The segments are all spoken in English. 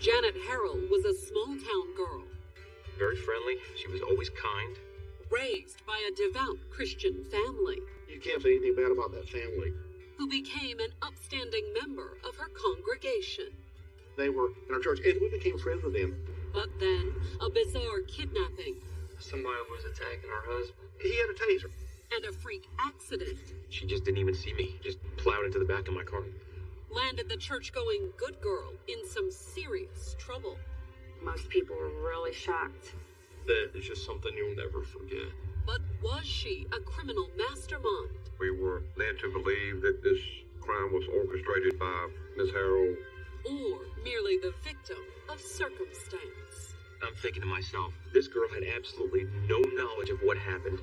Janet Harrell was a small-town girl. Very friendly. She was always kind. Raised by a devout Christian family. You can't say anything bad about that family. Who became an upstanding member of her congregation. They were in our church, and we became friends with them. But then, a bizarre kidnapping. Somebody was attacking our husband. He had a taser. And a freak accident. She just didn't even see me. Just plowed into the back of my car. Landed the church-going good girl in some serious trouble. Most people were really shocked. That is just something you'll never forget. But was she a criminal mastermind? We were led to believe that this crime was orchestrated by Miss Harrell. Or merely the victim of circumstance. I'm thinking to myself, this girl had absolutely no knowledge of what happened.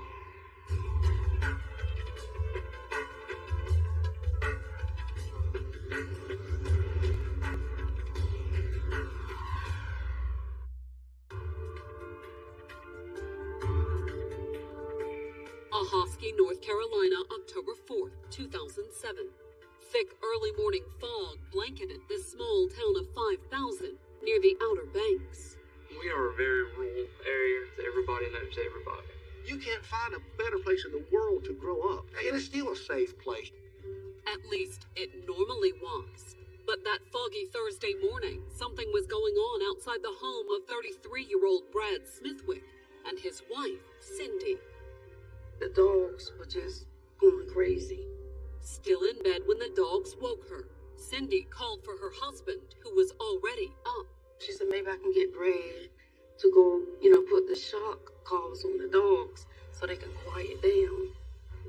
Ahoskie, North Carolina, October 4th, 2007. Thick early morning fog blanketed this small town of 5,000 near the Outer Banks. We are a very rural area. Everybody knows everybody. You can't find a better place in the world to grow up. And it's still a safe place. At least it normally was. But that foggy Thursday morning, something was going on outside the home of 33-year-old Brad Smithwick and his wife, Cindy. The dogs were just going crazy. Still in bed when the dogs woke her, Cindy called for her husband, who was already up. She said, maybe I can get Brad to go, put the shock collars on the dogs so they can quiet down.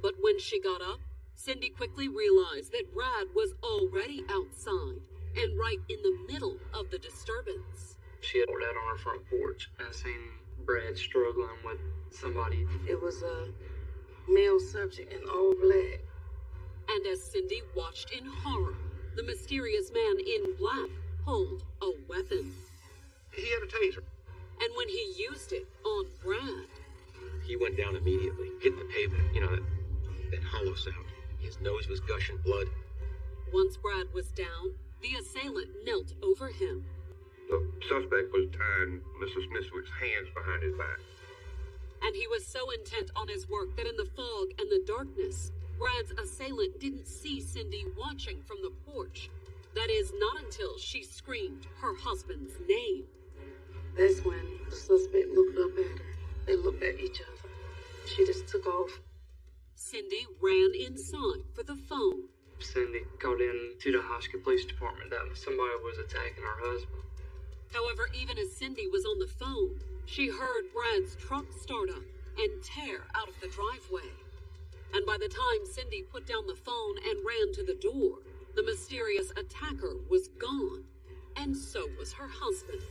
But when she got up, Cindy quickly realized that Brad was already outside and right in the middle of the disturbance. She had out on her front porch and I seen Brad struggling with somebody. It was a male subject in all black. And as Cindy watched in horror, the mysterious man in black pulled a weapon. He had a taser. And when he used it on Brad... He went down immediately, hit the pavement, that hollow sound. His nose was gushing blood. Once Brad was down, the assailant knelt over him. The suspect was tying Mrs. Smithwick's hands behind his back. And he was so intent on his work that in the fog and the darkness, Brad's assailant didn't see Cindy watching from the porch. That is, not until she screamed her husband's name. That's when the suspect looked up at her. They looked at each other. She just took off. Cindy ran inside for the phone. Cindy called in to the Hosky Police Department that somebody was attacking her husband. However, even as Cindy was on the phone, she heard Brad's truck start up and tear out of the driveway. And by the time Cindy put down the phone and ran to the door, the mysterious attacker was gone, and so was her husband.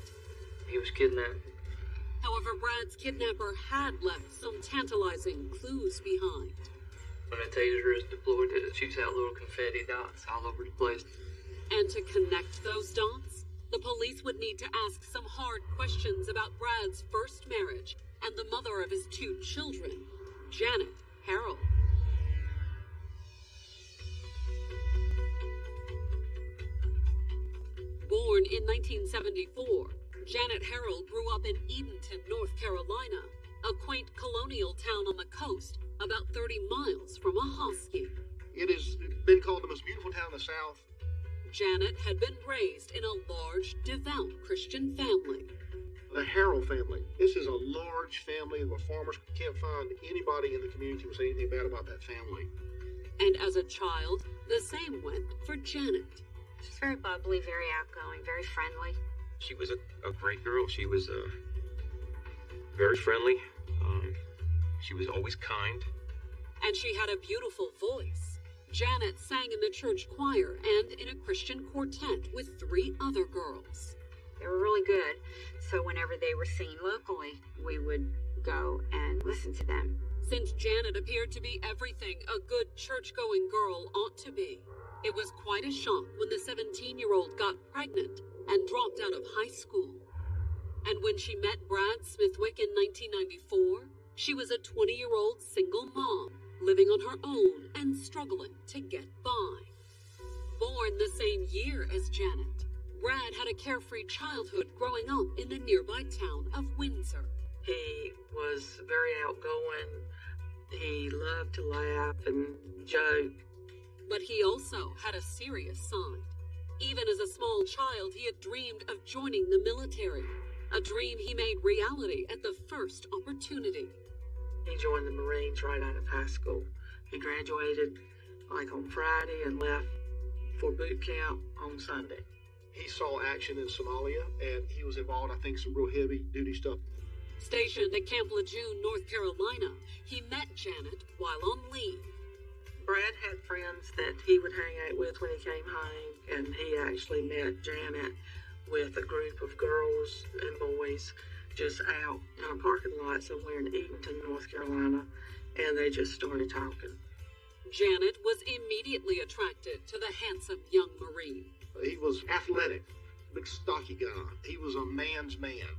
He was kidnapped. However, Brad's kidnapper had left some tantalizing clues behind. When a taser is deployed, it shoots out little confetti dots all over the place. And to connect those dots, the police would need to ask some hard questions about Brad's first marriage and the mother of his 2 children, Janet Harrell. Born in 1974, Janet Harrell grew up in Edenton, North Carolina, a quaint colonial town on the coast, about 30 miles from Ahoskie. It has been called the most beautiful town in the South. Janet had been raised in a large, devout Christian family. The Harrell family. This is a large family of farmers. Can't find anybody in the community who say anything bad about that family. And as a child, the same went for Janet. She's very bubbly, very outgoing, very friendly. She was a great girl. She was very friendly. She was always kind. And she had a beautiful voice. Janet sang in the church choir and in a Christian quartet with 3 other girls. They were really good, so whenever they were seen locally, we would go and listen to them. Since Janet appeared to be everything a good church-going girl ought to be, it was quite a shock when the 17-year-old got pregnant and dropped out of high school. And when she met Brad Smithwick in 1994, she was a 20-year-old single mom, living on her own and struggling to get by. Born the same year as Janet, Brad had a carefree childhood growing up in the nearby town of Windsor. He was very outgoing. He loved to laugh and joke. But he also had a serious side. Even as a small child, he had dreamed of joining the military, a dream he made reality at the first opportunity. He joined the Marines right out of high school. He graduated on Friday and left for boot camp on Sunday. He saw action in Somalia, and he was involved, I think, some real heavy-duty stuff. Stationed at Camp Lejeune, North Carolina, he met Janet while on leave. Brad had friends that he would hang out with when he came home, and he actually met Janet with a group of girls and boys just out in a parking lot somewhere in Eatonton, North Carolina, and they just started talking. Janet was immediately attracted to the handsome young Marine. He was athletic, big stocky guy. He was a man's man.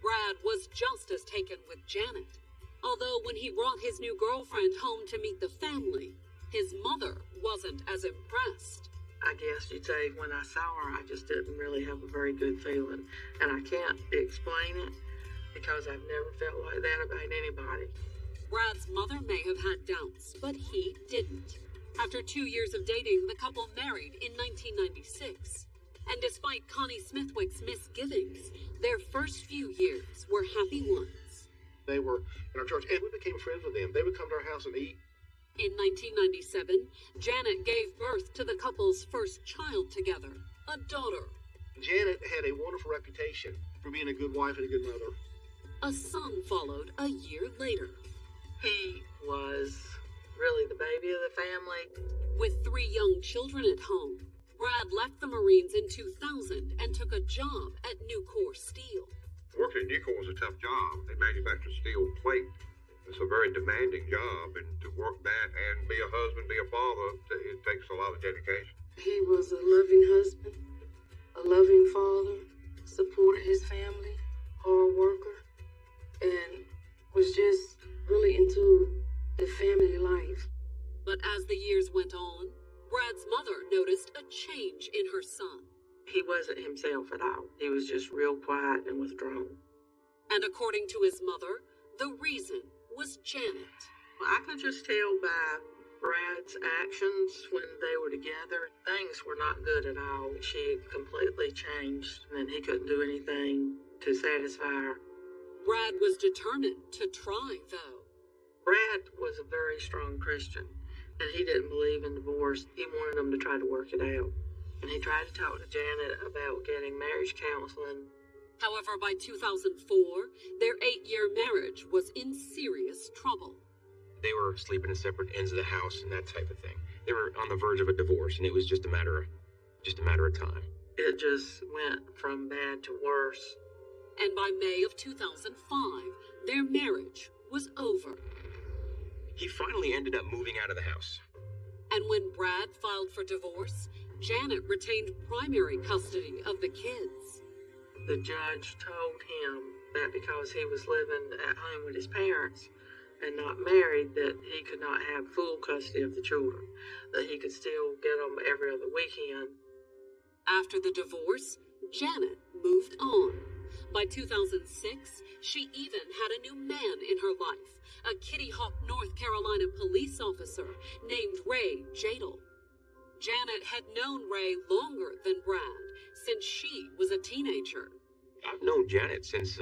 Brad was just as taken with Janet, although when he brought his new girlfriend home to meet the family, his mother wasn't as impressed. I guess you'd say when I saw her, I just didn't really have a very good feeling. And I can't explain it because I've never felt like that about anybody. Brad's mother may have had doubts, but he didn't. After 2 years of dating, the couple married in 1996. And despite Connie Smithwick's misgivings, their first few years were happy ones. They were in our church, and we became friends with them. They would come to our house and eat. In 1997, Janet gave birth to the couple's first child together, a daughter. Janet had a wonderful reputation for being a good wife and a good mother. A son followed a year later. He was really the baby of the family. With 3 young children at home, Brad left the Marines in 2000 and took a job at Nucor Steel. Working at Nucor was a tough job. They manufacture steel plate. It's a very demanding job, and to work that and be a husband, be a father, it takes a lot of dedication. He was a loving husband, a loving father, supported his family, hard worker, and was just really into the family life. But as the years went on, Brad's mother noticed a change in her son. He wasn't himself at all. He was just real quiet and withdrawn. And according to his mother, the reason was Janet. Well, I could just tell by Brad's actions when they were together, things were not good at all. She had completely changed, and he couldn't do anything to satisfy her. Brad was determined to try, though. Brad was a very strong Christian, and he didn't believe in divorce. He wanted them to try to work it out. And he tried to talk to Janet about getting marriage counseling. However, by 2004, their 8-year marriage was in serious trouble. They were sleeping in separate ends of the house and that type of thing. They were on the verge of a divorce, and it was just a matter of time. It just went from bad to worse. And by May of 2005, their marriage was over. He finally ended up moving out of the house. And when Brad filed for divorce, Janet retained primary custody of the kids. The judge told him that because he was living at home with his parents and not married, that he could not have full custody of the children, that he could still get them every other weekend. After the divorce, Janet moved on. By 2006, she even had a new man in her life, a Kitty Hawk, North Carolina police officer named Ray Jadel. Janet had known Ray longer than Brad, since she was a teenager. I've known Janet since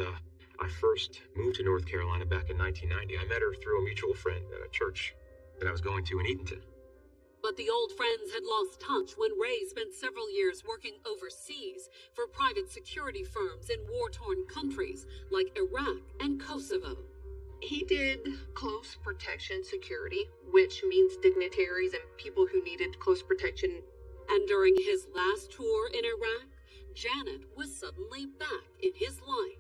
I first moved to North Carolina back in 1990. I met her through a mutual friend at a church that I was going to in Eatonton. But the old friends had lost touch when Ray spent several years working overseas for private security firms in war-torn countries like Iraq and Kosovo. He did close protection security, which means dignitaries and people who needed close protection. And during his last tour in Iraq, Janet was suddenly back in his life.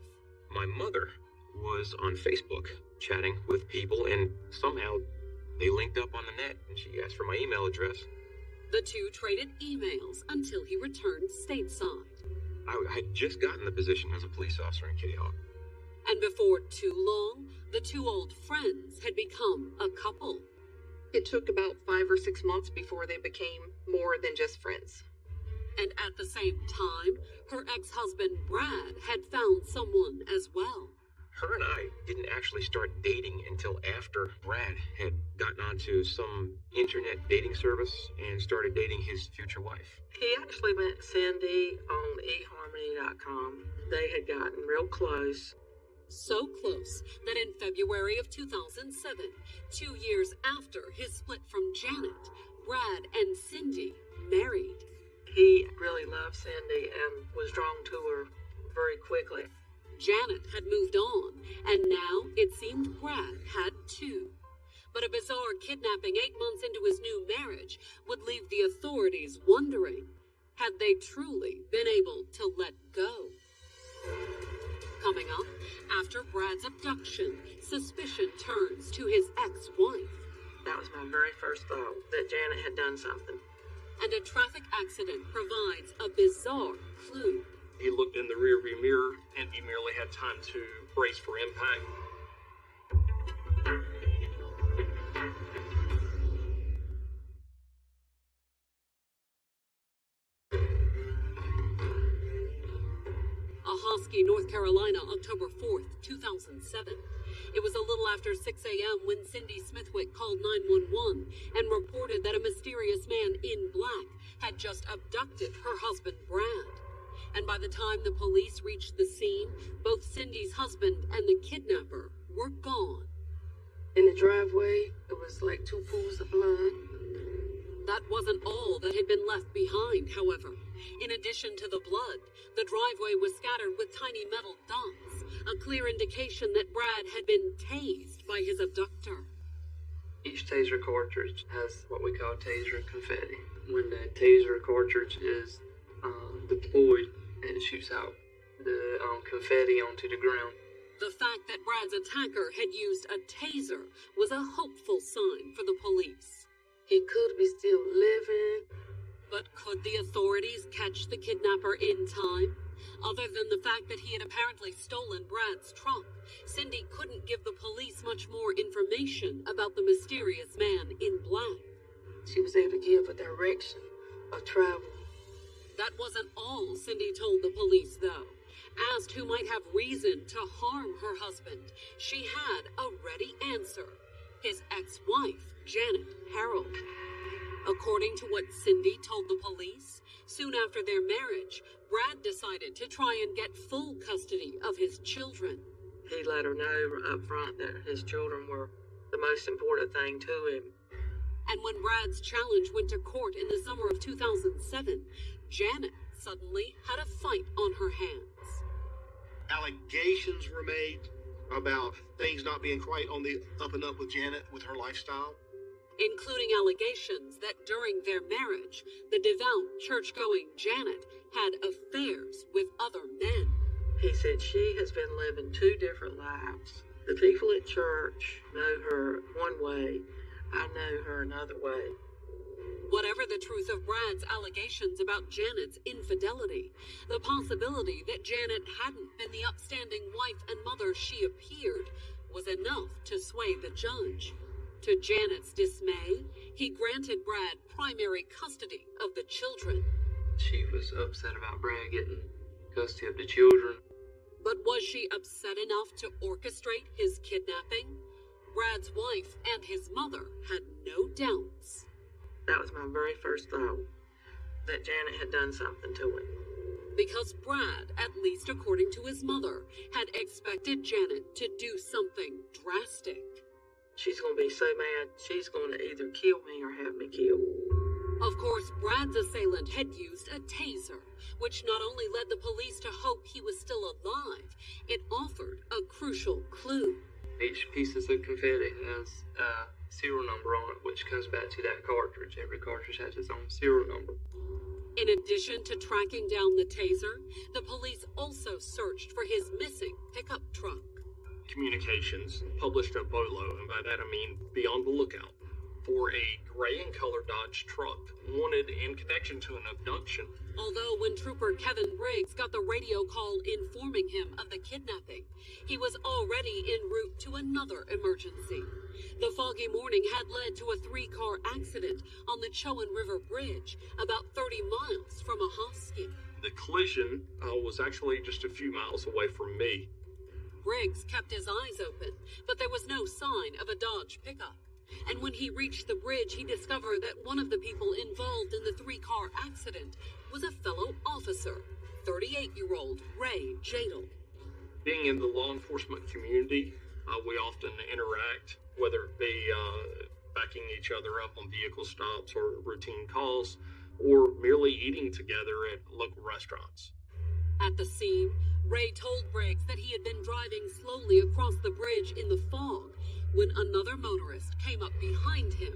My mother was on Facebook chatting with people, and somehow they linked up on the net, and she asked for my email address. The two traded emails until he returned stateside. I had just gotten the position as a police officer in Kitty Hawk. And before too long, the two old friends had become a couple. It took about 5 or 6 months before they became more than just friends. And at the same time, her ex-husband Brad had found someone as well. Her and I didn't actually start dating until after Brad had gotten onto some internet dating service and started dating his future wife. He actually met Cindy on eHarmony.com. They had gotten real close. So close that in February of 2007, 2 years after his split from Janet, Brad and Cindy married. He really loved Cindy and was drawn to her very quickly. Janet had moved on, and now it seemed Brad had too. But a bizarre kidnapping 8 months into his new marriage would leave the authorities wondering, had they truly been able to let go? Coming up, after Brad's abduction, suspicion turns to his ex-wife. That was my very first thought, that Janet had done something. And a traffic accident provides a bizarre clue. He looked in the rearview mirror, and he merely had time to brace for impact. Ahoskie, North Carolina, October 4th, 2007. It was a little after 6 a.m. when Cindy Smithwick called 911 and reported that a mysterious man in black had just abducted her husband, Brad. And by the time the police reached the scene, both Cindy's husband and the kidnapper were gone. In the driveway, it was like 2 pools of blood. That wasn't all that had been left behind, however. In addition to the blood, the driveway was scattered with tiny metal dots, a clear indication that Brad had been tased by his abductor. Each taser cartridge has what we call taser confetti. When the taser cartridge is deployed, it shoots out the confetti onto the ground. The fact that Brad's attacker had used a taser was a hopeful sign for the police. He could be still living. But could the authorities catch the kidnapper in time? Other than the fact that he had apparently stolen Brad's trunk, Cindy couldn't give the police much more information about the mysterious man in black. She was able to give a direction of travel. That wasn't all Cindy told the police, though. Asked who might have reason to harm her husband, she had a ready answer. His ex-wife, Janet Harrell. According to what Cindy told the police, soon after their marriage, Brad decided to try and get full custody of his children. He let her know up front that his children were the most important thing to him. And when Brad's challenge went to court in the summer of 2007, Janet suddenly had a fight on her hands. Allegations were made about things not being quite on the up and up with Janet with her lifestyle, including allegations that during their marriage, the devout, church-going Janet had affairs with other men. He said she has been living 2 different lives. The people at church know her one way, I know her another way. Whatever the truth of Brad's allegations about Janet's infidelity, the possibility that Janet hadn't been the upstanding wife and mother she appeared was enough to sway the judge. To Janet's dismay, he granted Brad primary custody of the children. She was upset about Brad getting custody of the children. But was she upset enough to orchestrate his kidnapping? Brad's wife and his mother had no doubts. That was my very first thought, that Janet had done something to him. Because Brad, at least according to his mother, had expected Janet to do something drastic. She's going to be so mad, she's going to either kill me or have me killed. Of course, Brad's assailant had used a taser, which not only led the police to hope he was still alive, it offered a crucial clue. Each piece of confetti has a serial number on it, which comes back to that cartridge. Every cartridge has its own serial number. In addition to tracking down the taser, the police also searched for his missing pickup truck. Communications published a BOLO, and by that I mean be on the lookout. for a gray and colored Dodge truck, wanted in connection to an abduction. Although when Trooper Kevin Briggs got the radio call informing him of the kidnapping, he was already en route to another emergency. The foggy morning had led to a 3-car accident on the Chowan River Bridge, about 30 miles from Ahoskie. The collision was actually just a few miles away from me. Briggs kept his eyes open, but there was no sign of a Dodge pickup. And when he reached the bridge, he discovered that one of the people involved in the 3-car accident was a fellow officer, 38-year-old Ray Jadel. Being in the law enforcement community, we often interact, whether it be backing each other up on vehicle stops or routine calls, or merely eating together at local restaurants. At the scene, Ray told Briggs that he had been driving slowly across the bridge in the fog when another motorist came up behind him,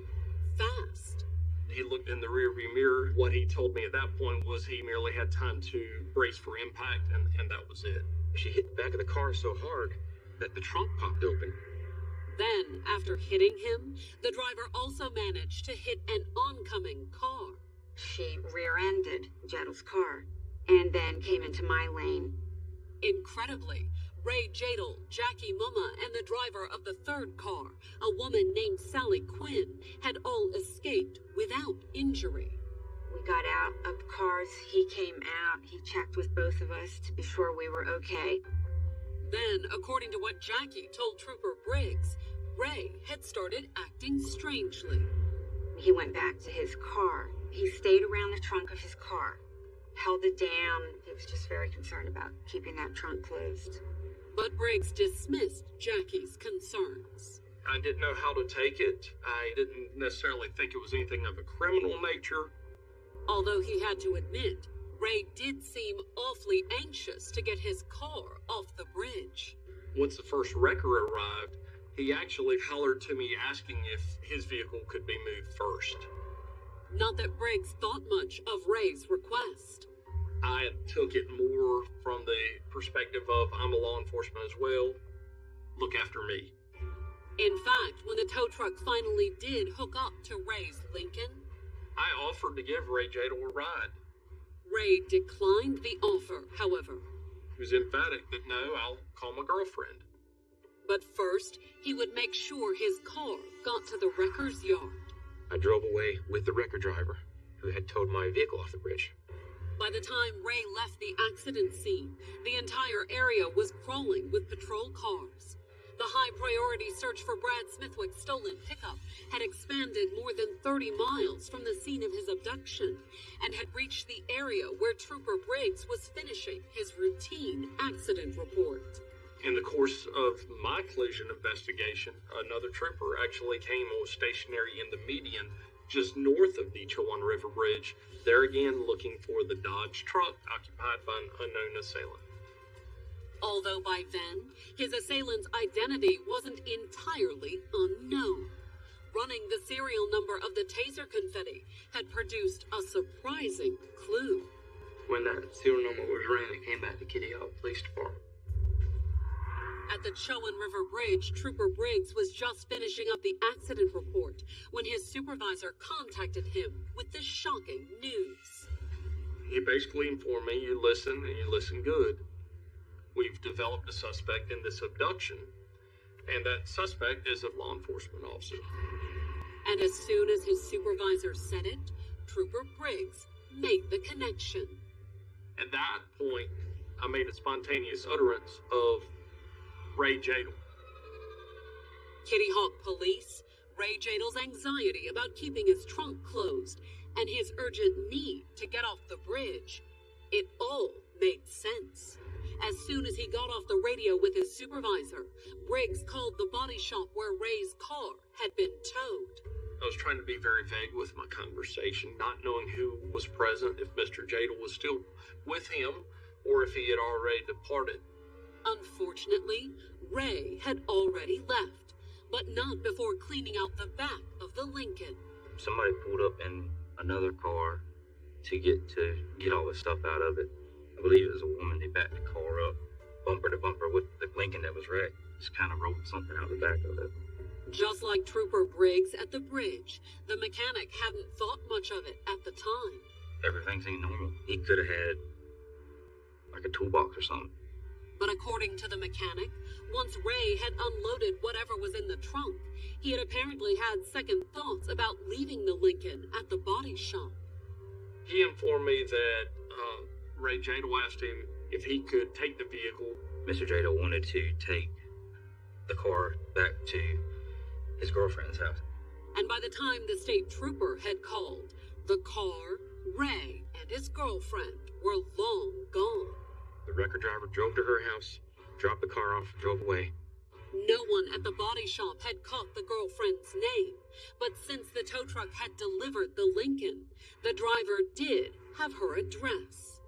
fast. He looked in the rearview mirror. What he told me at that point was he merely had time to brace for impact, and that was it. She hit the back of the car so hard that the trunk popped open. Then, after hitting him, the driver also managed to hit an oncoming car. She rear-ended Jeddle's car and then came into my lane. Incredibly, Ray Jadel, Jackie Mumma, and the driver of the 3rd car, a woman named Sally Quinn, had all escaped without injury. We got out of the cars, he came out, he checked with both of us to be sure we were okay. Then, according to what Jackie told Trooper Briggs, Ray had started acting strangely. He went back to his car. He stayed around the trunk of his car, held it down. He was just very concerned about keeping that trunk closed. But Briggs dismissed Jackie's concerns. I didn't know how to take it. I didn't necessarily think it was anything of a criminal nature. Although he had to admit, Ray did seem awfully anxious to get his car off the bridge. Once the first wrecker arrived, he actually hollered to me asking if his vehicle could be moved first. Not that Briggs thought much of Ray's request. I took it more from the perspective of I'm a law enforcement as well. Look after me. In fact, when the tow truck finally did hook up to Ray's Lincoln, I offered to give Ray Jadel a ride. Ray declined the offer, however. He was emphatic that no, I'll call my girlfriend. But first, he would make sure his car got to the wrecker's yard. I drove away with the wrecker driver, who had towed my vehicle off the bridge. By the time Ray left the accident scene, the entire area was crawling with patrol cars. The high-priority search for Brad Smithwick's stolen pickup had expanded more than 30 miles from the scene of his abduction and had reached the area where Trooper Briggs was finishing his routine accident report. In the course of my collision investigation, another trooper actually came and was stationary in the median just north of the Chowan River Bridge, there again looking for the Dodge truck occupied by an unknown assailant. Although by then, his assailant's identity wasn't entirely unknown. Running the serial number of the taser confetti had produced a surprising clue. When that serial number was ran, it came back to Kitty Hawk Police Department. At the Chowan River Bridge, Trooper Briggs was just finishing up the accident report when his supervisor contacted him with the shocking news. He basically informed me, you listen and you listen good. We've developed a suspect in this abduction, and that suspect is a law enforcement officer. And as soon as his supervisor said it, Trooper Briggs made the connection. At that point, I made a spontaneous utterance of Ray Jadel. Kitty Hawk Police, Ray Jadel's anxiety about keeping his trunk closed, and his urgent need to get off the bridge. It all made sense. As soon as he got off the radio with his supervisor, Briggs called the body shop where Ray's car had been towed. I was trying to be very vague with my conversation, not knowing who was present, if Mr. Jadel was still with him, or if he had already departed. Unfortunately, Ray had already left, but not before cleaning out the back of the Lincoln. Somebody pulled up in another car to get all the stuff out of it. I believe it was a woman. They backed the car up, bumper to bumper with the Lincoln that was wrecked. Just kind of rolled something out the back of it. Just like Trooper Briggs at the bridge, the mechanic hadn't thought much of it at the time. Everything seemed normal. He could have had like a toolbox or something. But according to the mechanic, once Ray had unloaded whatever was in the trunk, he had apparently had second thoughts about leaving the Lincoln at the body shop. He informed me that Ray Jadle asked him if he could take the vehicle. Mr. Jadle wanted to take the car back to his girlfriend's house. And by the time the state trooper had called, the car, Ray, and his girlfriend were long gone. The record driver drove to her house, dropped the car off, and drove away. No one at the body shop had caught the girlfriend's name, but since the tow truck had delivered the Lincoln, the driver did have her address.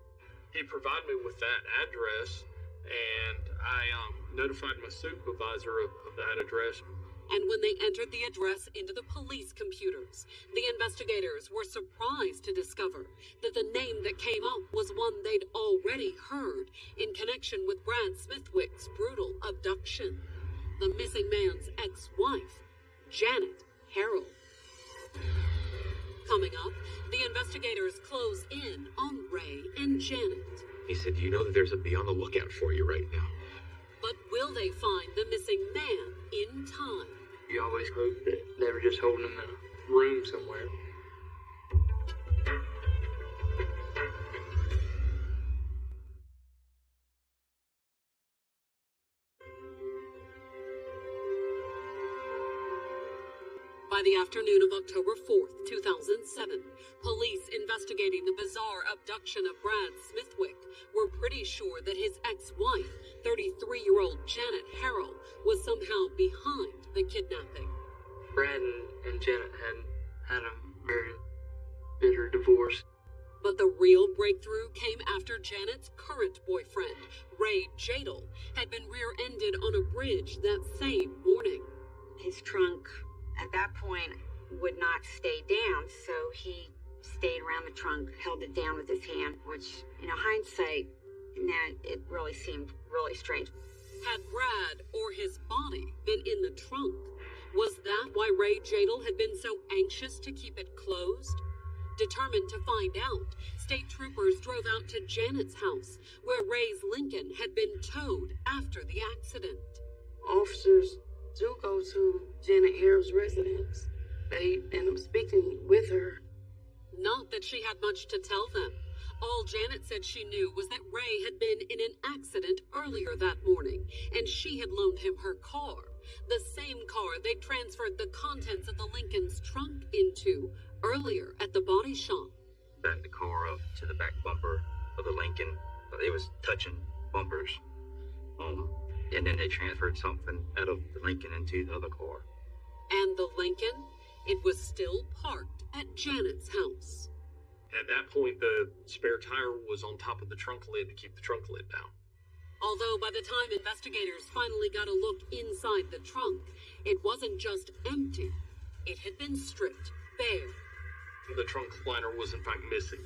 He provided me with that address, and I notified my supervisor of that address. And when they entered the address into the police computers, the investigators were surprised to discover that the name that came up was one they'd already heard in connection with Brad Smithwick's brutal abduction. The missing man's ex-wife, Janet Harrell. Coming up, the investigators close in on Ray and Janet. He said, "You know that there's a bee on the lookout for you right now." But will they find the missing man in time? You always hope that they were just holding him in a room somewhere. By the afternoon of October 4th, 2007, police investigating the bizarre abduction of Brad Smithwick were pretty sure that his ex-wife, 33-year-old Janet Harrell, was somehow behind the kidnapping. Brad and Janet had a very bitter divorce. But the real breakthrough came after Janet's current boyfriend, Ray Jadle, had been rear-ended on a bridge that same morning. His trunk, at that point, would not stay down, so he stayed around the trunk, held it down with his hand, which, hindsight, it really seemed really strange. Had Brad or his body been in the trunk? Was that why Ray Jadle had been so anxious to keep it closed? Determined to find out, state troopers drove out to Janet's house, where Ray's Lincoln had been towed after the accident. Officers do go to Janet Harrell's residence. They end up speaking with her. Not that she had much to tell them. All Janet said she knew was that Ray had been in an accident earlier that morning, and she had loaned him her car, the same car they'd transferred the contents of the Lincoln's trunk into earlier at the body shop. Backed the car up to the back bumper of the Lincoln. It was touching bumpers. And then they transferred something out of the Lincoln into the other car. And the Lincoln? It was still parked at Janet's house. At that point, the spare tire was on top of the trunk lid to keep the trunk lid down. Although by the time investigators finally got a look inside the trunk, it wasn't just empty. It had been stripped bare. The trunk liner was in fact missing.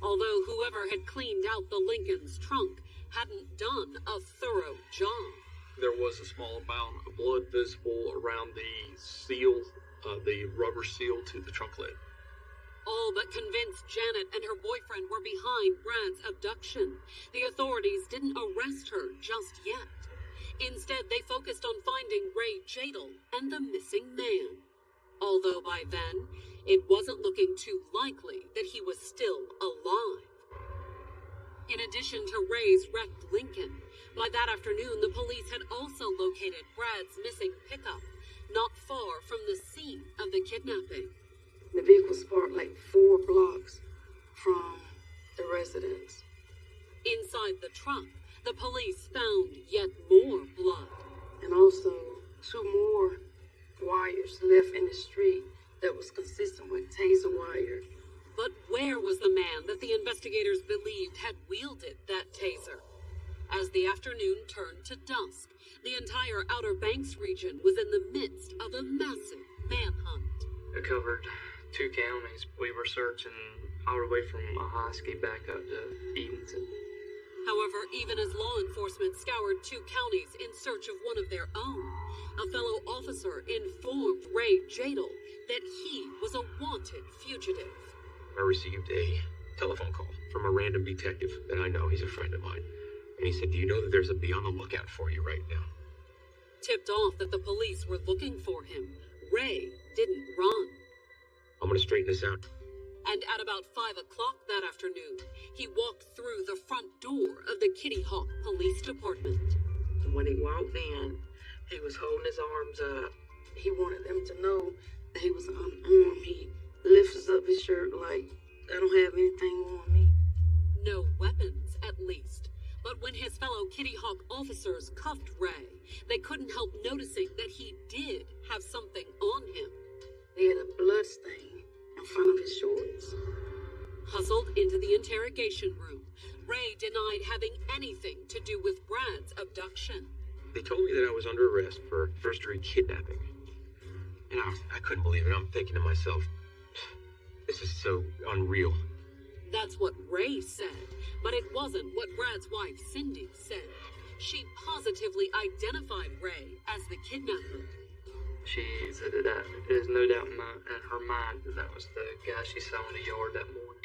Although whoever had cleaned out the Lincoln's trunk hadn't done a thorough job. There was a small amount of blood visible around the seal, the rubber seal to the trunk lid. All but convinced Janet and her boyfriend were behind Brad's abduction. The authorities didn't arrest her just yet. Instead, they focused on finding Ray Jadle and the missing man. Although by then, it wasn't looking too likely that he was still alive. In addition to Ray's wrecked Lincoln, by that afternoon, the police had also located Brad's missing pickup, not far from the scene of the kidnapping. The vehicle was parked like 4 blocks from the residence. Inside the truck, the police found yet more blood. And also 2 more wires left in the street that was consistent with taser wire. But where was the man that the investigators believed had wielded that taser? As the afternoon turned to dusk, the entire Outer Banks region was in the midst of a massive manhunt. It covered 2 counties. We were searching all the way from Ahoskie back up to Edenton. However, even as law enforcement scoured 2 counties in search of one of their own, a fellow officer informed Ray Jadel that he was a wanted fugitive. I received a telephone call from a random detective that I know. He's a friend of mine. And he said, "Do you know that there's a bee on the lookout for you right now?" Tipped off that the police were looking for him, Ray didn't run. "I'm going to straighten this out." And at about 5 o'clock that afternoon, he walked through the front door of the Kitty Hawk Police Department. And when he walked in, he was holding his arms up. He wanted them to know that he was unarmed. He lifts up his shirt like, "I don't have anything on me." No weapons, at least. But when his fellow Kitty Hawk officers cuffed Ray, they couldn't help noticing that he did have something on him. He had a blood stain in front of his shorts. Hustled into the interrogation room, Ray denied having anything to do with Brad's abduction. They told me that I was under arrest for first-degree kidnapping. And I couldn't believe it. I'm thinking to myself, this is so unreal. That's what Ray said, but it wasn't what Brad's wife, Cindy, said. She positively identified Ray as the kidnapper. She said that there's no doubt in her mind that was the guy she saw in the yard that morning.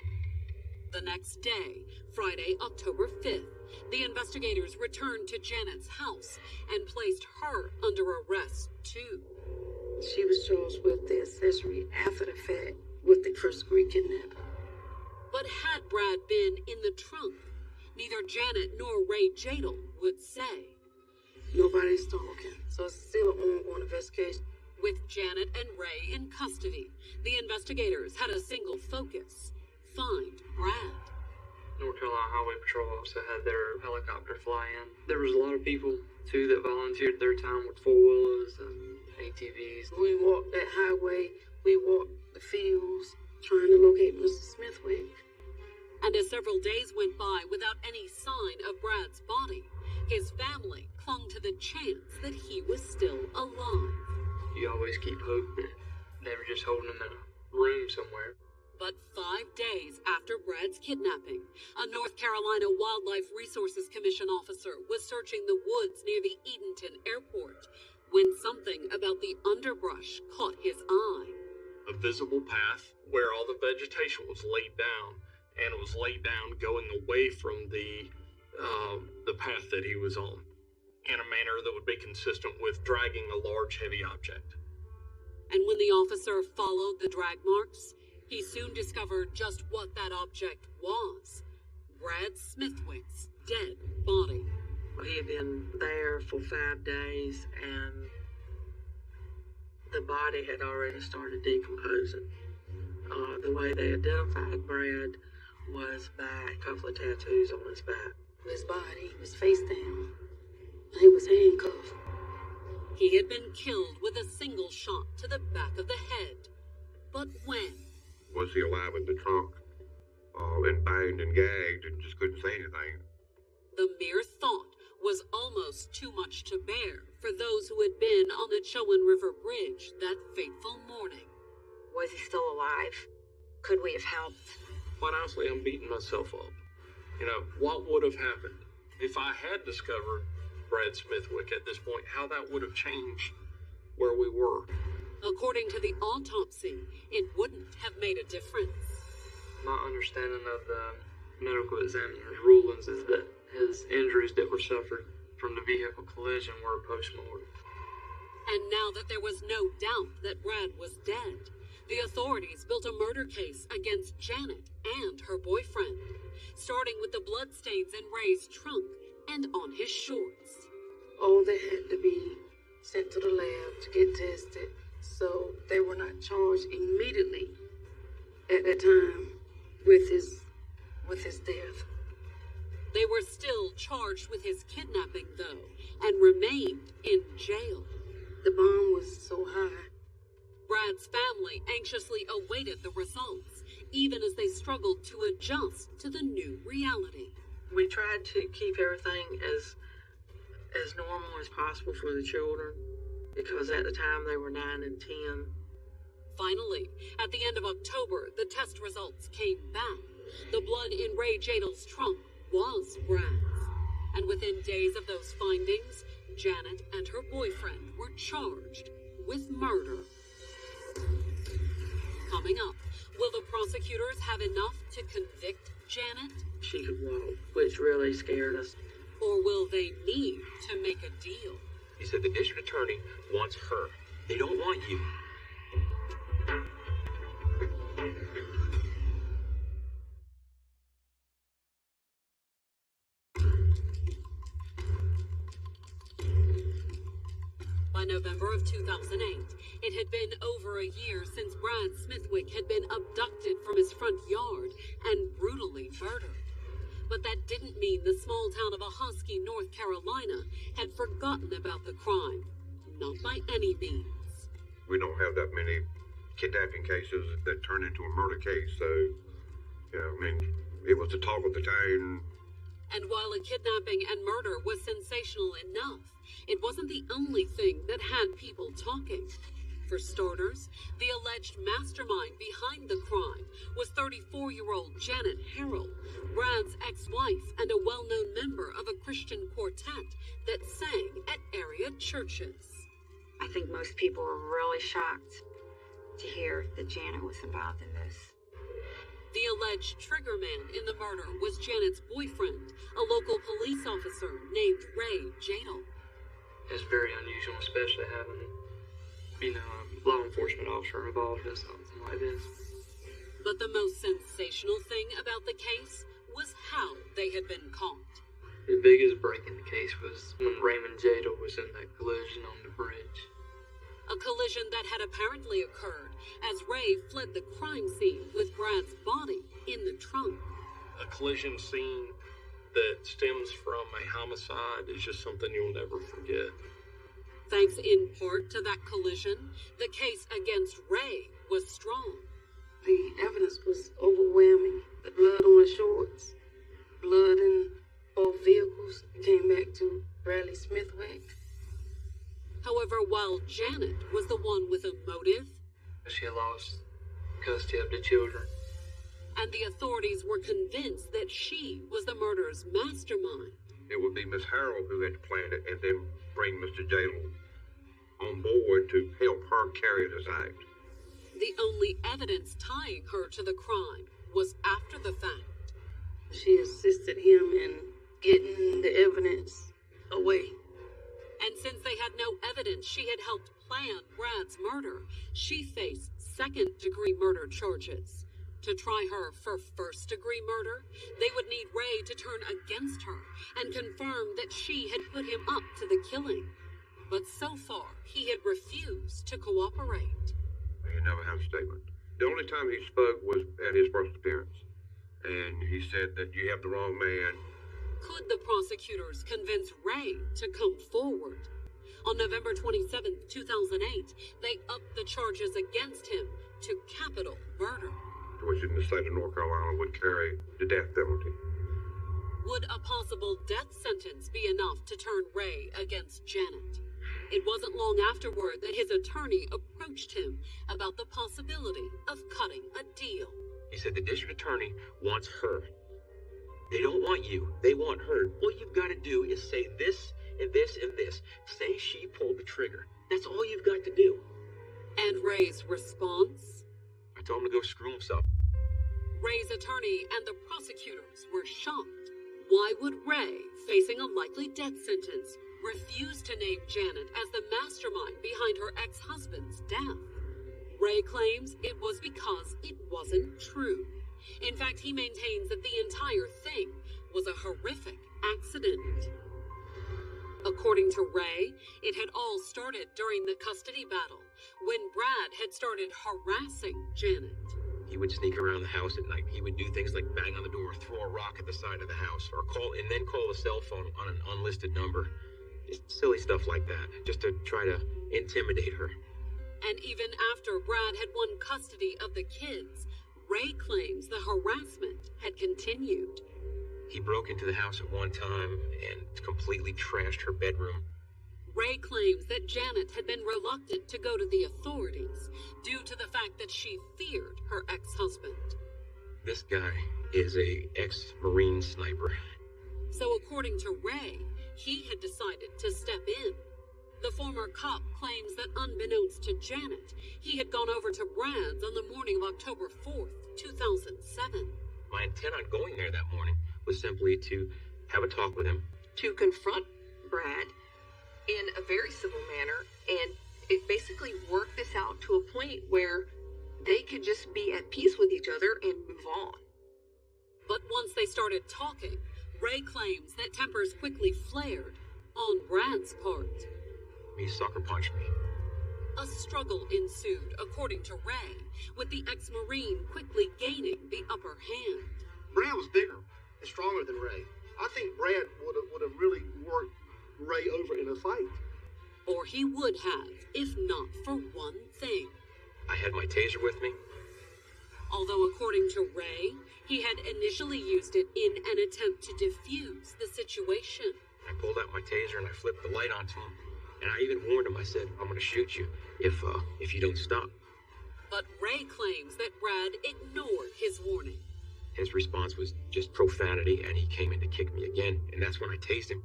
The next day, Friday, October 5th, the investigators returned to Janet's house and placed her under arrest, too. She was charged with the accessory after the fact with the first-degree kidnapping. But had Brad been in the trunk, neither Janet nor Ray Jadel would say. Nobody's talking, so it's still an ongoing investigation. With Janet and Ray in custody, the investigators had a single focus: find Brad. North Carolina Highway Patrol also had their helicopter fly in. There was a lot of people, too, that volunteered their time with four-wheelers and ATVs. We walked that highway, we walked the fields, trying to locate Mr. Smithwick. And as several days went by without any sign of Brad's body, his family clung to the chance that he was still alive. You always keep hoping they were just holding him in a room somewhere. But 5 days after Brad's kidnapping, a North Carolina Wildlife Resources Commission officer was searching the woods near the Edenton Airport when something about the underbrush caught his eye. A visible path where all the vegetation was laid down, and it was laid down going away from the path that he was on, in a manner that would be consistent with dragging a large, heavy object. And when the officer followed the drag marks, he soon discovered just what that object was: Brad Smithwick's dead body. He had been there for 5 days, and the body had already started decomposing. The way they identified Brad was by a couple of tattoos on his back. His body was face down. He was handcuffed. He had been killed with a single shot to the back of the head. But when? Was he alive in the trunk? And bound and gagged and just couldn't say anything. The mere thought was almost too much to bear for those who had been on the Chowan River Bridge that fateful morning. Was he still alive? Could we have helped? Quite honestly, I'm beating myself up. You know, what would have happened if I had discovered Brad Smithwick at this point? How that would have changed where we were. According to the autopsy, it wouldn't have made a difference. My understanding of the medical examiner's rulings is that his injuries that were suffered from the vehicle collision were post-mortem. And now that there was no doubt that Brad was dead, the authorities built a murder case against Janet and her boyfriend, starting with the bloodstains in Ray's trunk and on his shorts. Oh, they had to be sent to the lab to get tested, so they were not charged immediately at that time with his death. They were still charged with his kidnapping, though, and remained in jail. The bond was so high. Brad's family anxiously awaited the results, even as they struggled to adjust to the new reality. We tried to keep everything as normal as possible for the children, because at the time they were 9 and 10. Finally, at the end of October, the test results came back. The blood in Ray Jadel's trunk was Brad's. And within days of those findings, Janet and her boyfriend were charged with murder. Coming up, will the prosecutors have enough to convict Janet? She could walk, which really scared us. Or will they need to make a deal? He said the district attorney wants her. They don't want you. By November of 2008, it had been over a year since Brad Smithwick had been abducted from his front yard and brutally murdered. But that didn't mean the small town of Ahoskie, North Carolina, had forgotten about the crime. Not by any means. We don't have that many kidnapping cases that turn into a murder case, so, yeah, I mean, it was the talk of the town. And while a kidnapping and murder was sensational enough, it wasn't the only thing that had people talking. For starters, the alleged mastermind behind the crime was 34-year-old Janet Harrell, Brad's ex-wife and a well-known member of a Christian quartet that sang at area churches. I think most people were really shocked to hear that Janet was involved in this. The alleged triggerman in the murder was Janet's boyfriend, a local police officer named Ray Jadel. It's very unusual, especially having, a law enforcement officer involved in something like this. But the most sensational thing about the case was how they had been caught. The biggest break in the case was when Raymond Jadel was in that collision on the bridge. A collision that had apparently occurred as Ray fled the crime scene with Brad's body in the trunk. A collision scene that stems from a homicide is just something you'll never forget. Thanks in part to that collision, the case against Ray was strong. The evidence was overwhelming. The blood on the shorts, blood in both vehicles, came back to Bradley Smithwick. However, while Janet was the one with a motive, she lost custody of the children. And the authorities were convinced that she was the murder's mastermind. It would be Miss Harrell who had planned it and then bring Mr. Jadel on board to help her carry this act. The only evidence tying her to the crime was after the fact. She assisted him in getting the evidence away. And since they had no evidence she had helped plan Brad's murder, she faced second-degree murder charges. To try her for first-degree murder, they would need Ray to turn against her and confirm that she had put him up to the killing. But so far, he had refused to cooperate. He never had a statement. The only time he spoke was at his first appearance. And he said that you have the wrong man. Could the prosecutors convince Ray to come forward? On November 27, 2008, they upped the charges against him to capital murder. Which in the state of North Carolina would carry the death penalty. Would a possible death sentence be enough to turn Ray against Janet? It wasn't long afterward that his attorney approached him about the possibility of cutting a deal. He said the district attorney wants her. They don't want you. They want her. All you've got to do is say this and this and this. Say she pulled the trigger. That's all you've got to do. And Ray's response? I told him to go screw himself. Ray's attorney and the prosecutors were shocked. Why would Ray, facing a likely death sentence, refuse to name Janet as the mastermind behind her ex-husband's death? Ray claims it was because it wasn't true. In fact, he maintains that the entire thing was a horrific accident. According to Ray, it had all started during the custody battle, when Brad had started harassing Janet. He would sneak around the house at night. He would do things like bang on the door, throw a rock at the side of the house, or call a cell phone on an unlisted number. Just silly stuff like that, just to try to intimidate her. And even after Brad had won custody of the kids, Ray claims the harassment had continued. He broke into the house at one time and completely trashed her bedroom. Ray claims that Janet had been reluctant to go to the authorities due to the fact that she feared her ex-husband. This guy is a ex-Marine sniper. So according to Ray, he had decided to step in. The former cop claims that unbeknownst to Janet, he had gone over to Brad's on the morning of October 4th, 2007. My intent on going there that morning was simply to have a talk with him. To confront Brad in a very civil manner, and it basically worked this out to a point where they could just be at peace with each other and move on. But once they started talking, Ray claims that tempers quickly flared on Brad's part. He sucker punched me. A struggle ensued, according to Ray, with the ex-Marine quickly gaining the upper hand. Brad was bigger and stronger than Ray. I think Brad would have really worked Ray over in a fight. Or he would have, if not for one thing. I had my taser with me. Although according to Ray, he had initially used it in an attempt to defuse the situation. I pulled out my taser and I flipped the light onto him. And I even warned him, I said, I'm going to shoot you if you don't stop. But Ray claims that Brad ignored his warning. His response was just profanity, and he came in to kick me again, and that's when I tased him.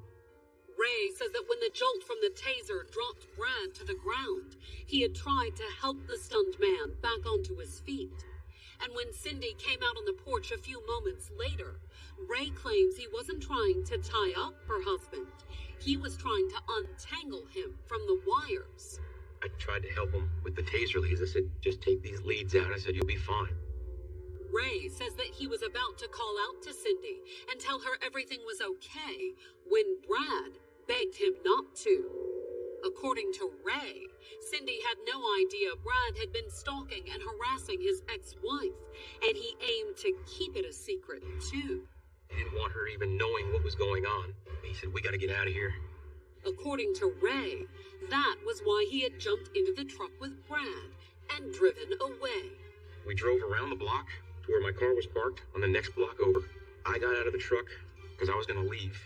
Ray says that when the jolt from the taser dropped Brad to the ground, he had tried to help the stunned man back onto his feet. And when Cindy came out on the porch a few moments later, Ray claims he wasn't trying to tie up her husband. He was trying to untangle him from the wires. I tried to help him with the taser leads. I said, just take these leads out. I said, you'll be fine. Ray says that he was about to call out to Cindy and tell her everything was okay when Brad begged him not to. According to Ray, Cindy had no idea Brad had been stalking and harassing his ex-wife, and he aimed to keep it a secret, too. I didn't want her even knowing what was going on. He said, we gotta get out of here. According to Ray, that was why he had jumped into the truck with Brad and driven away. We drove around the block to where my car was parked on the next block over. I got out of the truck because I was gonna leave.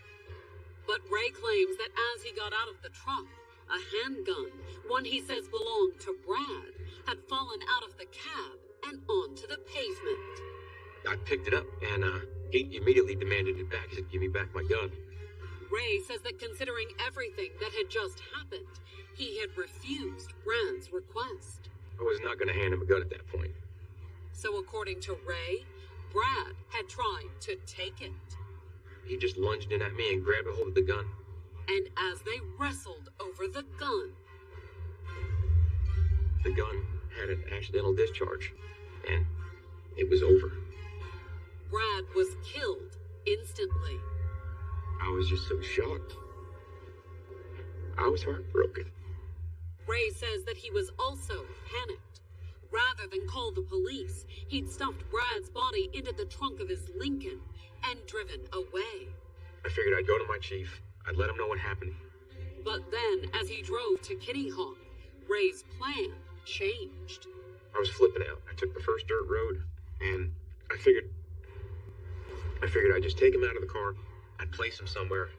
But Ray claims that as he got out of the truck, a handgun, one he says belonged to Brad, had fallen out of the cab and onto the pavement. I picked it up, and he immediately demanded it back. He said, give me back my gun. Ray says that considering everything that had just happened, he had refused Brad's request. I was not going to hand him a gun at that point. So according to Ray, Brad had tried to take it. He just lunged in at me and grabbed a hold of the gun. And as they wrestled over the gun had an accidental discharge, and it was over. Brad was killed instantly. I was just so shocked. I was heartbroken. Ray says that he was also panicked. Rather than call the police, he'd stuffed Brad's body into the trunk of his Lincoln and driven away. I figured I'd go to my chief. I'd let him know what happened. But then, as he drove to Kitty Hawk, Ray's plan changed. I was flipping out. I took the first dirt road, and I figured I'd just take him out of the car. I'd place him somewhere.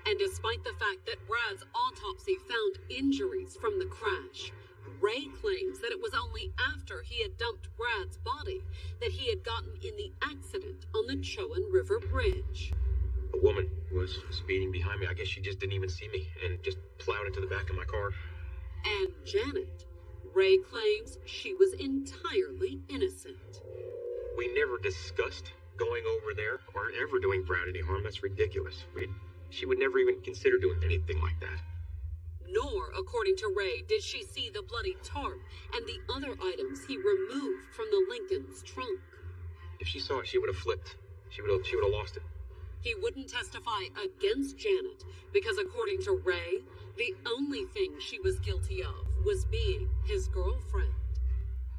And despite the fact that Brad's autopsy found injuries from the crash, Ray claims that it was only after he had dumped Brad's body that he had gotten in the accident on the Chowan River Bridge. A woman was speeding behind me. I guess she just didn't even see me and just plowed into the back of my car. And Janet, Ray claims she was entirely innocent. We never discussed going over there or ever doing Brad any harm. That's ridiculous. She would never even consider doing anything like that. Nor, according to Ray, did she see the bloody tarp and the other items he removed from the Lincoln's trunk. If she saw it, she would have flipped. She would have lost it. He wouldn't testify against Janet because, according to Ray, the only thing she was guilty of was being his girlfriend.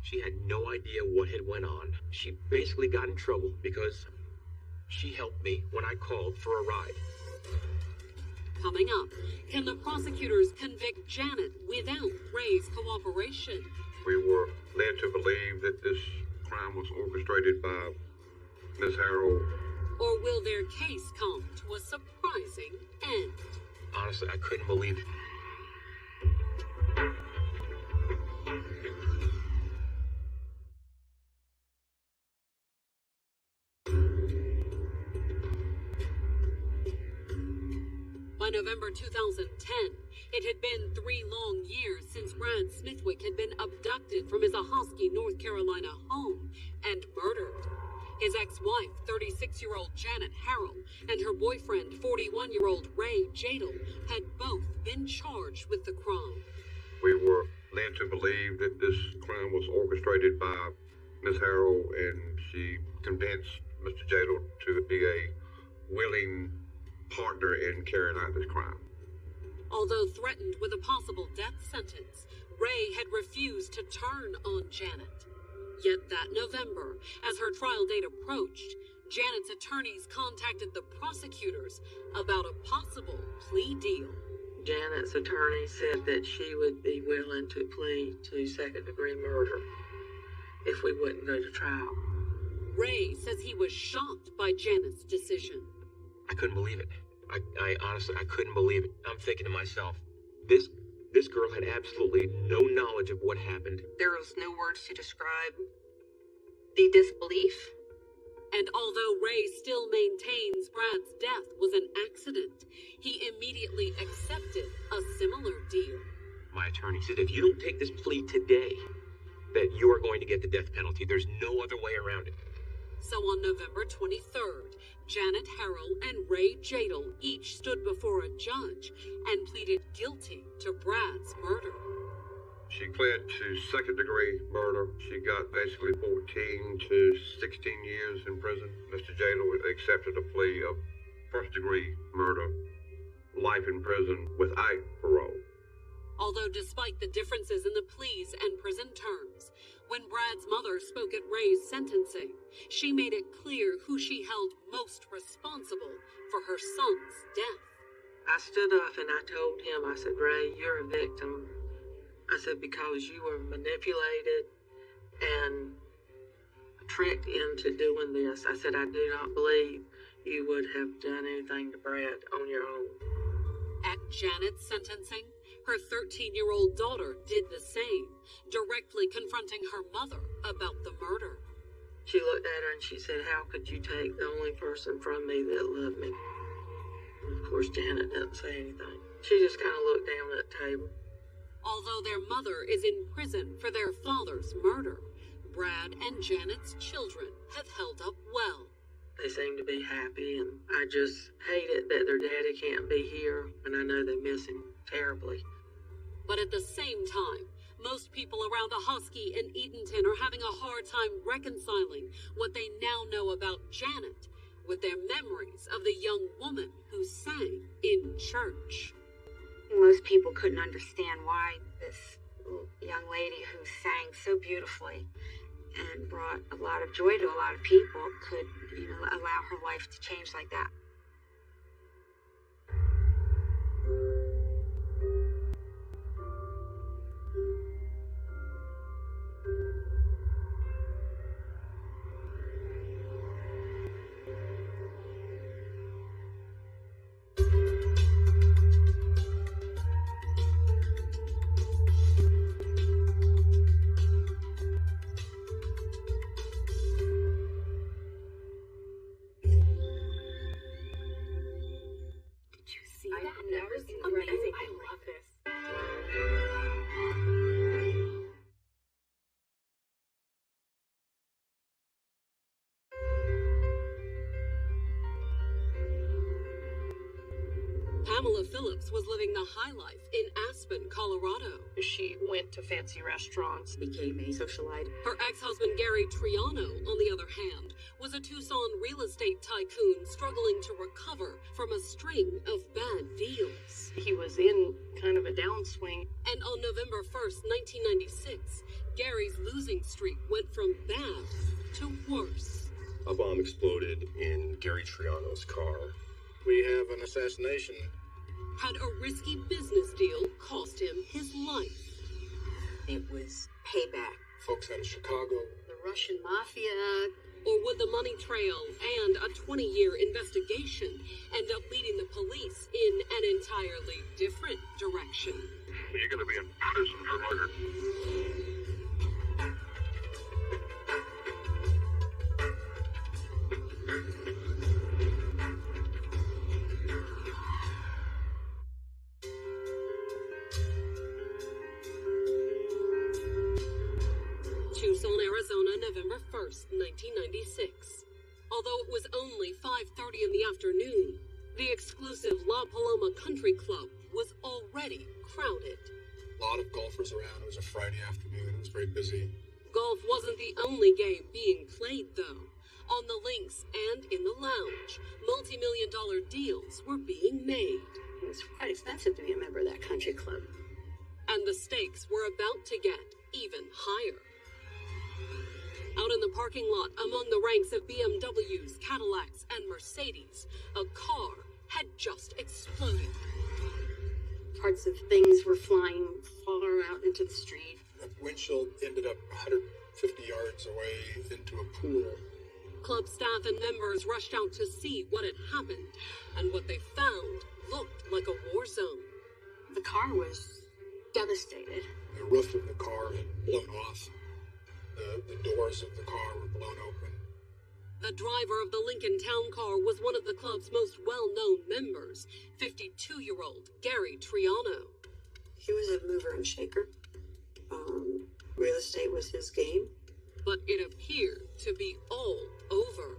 She had no idea what had went on. She basically got in trouble because she helped me when I called for a ride. Coming up, can the prosecutors convict Janet without Ray's cooperation? We were led to believe that this crime was orchestrated by Miss Harrell. Or will their case come to a surprising end? Honestly, I couldn't believe it. By November 2010, it had been 3 long years since Brad Smithwick had been abducted from his Ahoskie, North Carolina home and murdered. His ex-wife, 36-year-old Janet Harrell, and her boyfriend, 41-year-old Ray Jadel, had both been charged with the crime. We were led to believe that this crime was orchestrated by Miss Harrell, and she convinced Mr. Jadel to be a willing partner in carrying out this crime. Although threatened with a possible death sentence, Ray had refused to turn on Janet. Yet that November, as her trial date approached, Janet's attorneys contacted the prosecutors about a possible plea deal. Janet's attorney said that she would be willing to plead to second-degree murder if we wouldn't go to trial. Ray says he was shocked by Janet's decision. I couldn't believe it. I honestly, I couldn't believe it. I'm thinking to myself, this girl had absolutely no knowledge of what happened. There was no words to describe the disbelief. And although Ray still maintains Brad's death was an accident, he immediately accepted a similar deal. My attorney said, if you don't take this plea today, that you are going to get the death penalty. There's no other way around it. So on November 23rd, Janet Harrell and Ray Jadel each stood before a judge and pleaded guilty to Brad's murder. She pled to second-degree murder. She got basically 14 to 16 years in prison. Mr. Jadel accepted a plea of first-degree murder, life in prison without parole. Although despite the differences in the pleas and prison terms, when Brad's mother spoke at Ray's sentencing, she made it clear who she held most responsible for her son's death. I stood up and I told him, I said, Ray, you're a victim. I said, because you were manipulated and tricked into doing this. I said, I do not believe you would have done anything to Brad on your own. At Janet's sentencing, her 13-year-old daughter did the same, directly confronting her mother about the murder. She looked at her and she said, how could you take the only person from me that loved me? And of course, Janet didn't say anything. She just kind of looked down at the table. Although their mother is in prison for their father's murder, Brad and Janet's children have held up well. They seem to be happy, and I just hate it that their daddy can't be here, and I know they miss him terribly. But at the same time, most people around Ahoskie and Edenton are having a hard time reconciling what they now know about Janet with their memories of the young woman who sang in church. Most people couldn't understand why this young lady who sang so beautifully and brought a lot of joy to a lot of people could, allow her life to change like that. Amazing. I love this. Pamela Phillips was living the high life in Aspen, Colorado. She went to fancy restaurants, became a socialite. Her ex-husband Gary Triano, on the other hand, was a Tucson real estate tycoon struggling to recover from a string of bad deals. He was in kind of a downswing. And on November 1st, 1996, Gary's losing streak went from bad to worse. A bomb exploded in Gary Triano's car. We have an assassination. Had a risky business deal cost him his life? It was payback. Folks out of Chicago. The Russian mafia. Or would the money trail and a 20-year investigation end up leading the police in an entirely different direction? You're going to be in prison for murder. 1st, 1996. Although it was only 5:30 in the afternoon, the exclusive La Paloma Country Club was already crowded. A lot of golfers around. It was a Friday afternoon. It was very busy. Golf wasn't the only game being played, though. On the links and in the lounge, multi-million-dollar deals were being made. It was quite expensive to be a member of that country club. And the stakes were about to get even higher. Out in the parking lot, among the ranks of BMWs, Cadillacs, and Mercedes, a car had just exploded. Parts of things were flying far out into the street. The windshield ended up 150 yards away into a pool. Club staff and members rushed out to see what had happened, and what they found looked like a war zone. The car was devastated. The roof of the car had blown off. The doors of the car were blown open. The driver of the Lincoln Town Car was one of the club's most well-known members, 52-year-old Gary Triano. He was a mover and shaker. Real estate was his game. But it appeared to be all over.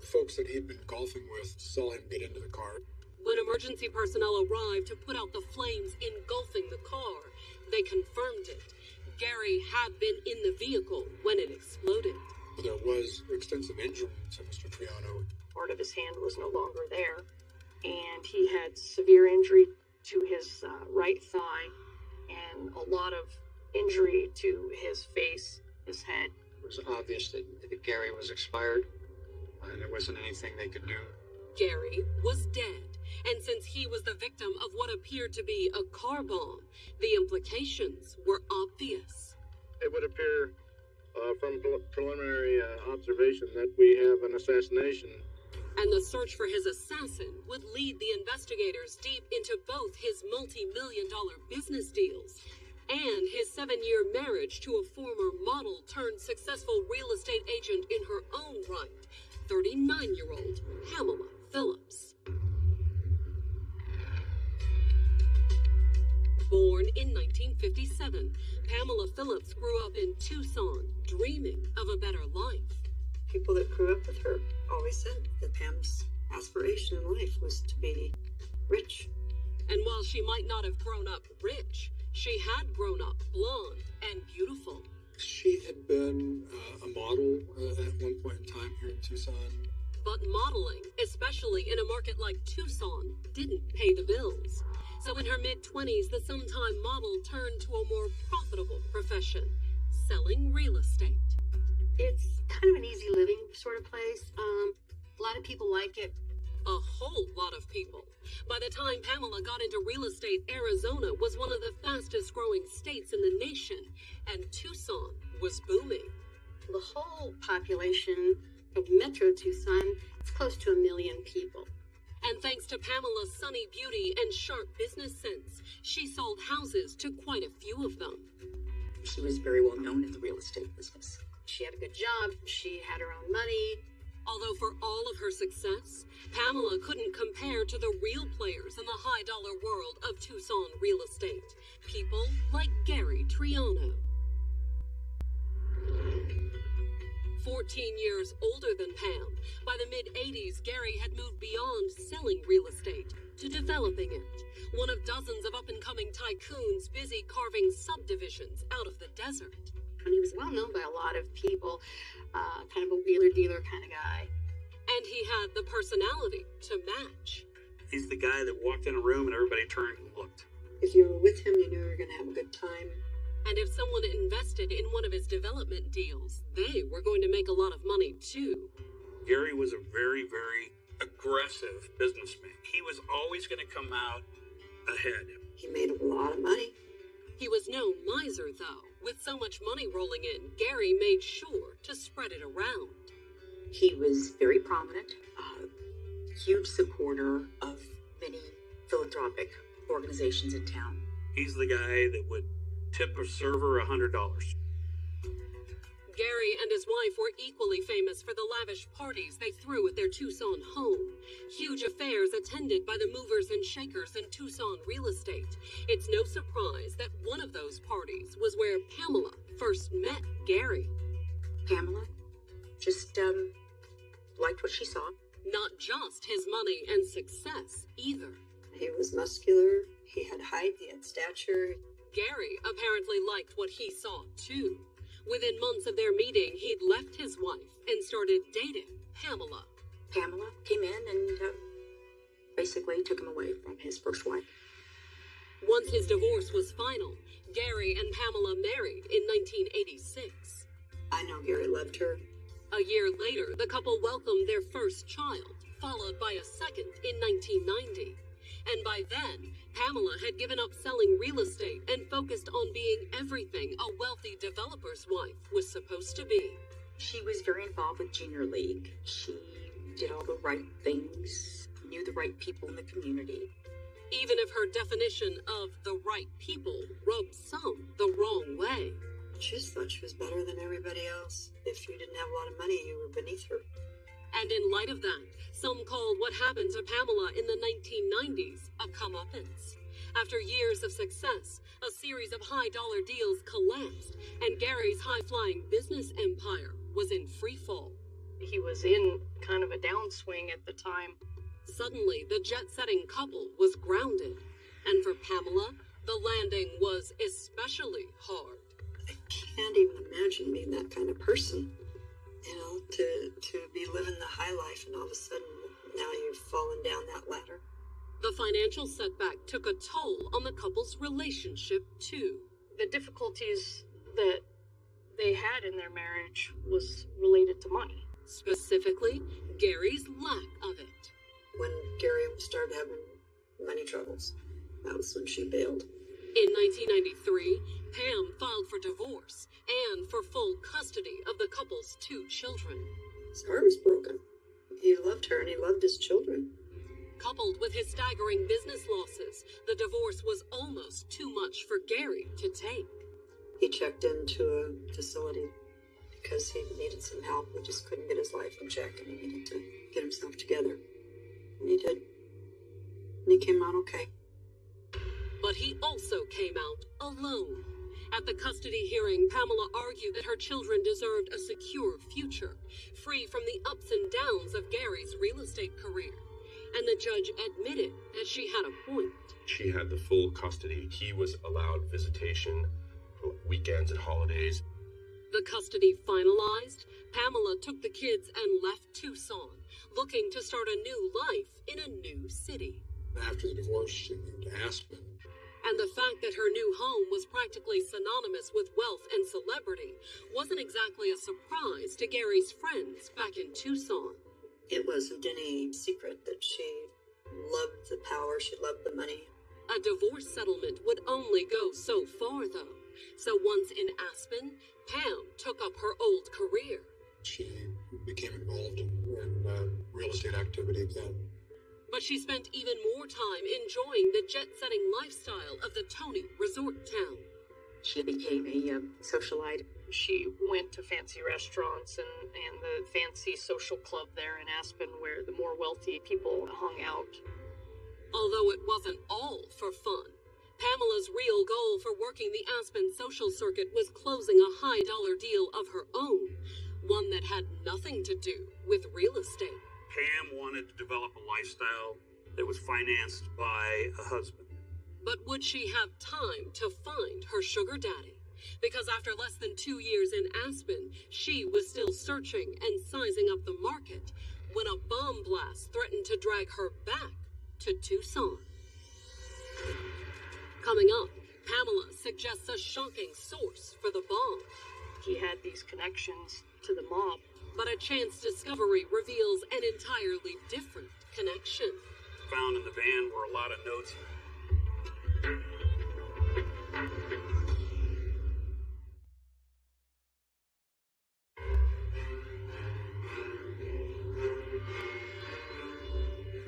Folks that he'd been golfing with saw him get into the car. When emergency personnel arrived to put out the flames engulfing the car, they confirmed it. Gary had been in the vehicle when it exploded. There was extensive injury to Mr. Triano. Part of his hand was no longer there, and he had severe injury to his right thigh and a lot of injury to his face, his head. It was obvious that Gary was expired, and there wasn't anything they could do. Gary was dead, and since he was the victim of what appeared to be a car bomb, the implications were obvious. It would appear from preliminary observation that we have an assassination. And the search for his assassin would lead the investigators deep into both his multi-million-dollar business deals and his 7-year marriage to a former model-turned-successful real estate agent in her own right, 39-year-old Pamela Phillips. Born in 1957, Pamela Phillips grew up in Tucson, dreaming of a better life. People that grew up with her always said that Pam's aspiration in life was to be rich. And while she might not have grown up rich, she had grown up blonde and beautiful. She had been a model at one point in time here in Tucson. But modeling, especially in a market like Tucson, didn't pay the bills. So in her mid-20s, the sometime model turned to a more profitable profession, selling real estate. It's kind of an easy living sort of place. A lot of people like it. A whole lot of people. By the time Pamela got into real estate, Arizona was one of the fastest growing states in the nation, and Tucson was booming. The whole population of Metro Tucson is close to 1 million people. And thanks to Pamela's sunny beauty and sharp business sense, she sold houses to quite a few of them. She was very well known in the real estate business. She had a good job, she had her own money. Although for all of her success, Pamela couldn't compare to the real players in the high-dollar world of Tucson real estate. People like Gary Triano. 14 years older than Pam, by the mid-'80s, Gary had moved beyond selling real estate to developing it. One of dozens of up-and-coming tycoons busy carving subdivisions out of the desert. And he was well known by a lot of people, kind of a wheeler-dealer kind of guy. And he had the personality to match. He's the guy that walked in a room and everybody turned and looked. If you were with him, you knew you were going to have a good time. And if someone invested in one of his development deals, they were going to make a lot of money too. Gary was a very, very aggressive businessman. He was always going to come out ahead. He made a lot of money. He was no miser, though. With so much money rolling in, Gary made sure to spread it around. He was very prominent, huge supporter of many philanthropic organizations in town. He's the guy that would tip a server $100. Gary and his wife were equally famous for the lavish parties they threw at their Tucson home. Huge affairs attended by the movers and shakers in Tucson real estate. It's no surprise that one of those parties was where Pamela first met Gary. Pamela just liked what she saw. Not just his money and success, either. He was muscular, he had height, he had stature. Gary apparently liked what he saw, too. Within months of their meeting, he'd left his wife and started dating Pamela. Pamela came in and basically took him away from his first wife. Once his divorce was final, Gary and Pamela married in 1986. I know Gary loved her. A year later, the couple welcomed their first child, followed by a second in 1990. And by then, Pamela had given up selling real estate and focused on being everything a wealthy developer's wife was supposed to be. She was very involved with Junior League. She did all the right things, knew the right people in the community. Even if her definition of the right people rubbed some the wrong way. She just thought she was better than everybody else. If you didn't have a lot of money, you were beneath her. And in light of that, some called what happened to Pamela in the 1990s a comeuppance. After years of success, a series of high-dollar deals collapsed, and Gary's high-flying business empire was in free fall. He was in kind of a downswing at the time. Suddenly, the jet-setting couple was grounded, and for Pamela, the landing was especially hard. I can't even imagine being that kind of person. You know, to be living the high life and all of a sudden now you've fallen down that ladder. The financial setback took a toll on the couple's relationship, too. The difficulties that they had in their marriage was related to money. Specifically, Gary's lack of it. When Gary started having money troubles, that was when she bailed. In 1993, Pam filed for divorce and for full custody of the couple's 2 children. His heart was broken. He loved her and he loved his children. Coupled with his staggering business losses, the divorce was almost too much for Gary to take. He checked into a facility because he needed some help. He just couldn't get his life in check and he needed to get himself together. And he did. And he came out okay. But he also came out alone. At the custody hearing, Pamela argued that her children deserved a secure future, free from the ups and downs of Gary's real estate career. And the judge admitted that she had a point. She had the full custody. He was allowed visitation, weekends and holidays. The custody finalized, Pamela took the kids and left Tucson, looking to start a new life in a new city. After the divorce, she moved to Aspen. And the fact that her new home was practically synonymous with wealth and celebrity wasn't exactly a surprise to Gary's friends back in Tucson. It wasn't any secret that she loved the power, she loved the money. A divorce settlement would only go so far, though. So once in Aspen, Pam took up her old career. She became involved in real estate activity again. But she spent even more time enjoying the jet-setting lifestyle of the Tony resort town. She became a socialite. She went to fancy restaurants and the fancy social club there in Aspen where the more wealthy people hung out. Although it wasn't all for fun, Pamela's real goal for working the Aspen social circuit was closing a high-dollar deal of her own, one that had nothing to do with real estate. Pam wanted to develop a lifestyle that was financed by a husband. But would she have time to find her sugar daddy? Because after less than 2 years in Aspen, she was still searching and sizing up the market when a bomb blast threatened to drag her back to Tucson. Coming up, Pamela suggests a shocking source for the bomb. He had these connections to the mob. But a chance discovery reveals an entirely different connection. Found in the van were a lot of notes.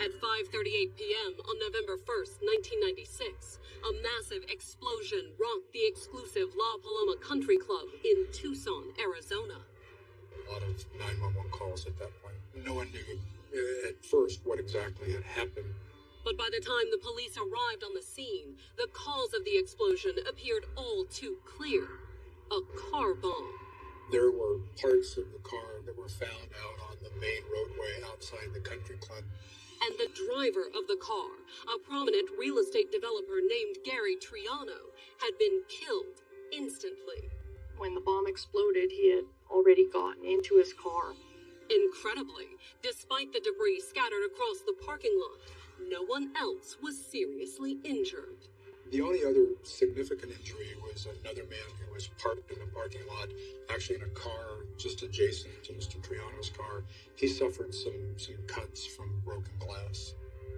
At 5:38 p.m. on November 1st, 1996, a massive explosion rocked the exclusive La Paloma Country Club in Tucson, Arizona. A lot of 911 calls at that point. No one knew at first what exactly had happened. But by the time the police arrived on the scene, the cause of the explosion appeared all too clear. A car bomb. There were parts of the car that were found out on the main roadway outside the country club. And the driver of the car, a prominent real estate developer named Gary Triano, had been killed instantly. When the bomb exploded, he had already gotten into his car. Incredibly, despite the debris scattered across the parking lot, no one else was seriously injured. The only other significant injury was another man who was parked in the parking lot, actually in a car just adjacent to Mr. Triano's car. He suffered some cuts from broken glass.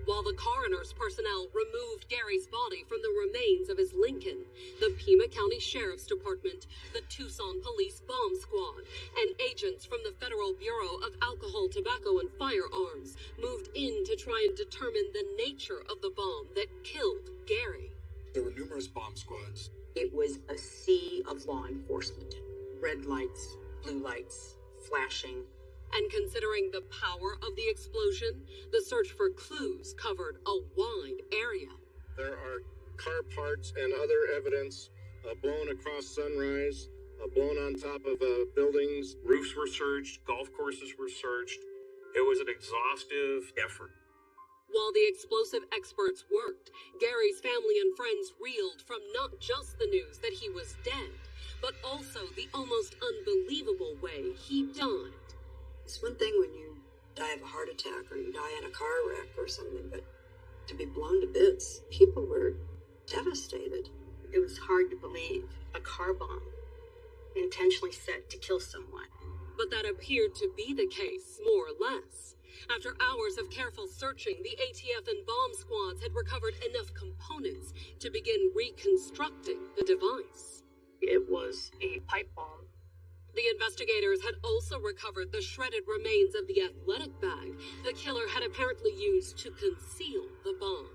While the coroner's personnel removed Gary's body from the remains of his Lincoln, the Pima County Sheriff's Department, the Tucson Police Bomb Squad, and agents from the Federal Bureau of Alcohol, Tobacco, and Firearms moved in to try and determine the nature of the bomb that killed Gary. There were numerous bomb squads. It was a sea of law enforcement. Red lights, blue lights, flashing. And considering the power of the explosion, the search for clues covered a wide area. There are car parts and other evidence blown across Sunrise, blown on top of buildings. Roofs were searched, golf courses were searched. It was an exhaustive effort. While the explosive experts worked, Gary's family and friends reeled from not just the news that he was dead, but also the almost unbelievable way he died. It's one thing when you die of a heart attack or you die in a car wreck or something, but to be blown to bits, people were devastated. It was hard to believe a car bomb intentionally set to kill someone. But that appeared to be the case, more or less. After hours of careful searching, the ATF and bomb squads had recovered enough components to begin reconstructing the device. It was a pipe bomb. The investigators had also recovered the shredded remains of the athletic bag the killer had apparently used to conceal the bomb.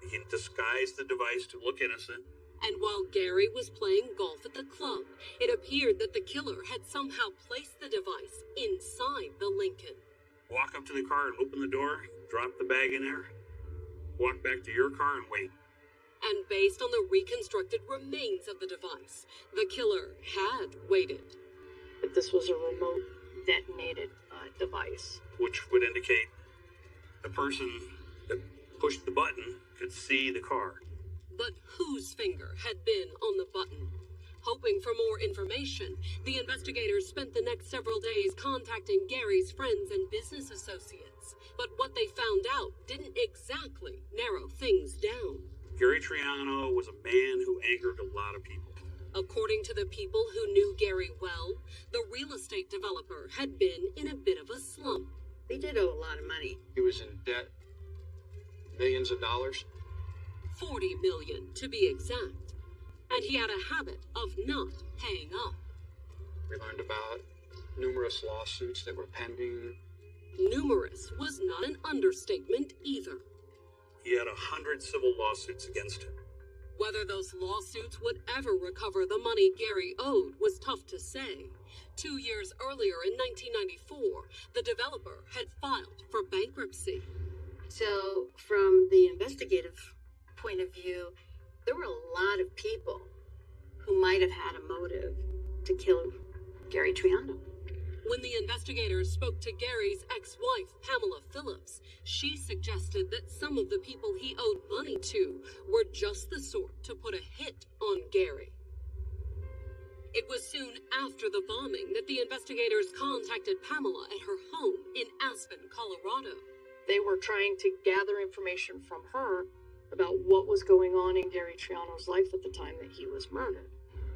He disguised the device to look innocent. And while Gary was playing golf at the club, it appeared that the killer had somehow placed the device inside the Lincoln. Walk up to the car and open the door, drop the bag in there, walk back to your car and wait. And based on the reconstructed remains of the device, the killer had waited. But this was a remote detonated device. Which would indicate the person that pushed the button could see the car. But whose finger had been on the button? Hoping for more information, the investigators spent the next several days contacting Gary's friends and business associates. But what they found out didn't exactly narrow things down. Gary Triano was a man who angered a lot of people. According to the people who knew Gary well, the real estate developer had been in a bit of a slump. They did owe a lot of money. He was in debt, millions of dollars. 40 million to be exact. And he had a habit of not paying up. We learned about numerous lawsuits that were pending. Numerous was not an understatement either. He had 100 civil lawsuits against him. Whether those lawsuits would ever recover the money Gary owed was tough to say. 2 years earlier, in 1994, the developer had filed for bankruptcy. So, from the investigative point of view, there were a lot of people who might have had a motive to kill Gary Triano. When the investigators spoke to Gary's ex-wife, Pamela Phillips, she suggested that some of the people he owed money to were just the sort to put a hit on Gary. It was soon after the bombing that the investigators contacted Pamela at her home in Aspen, Colorado. They were trying to gather information from her about what was going on in Gary Triano's life at the time that he was murdered.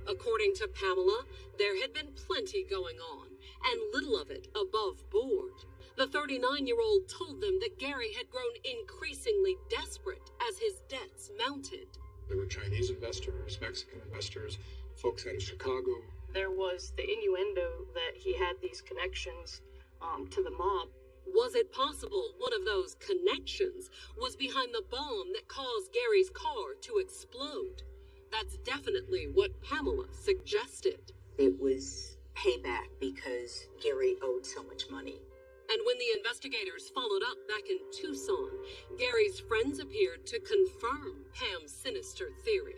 According to Pamela, there had been plenty going on, and little of it above board. The 39-year-old told them that Gary had grown increasingly desperate as his debts mounted. There were Chinese investors, Mexican investors, folks out of Chicago. There was the innuendo that he had these connections to the mob. Was it possible one of those connections was behind the bomb that caused Gary's car to explode? That's definitely what Pamela suggested. It was payback because Gary owed so much money. And when the investigators followed up back in Tucson, Gary's friends appeared to confirm Pam's sinister theory.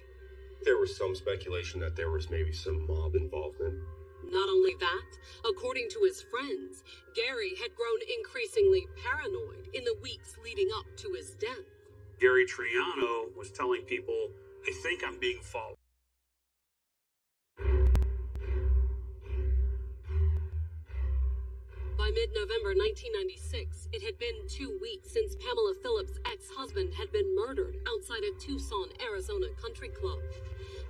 There was some speculation that there was maybe some mob involvement. Not only that, according to his friends, Gary had grown increasingly paranoid in the weeks leading up to his death. Gary Triano was telling people, I think I'm being followed. By mid-November 1996, it had been 2 weeks since Pamela Phillips' ex-husband had been murdered outside a Tucson, Arizona country club.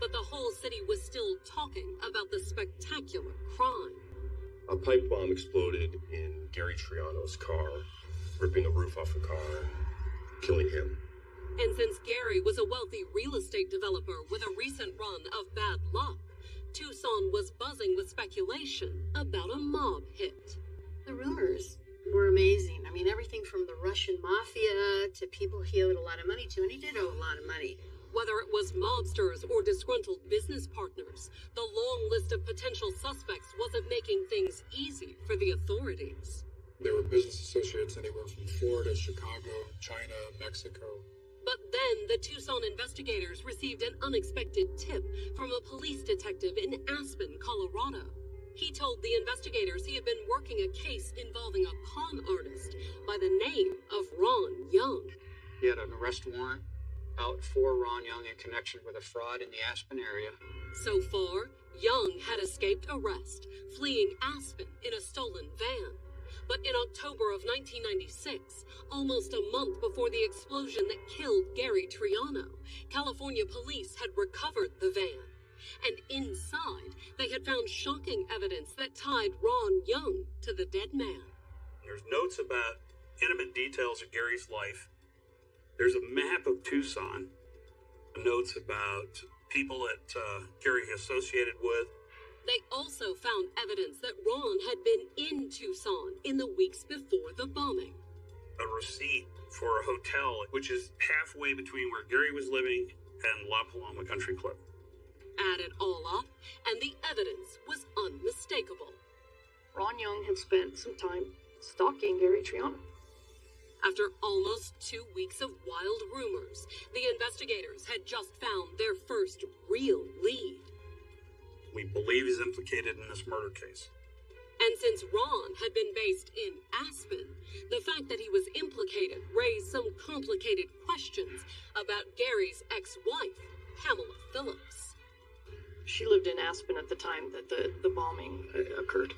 But the whole city was still talking about the spectacular crime. A pipe bomb exploded in Gary Triano's car, ripping the roof off the car, killing him. And since Gary was a wealthy real estate developer with a recent run of bad luck, Tucson was buzzing with speculation about a mob hit. The rumors were amazing. I mean, everything from the Russian mafia to people he owed a lot of money to, and he did owe a lot of money. Whether it was mobsters or disgruntled business partners, the long list of potential suspects wasn't making things easy for the authorities. There were business associates anywhere from Florida, Chicago, China, Mexico. But then the Tucson investigators received an unexpected tip from a police detective in Aspen, Colorado. He told the investigators he had been working a case involving a con artist by the name of Ron Young. He had an arrest warrant out for Ron Young in connection with a fraud in the Aspen area. So far, Young had escaped arrest, fleeing Aspen in a stolen van. But in October of 1996, almost a month before the explosion that killed Gary Triano, California police had recovered the van. And inside, they had found shocking evidence that tied Ron Young to the dead man. There's notes about intimate details of Gary's life. There's a map of Tucson, notes about people that Gary associated with. They also found evidence that Ron had been in Tucson in the weeks before the bombing. A receipt for a hotel, which is halfway between where Gary was living and La Paloma Country Club. Add it all up, and the evidence was unmistakable. Ron Young had spent some time stalking Gary Triano. After almost 2 weeks of wild rumors, the investigators had just found their first real lead. We believe he's implicated in this murder case. And since Ron had been based in Aspen, the fact that he was implicated raised some complicated questions about Gary's ex-wife, Pamela Phillips. She lived in Aspen at the time that the bombing occurred.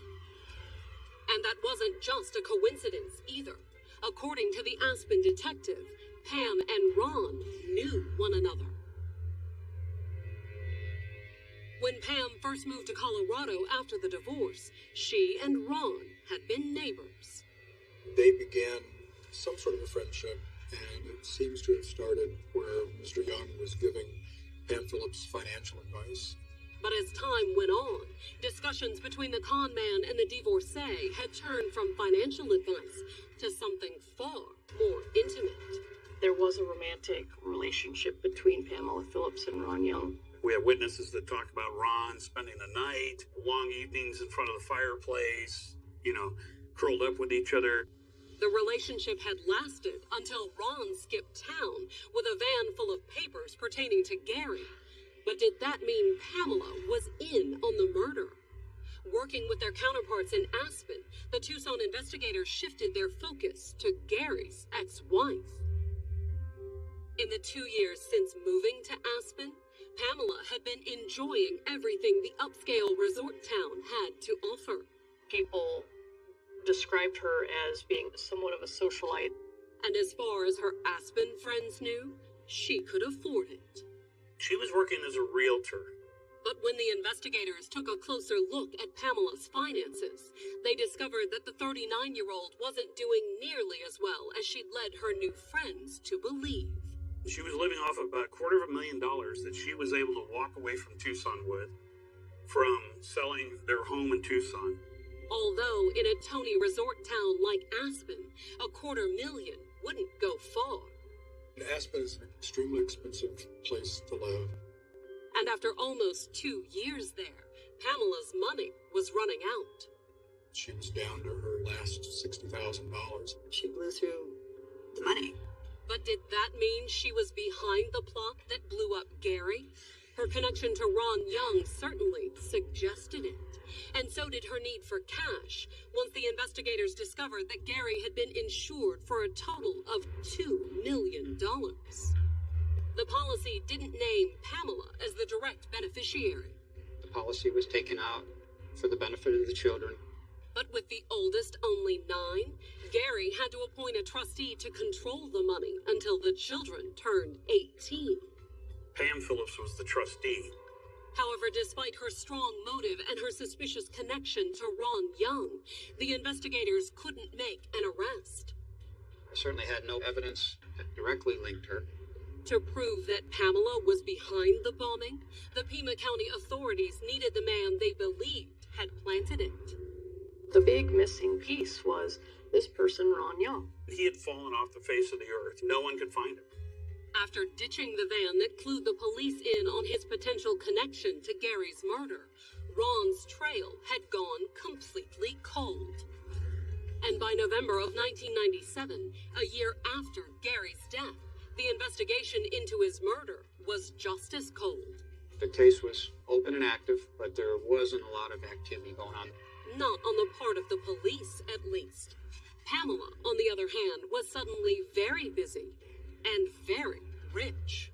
And that wasn't just a coincidence either. According to the Aspen detective, Pam and Ron knew one another. When Pam first moved to Colorado after the divorce, she and Ron had been neighbors. They began some sort of a friendship, and it seems to have started where Mr. Young was giving Pam Phillips financial advice. But as time went on, discussions between the con man and the divorcee had turned from financial advice to something far more intimate. There was a romantic relationship between Pamela Phillips and Ron Young. We have witnesses that talk about Ron spending the night, long evenings in front of the fireplace, curled up with each other. The relationship had lasted until Ron skipped town with a van full of papers pertaining to Gary. But did that mean Pamela was in on the murder? Working with their counterparts in Aspen, the Tucson investigators shifted their focus to Gary's ex-wife. In the 2 years since moving to Aspen, Pamela had been enjoying everything the upscale resort town had to offer. People described her as being somewhat of a socialite. And as far as her Aspen friends knew, she could afford it. She was working as a realtor. But when the investigators took a closer look at Pamela's finances, they discovered that the 39-year-old wasn't doing nearly as well as she'd led her new friends to believe. She was living off about $250,000 that she was able to walk away from Tucson with, from selling their home in Tucson. Although in a Tony resort town like Aspen, $250,000 wouldn't go far. Aspen is an extremely expensive place to live. And after almost 2 years there, Pamela's money was running out. She was down to her last $60,000. She blew through the money. But did that mean she was behind the plot that blew up Gary? Her connection to Ron Young certainly suggested it. And so did her need for cash, once the investigators discovered that Gary had been insured for a total of $2 million. The policy didn't name Pamela as the direct beneficiary. The policy was taken out for the benefit of the children. But with the oldest only 9, Gary had to appoint a trustee to control the money until the children turned 18. Pam Phillips was the trustee. However, despite her strong motive and her suspicious connection to Ron Young, the investigators couldn't make an arrest. I certainly had no evidence that directly linked her. To prove that Pamela was behind the bombing, the Pima County authorities needed the man they believed had planted it. The big missing piece was this person, Ron Young. He had fallen off the face of the earth. No one could find him. After ditching the van that clued the police in on his potential connection to Gary's murder, Ron's trail had gone completely cold. And by November of 1997, a year after Gary's death, the investigation into his murder was just as cold. The case was open and active, but there wasn't a lot of activity going on. Not on the part of the police, at least. Pamela, on the other hand, was suddenly very busy and very rich.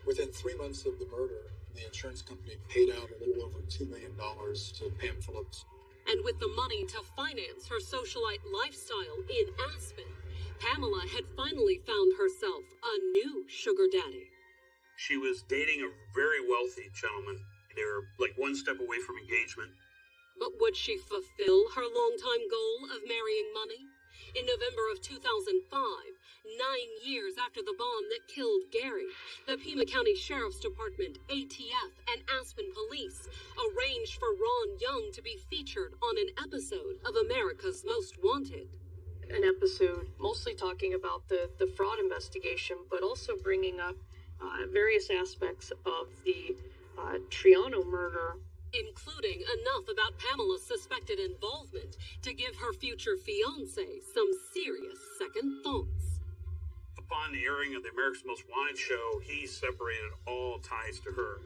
Within 3 months of the murder, the insurance company paid out a little over $2 million to Pam Phillips. And with the money to finance her socialite lifestyle in Aspen, Pamela had finally found herself a new sugar daddy. She was dating a very wealthy gentleman. They were like one step away from engagement. But would she fulfill her longtime goal of marrying money? In November of 2005, 9 years after the bomb that killed Gary, the Pima County Sheriff's Department, ATF, and Aspen Police arranged for Ron Young to be featured on an episode of America's Most Wanted. An episode mostly talking about the fraud investigation, but also bringing up various aspects of the Triano murder, including enough about Pamela's suspected involvement to give her future fiancé some serious second thoughts. Upon the airing of the America's Most Wanted show, he separated all ties to her.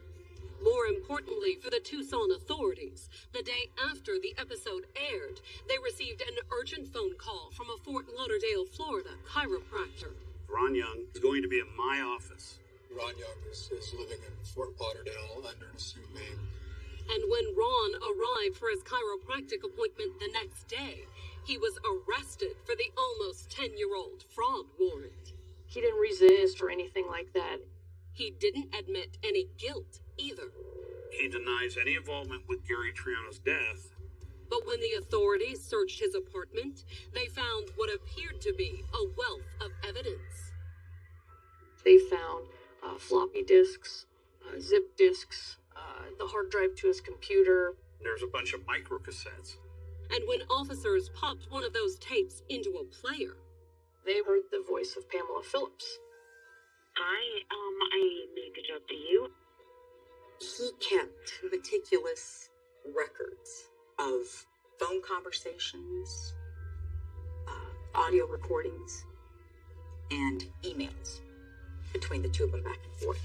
More importantly for the Tucson authorities, the day after the episode aired, they received an urgent phone call from a Fort Lauderdale, Florida chiropractor. Ron Young is going to be in my office. Ron Young is living in Fort Lauderdale under an assumed name. And when Ron arrived for his chiropractic appointment the next day, he was arrested for the almost 10-year-old fraud warrant. He didn't resist or anything like that. He didn't admit any guilt either. He denies any involvement with Gary Triano's death. But when the authorities searched his apartment, they found what appeared to be a wealth of evidence. They found floppy disks, zip disks, the hard drive to his computer. There's a bunch of microcassettes. And when officers popped one of those tapes into a player, they heard the voice of Pamela Phillips. Hi, I need to talk to you. He kept meticulous records of phone conversations, audio recordings, and emails between the two of them back and forth.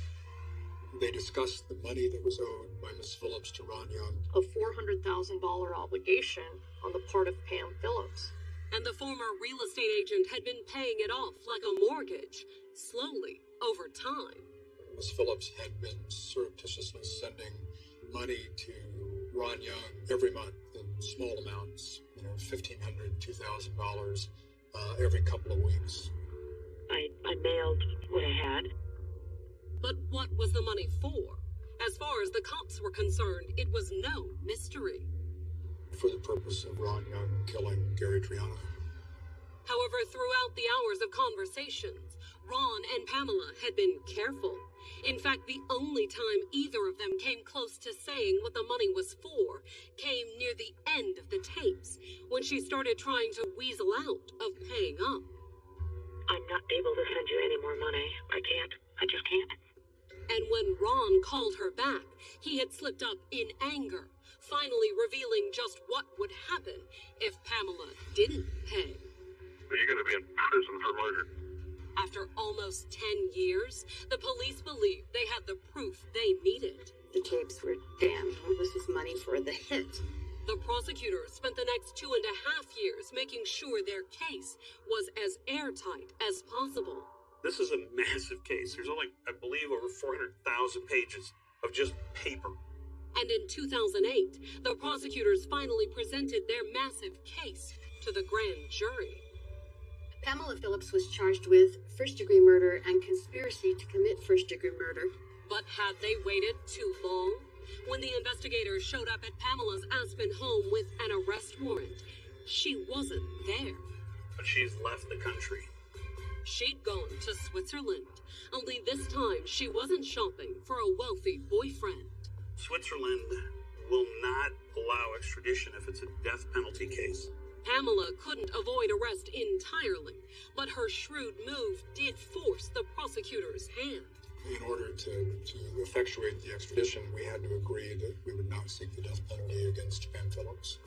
They discussed the money that was owed by Miss Phillips to Ron Young. A $400,000 obligation on the part of Pam Phillips. And the former real estate agent had been paying it off like a mortgage, slowly, over time. Miss Phillips had been surreptitiously sending money to Ron Young every month in small amounts, $1,500, $2,000 every couple of weeks. I mailed what I had. But what was the money for? As far as the cops were concerned, it was no mystery. For the purpose of Ron Young killing Gary Triano. However, throughout the hours of conversations, Ron and Pamela had been careful. In fact, the only time either of them came close to saying what the money was for came near the end of the tapes, when she started trying to weasel out of paying up. I'm not able to send you any more money. I can't. I just can't. And when Ron called her back, he had slipped up in anger, finally revealing just what would happen if Pamela didn't pay. You're going to be in prison for murder. After almost almost 10 years, the police believed they had the proof they needed. The tapes were damning. This was money for the hit. The prosecutors spent the next 2.5 years making sure their case was as airtight as possible. This is a massive case. There's only, I believe, over 400,000 pages of just paper. And in 2008, the prosecutors finally presented their massive case to the grand jury. Pamela Phillips was charged with first-degree murder and conspiracy to commit first-degree murder. But had they waited too long? When the investigators showed up at Pamela's Aspen home with an arrest warrant, she wasn't there. But she's left the country. She'd gone to Switzerland, only this time she wasn't shopping for a wealthy boyfriend. Switzerland will not allow extradition if it's a death penalty case. Pamela couldn't avoid arrest entirely, but her shrewd move did force the prosecutor's hand. In order to effectuate the extradition, we had to agree that we would not seek the death penalty against Pam Phillips.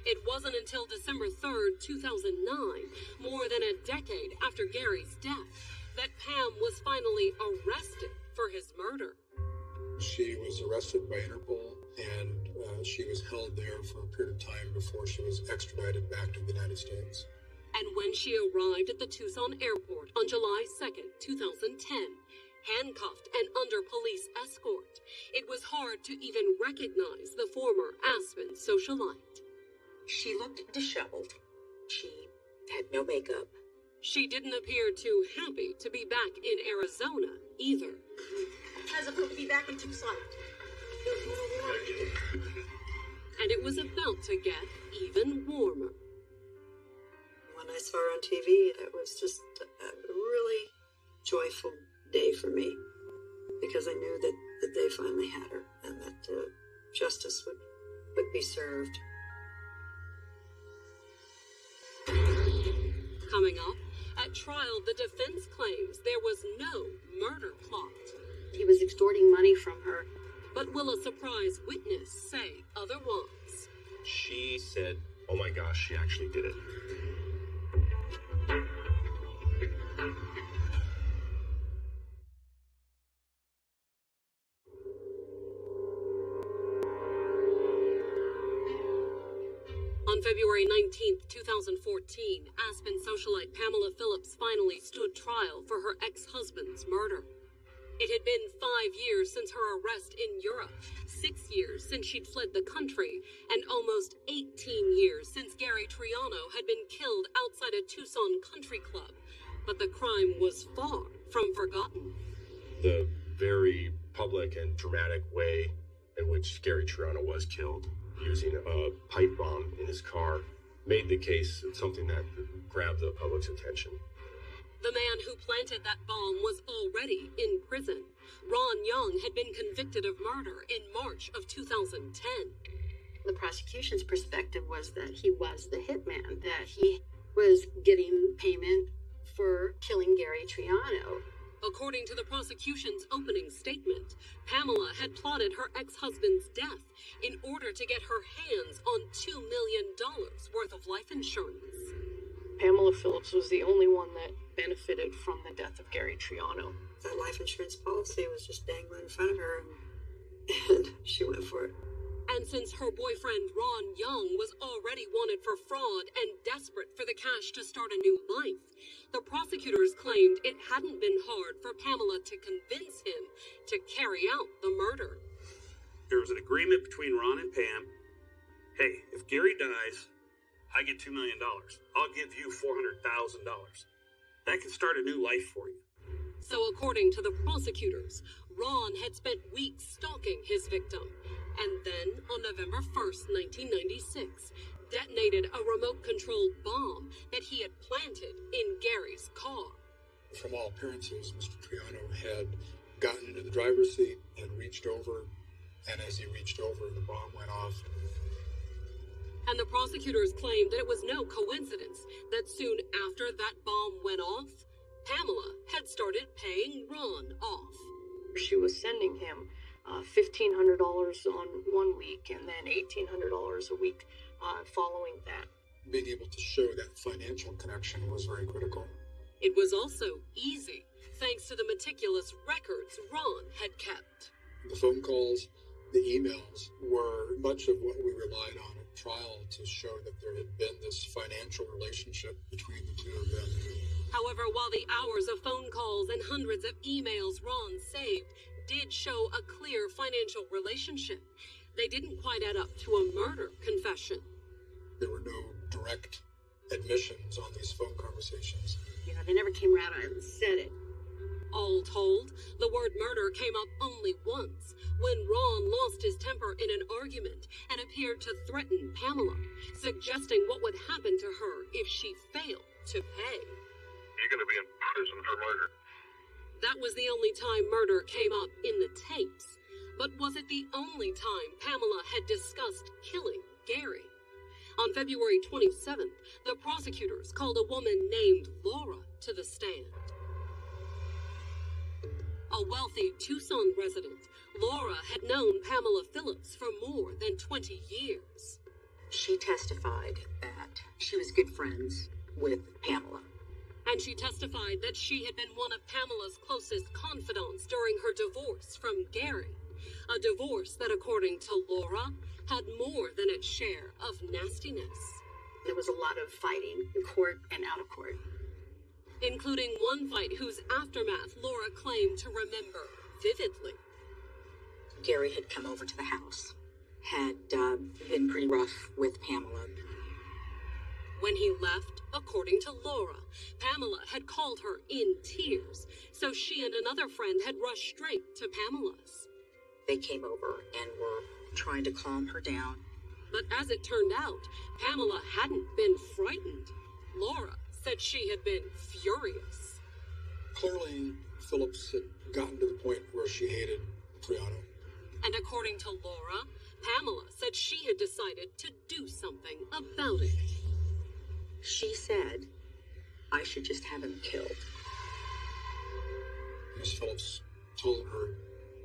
It wasn't until December 3rd, 2009, more than a decade after Gary's death, that Pam was finally arrested for his murder. She was arrested by Interpol, and she was held there for a period of time before she was extradited back to the United States. And when she arrived at the Tucson airport on July 2nd, 2010, handcuffed and under police escort, it was hard to even recognize the former Aspen socialite. She looked disheveled. She had no makeup. She didn't appear too happy to be back in Arizona either. How's it feel to be back in Tucson? And it was about to get even warmer. When I saw her on TV, it was just a really joyful day for me, because I knew that they finally had her and that justice would be served. Coming up, at trial, the defense claims there was no murder plot. He was extorting money from her. But will a surprise witness say otherwise? She said, oh my gosh, she actually did it. On February 19th, 2014, Aspen socialite Pamela Phillips finally stood trial for her ex-husband's murder. It had been 5 years since her arrest in Europe, 6 years since she'd fled the country, and almost 18 years since Gary Triano had been killed outside a Tucson country club. But the crime was far from forgotten. The very public and dramatic way in which Gary Triano was killed, using a pipe bomb in his car, made the case something that grabbed the public's attention. The man who planted that bomb was already in prison. Ron Young had been convicted of murder in March of 2010. The prosecution's perspective was that he was the hitman, that he was getting payment for killing Gary Triano. According to the prosecution's opening statement, Pamela had plotted her ex-husband's death in order to get her hands on $2 million worth of life insurance. Pamela Phillips was the only one that benefited from the death of Gary Triano. That life insurance policy was just dangling in front of her, and she went for it. And since her boyfriend Ron Young was already wanted for fraud and desperate for the cash to start a new life, the prosecutors claimed it hadn't been hard for Pamela to convince him to carry out the murder. There was an agreement between Ron and Pam. Hey, if Gary dies, I get $2 million. I'll give you $400,000. That can start a new life for you. So according to the prosecutors, Ron had spent weeks stalking his victim, and then on November 1st, 1996, detonated a remote-controlled bomb that he had planted in Gary's car. From all appearances, Mr. Triano had gotten into the driver's seat, had reached over, and as he reached over, the bomb went off. And the prosecutors claimed that it was no coincidence that soon after that bomb went off, Pamela had started paying Ron off. She was sending him $1,500 on 1 week and then $1,800 a week following that. Being able to show that financial connection was very critical. It was also easy, thanks to the meticulous records Ron had kept. The phone calls, the emails were much of what we relied on at trial to show that there had been this financial relationship between the two of them. However, while the hours of phone calls and hundreds of emails Ron saved did show a clear financial relationship, they didn't quite add up to a murder confession. There were no direct admissions on these phone conversations. You know, they never came out and said it. All told, the word murder came up only once, when Ron lost his temper in an argument and appeared to threaten Pamela, suggesting what would happen to her if she failed to pay. You're going to be in prison for murder. That was the only time murder came up in the tapes. But was it the only time Pamela had discussed killing Gary? On February 27th, the prosecutors called a woman named Laura to the stand. A wealthy Tucson resident, Laura had known Pamela Phillips for more than 20 years. She testified that she was good friends with Pamela. And she testified that she had been one of Pamela's closest confidants during her divorce from Gary. A divorce that, according to Laura, had more than its share of nastiness. There was a lot of fighting in court and out of court. Including one fight whose aftermath Laura claimed to remember vividly. Gary had come over to the house, had been pretty rough with Pamela. When he left, according to Laura, Pamela had called her in tears, so she and another friend had rushed straight to Pamela's. They came over and were trying to calm her down. But as it turned out, Pamela hadn't been frightened. Laura said she had been furious. Clearly, Phillips had gotten to the point where she hated Triano. And according to Laura, Pamela said she had decided to do something about it. She said, I should just have him killed. Miss Phillips told her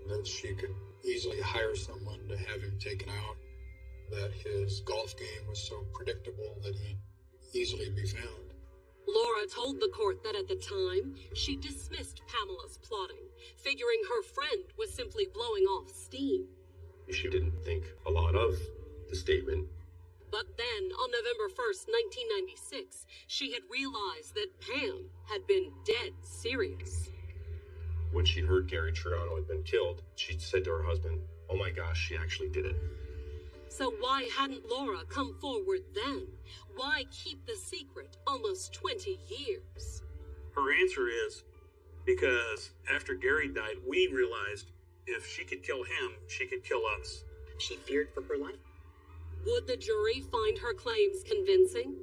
that she could easily hire someone to have him taken out, that his golf game was so predictable that he'd easily be found. Laura told the court that at the time, she dismissed Pamela's plotting, figuring her friend was simply blowing off steam. She didn't think a lot of the statement. But then, on November 1st, 1996, she had realized that Pam had been dead serious. When she heard Gary Triano had been killed, she said to her husband, "Oh my gosh, she actually did it." So why hadn't Laura come forward then? Why keep the secret almost 20 years? Her answer is because after Gary died, we realized if she could kill him, she could kill us. She feared for her life. Would the jury find her claims convincing?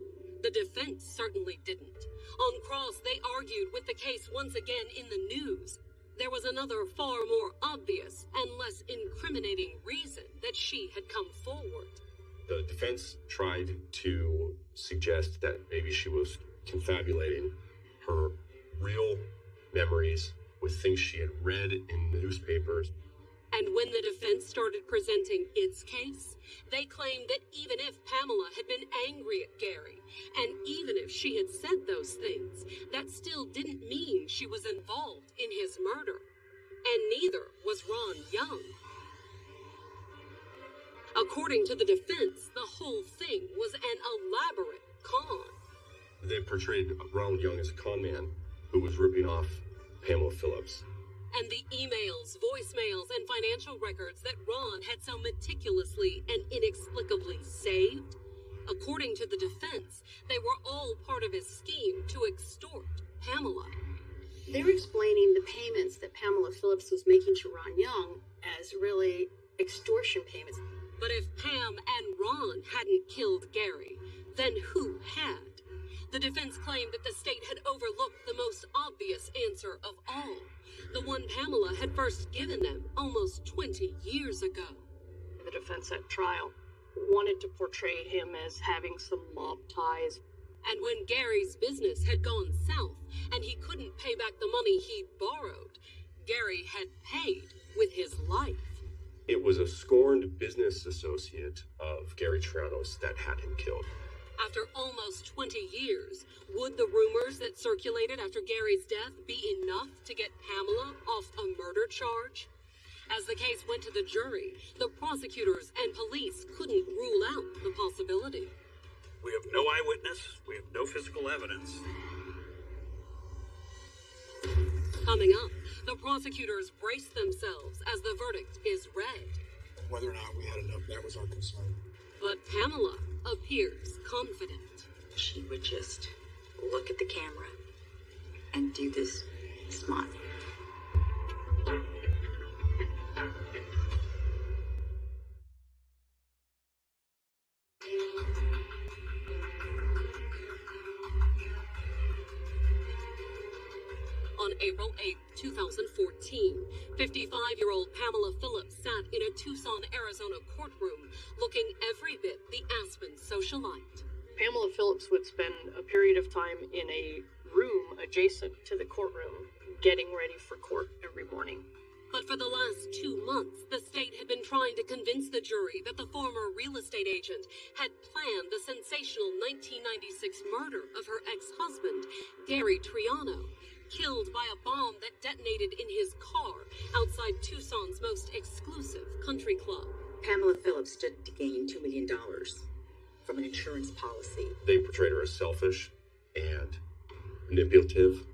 The defense certainly didn't. On cross, they argued with the case once again in the news. There was another far more obvious and less incriminating reason that she had come forward. The defense tried to suggest that maybe she was confabulating her real memories with things she had read in the newspapers. And when the defense started presenting its case, they claimed that even if Pamela had been angry at Gary, and even if she had said those things, that still didn't mean she was involved in his murder. And neither was Ron Young. According to the defense, the whole thing was an elaborate con. They portrayed Ron Young as a con man who was ripping off Pamela Phillips. And the emails, voicemails, and financial records that Ron had so meticulously and inexplicably saved, according to the defense, they were all part of his scheme to extort Pamela. They're explaining the payments that Pamela Phillips was making to Ron Young as really extortion payments. But if Pam and Ron hadn't killed Gary, then who had? The defense claimed that the state had overlooked the most obvious answer of all, the one Pamela had first given them almost 20 years ago. The defense at trial wanted to portray him as having some mob ties. And when Gary's business had gone south and he couldn't pay back the money he'd borrowed, Gary had paid with his life. It was a scorned business associate of Gary Triano's that had him killed. After almost 20 years, would the rumors that circulated after Gary's death be enough to get Pamela off a murder charge? As the case went to the jury, the prosecutors and police couldn't rule out the possibility. We have no eyewitness. We have no physical evidence. Coming up, the prosecutors brace themselves as the verdict is read. Whether or not we had enough, that was our concern. But Pamela appears confident. She would just look at the camera and do this smile. On April 8, 2014, 55-year-old Pamela Phillips sat in a Tucson, Arizona courtroom looking every bit the Aspen socialite. Pamela Phillips would spend a period of time in a room adjacent to the courtroom, getting ready for court every morning. But for the last 2 months, the state had been trying to convince the jury that the former real estate agent had planned the sensational 1996 murder of her ex-husband, Gary Triano, killed by a bomb that detonated in his car outside Tucson's most exclusive country club. Pamela Phillips stood to gain $2 million from an insurance policy. They portrayed her as selfish and manipulative,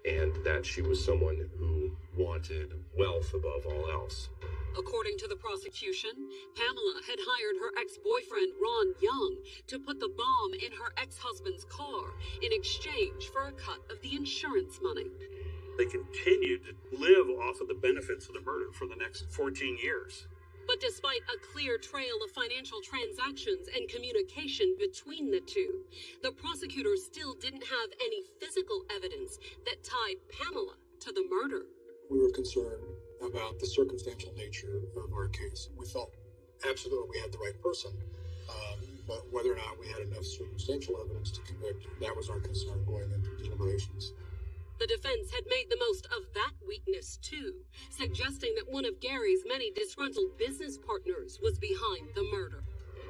and that she was someone who wanted wealth above all else. According to the prosecution, Pamela had hired her ex-boyfriend, Ron Young, to put the bomb in her ex-husband's car in exchange for a cut of the insurance money. They continued to live off of the benefits of the murder for the next 14 years. But despite a clear trail of financial transactions and communication between the two, the prosecutors still didn't have any physical evidence that tied Pamela to the murder. We were concerned about the circumstantial nature of our case. We felt absolutely we had the right person, but whether or not we had enough circumstantial evidence to convict, that was our concern going into deliberations. The defense had made the most of that weakness, too, suggesting that one of Gary's many disgruntled business partners was behind the murder.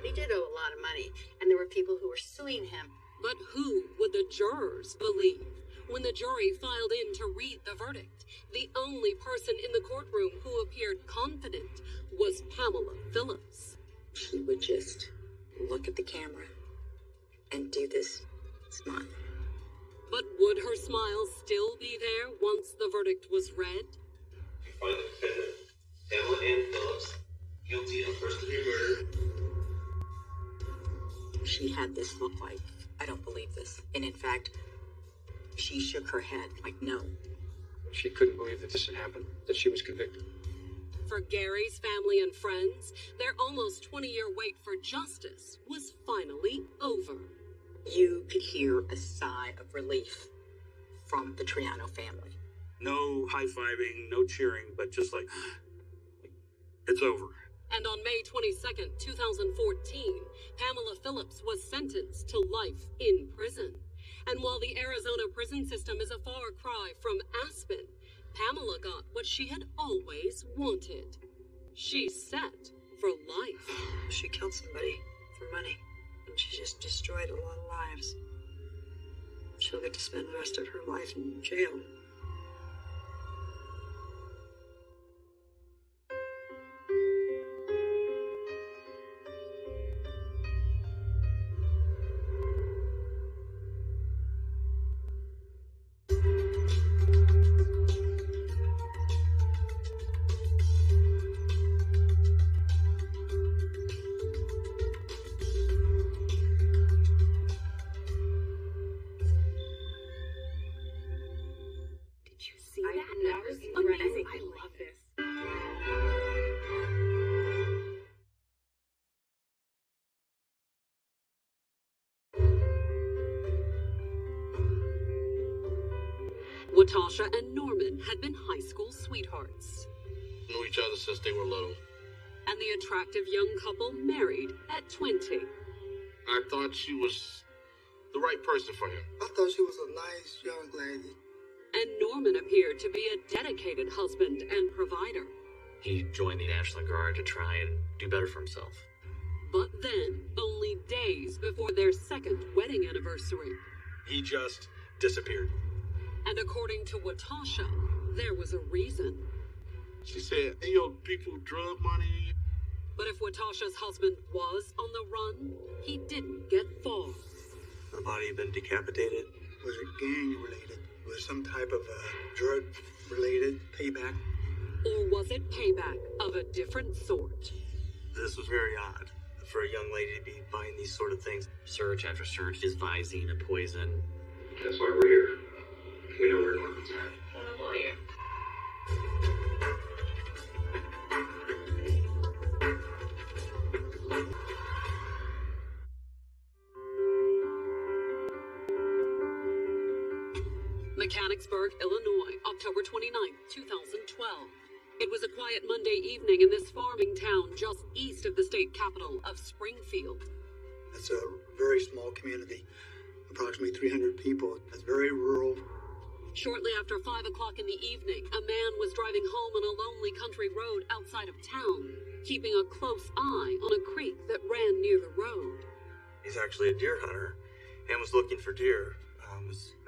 He did owe a lot of money, and there were people who were suing him. But who would the jurors believe? When the jury filed in to read the verdict, the only person in the courtroom who appeared confident was Pamela Phillips. She would just look at the camera and do this smile. But would her smile still be there once the verdict was read? You find the defendant, Pamela Ann Phillips, guilty of first-degree murder. She had this look like, I don't believe this. And in fact, she shook her head like, no. She couldn't believe that this had happened, that she was convicted. For Gary's family and friends, their almost 20-year wait for justice was finally over. You could hear a sigh of relief from the Triano family. No high-fiving, no cheering, but just like it's over. And on May 22nd, 2014, Pamela Phillips was sentenced to life in prison. And while the Arizona prison system is a far cry from Aspen, Pamela got what she had always wanted. She's set for life. She killed somebody for money, and she just destroyed a lot of lives. She'll get to spend the rest of her life in jail. Watasha and Norman had been high school sweethearts. Knew each other since they were little. And the attractive young couple married at 20. I thought she was the right person for him. I thought she was a nice young lady. And Norman appeared to be a dedicated husband and provider. He joined the National Guard to try and do better for himself. But then, only days before their second wedding anniversary. He just disappeared. And according to Watasha, there was a reason. She said he owed people drug money. But if Watasha's husband was on the run, he didn't get far. The body had been decapitated. Was it gang related? Was some type of drug related payback? Or was it payback of a different sort? This was very odd for a young lady to be buying these sort of things. Search after search is Visine, a poison. That's why we're here. We know where Norman's at. I'm a lawyer. Mechanicsburg, Illinois, October 29, 2012. It was a quiet Monday evening in this farming town just east of the state capital of Springfield. It's a very small community, approximately 300 people. It's very rural. Shortly after 5 o'clock in the evening, a man was driving home on a lonely country road outside of town, keeping a close eye on a creek that ran near the road. He's actually a deer hunter and was looking for deer.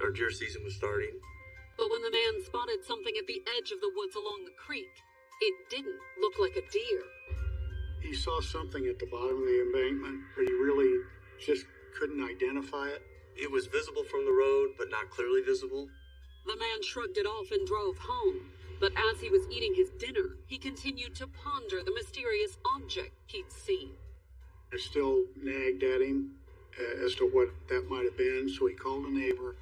Our deer season was starting. But when the man spotted something at the edge of the woods along the creek, it didn't look like a deer. He saw something at the bottom of the embankment, but he really just couldn't identify it. It was visible from the road, but not clearly visible. The man shrugged it off and drove home. But as he was eating his dinner, he continued to ponder the mysterious object he'd seen. It still nagged at him as to what that might have been, so he called a neighbor.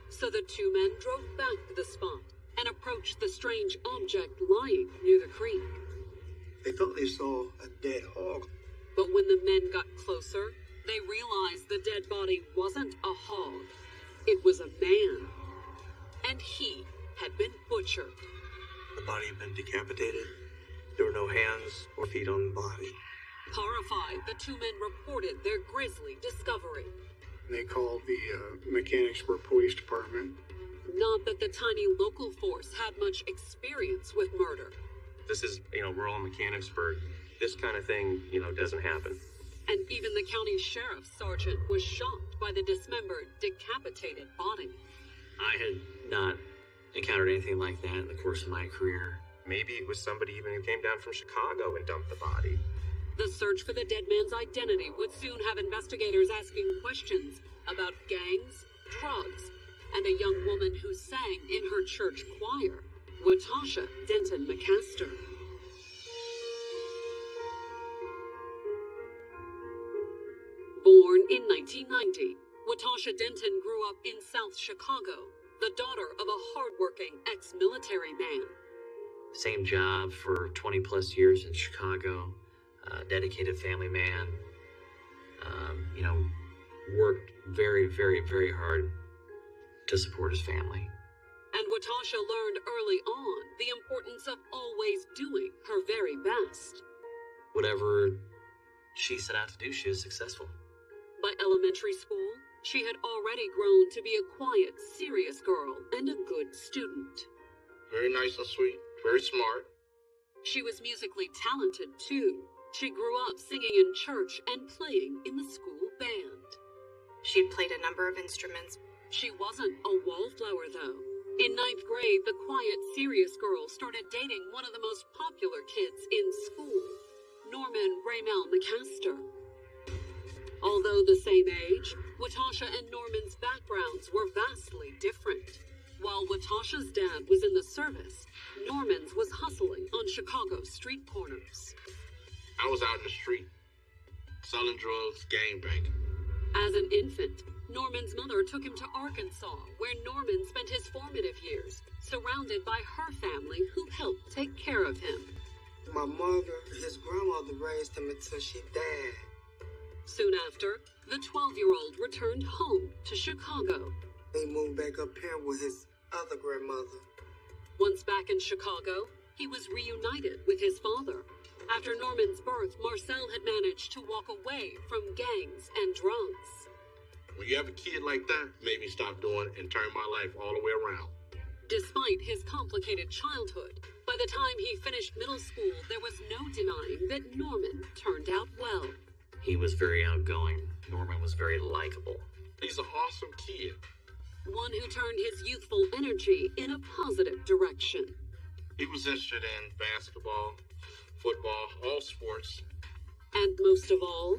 So the two men drove back to the spot and approached the strange object lying near the creek. They thought they saw a dead hog. But when the men got closer, they realized the dead body wasn't a hog. It was a man. And he had been butchered. The body had been decapitated. There were no hands or feet on the body. Horrified, the two men reported their grisly discovery. They called the Mechanicsburg Police Department. Not that the tiny local force had much experience with murder. This is, rural Mechanicsburg. This kind of thing, doesn't happen. And even the county sheriff's sergeant was shocked by the dismembered, decapitated body. I had not encountered anything like that in the course of my career. Maybe it was somebody even who came down from Chicago and dumped the body. The search for the dead man's identity would soon have investigators asking questions about gangs, drugs, and a young woman who sang in her church choir, Watasha Denton McCaster. Born in 1990, Watasha Denton grew up in South Chicago, the daughter of a hardworking ex-military man. Same job for 20 plus years in Chicago. Dedicated family man, worked very, very, very hard to support his family. And Watasha learned early on the importance of always doing her very best. Whatever she set out to do, she was successful. By elementary school, she had already grown to be a quiet, serious girl and a good student. Very nice and sweet, very smart. She was musically talented, too. She grew up singing in church and playing in the school band. She played a number of instruments. She wasn't a wallflower, though. In 9th grade, the quiet, serious girl started dating one of the most popular kids in school, Norman Raymel McCaster. Although the same age, Watasha and Norman's backgrounds were vastly different. While Watasha's dad was in the service, Norman's was hustling on Chicago's street corners. I was out in the street, selling drugs, gangbanging. As an infant, Norman's mother took him to Arkansas, where Norman spent his formative years, surrounded by her family who helped take care of him. My mother, his grandmother, raised him until she died. Soon after, the 12-year-old returned home to Chicago. He moved back up here with his other grandmother. Once back in Chicago, he was reunited with his father. After Norman's birth, Marcel had managed to walk away from gangs and drugs. When you have a kid like that, made me stop doing and turn my life all the way around. Despite his complicated childhood, by the time he finished middle school, there was no denying that Norman turned out well. He was very outgoing. Norman was very likable. He's an awesome kid. One who turned his youthful energy in a positive direction. He was interested in basketball, football, all sports. And most of all,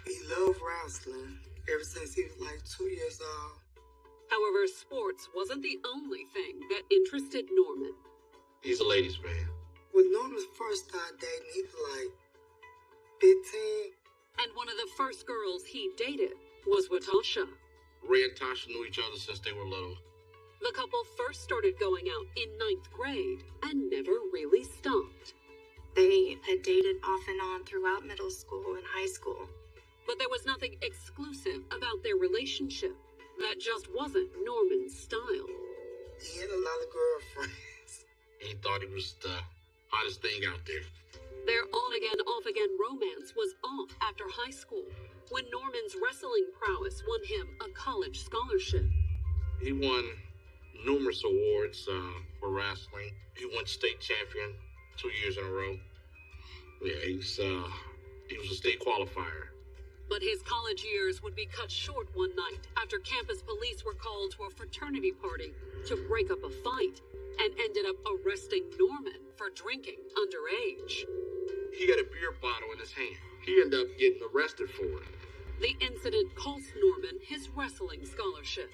he loved wrestling ever since he was like 2 years old. However, sports wasn't the only thing that interested Norman. He's a ladies' man. When Norman first started dating, he was like 15. And one of the first girls he dated was Watasha. Ray and Tasha knew each other since they were little. The couple first started going out in 9th grade and never really stopped. They had dated off and on throughout middle school and high school. But there was nothing exclusive about their relationship. That just wasn't Norman's style. He had a lot of girlfriends. He thought he was the hottest thing out there. Their on-again, off-again romance was off after high school, when Norman's wrestling prowess won him a college scholarship. He won numerous awards for wrestling. He won state champion 2 years in a row. Yeah, he was a state qualifier. But his college years would be cut short one night after campus police were called to a fraternity party to break up a fight and ended up arresting Norman for drinking underage. He had a beer bottle in his hand. He ended up getting arrested for it. The incident cost Norman his wrestling scholarship.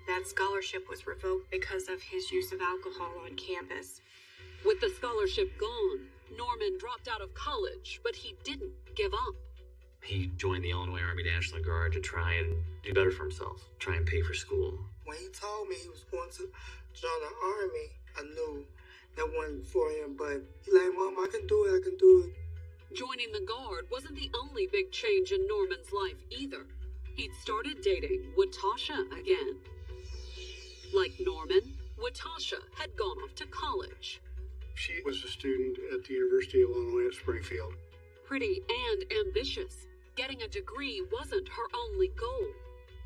That scholarship was revoked because of his use of alcohol on campus. With the scholarship gone, Norman dropped out of college, but he didn't give up. He joined the Illinois Army National Guard to try and do better for himself, try and pay for school. When he told me he was going to join the Army, I knew that wasn't for him, but he's like, Mom, I can do it. Joining the Guard wasn't the only big change in Norman's life either. He'd started dating Watasha again. Like Norman, Watasha had gone off to college. She was a student at the University of Illinois at Springfield. Pretty and ambitious, getting a degree wasn't her only goal.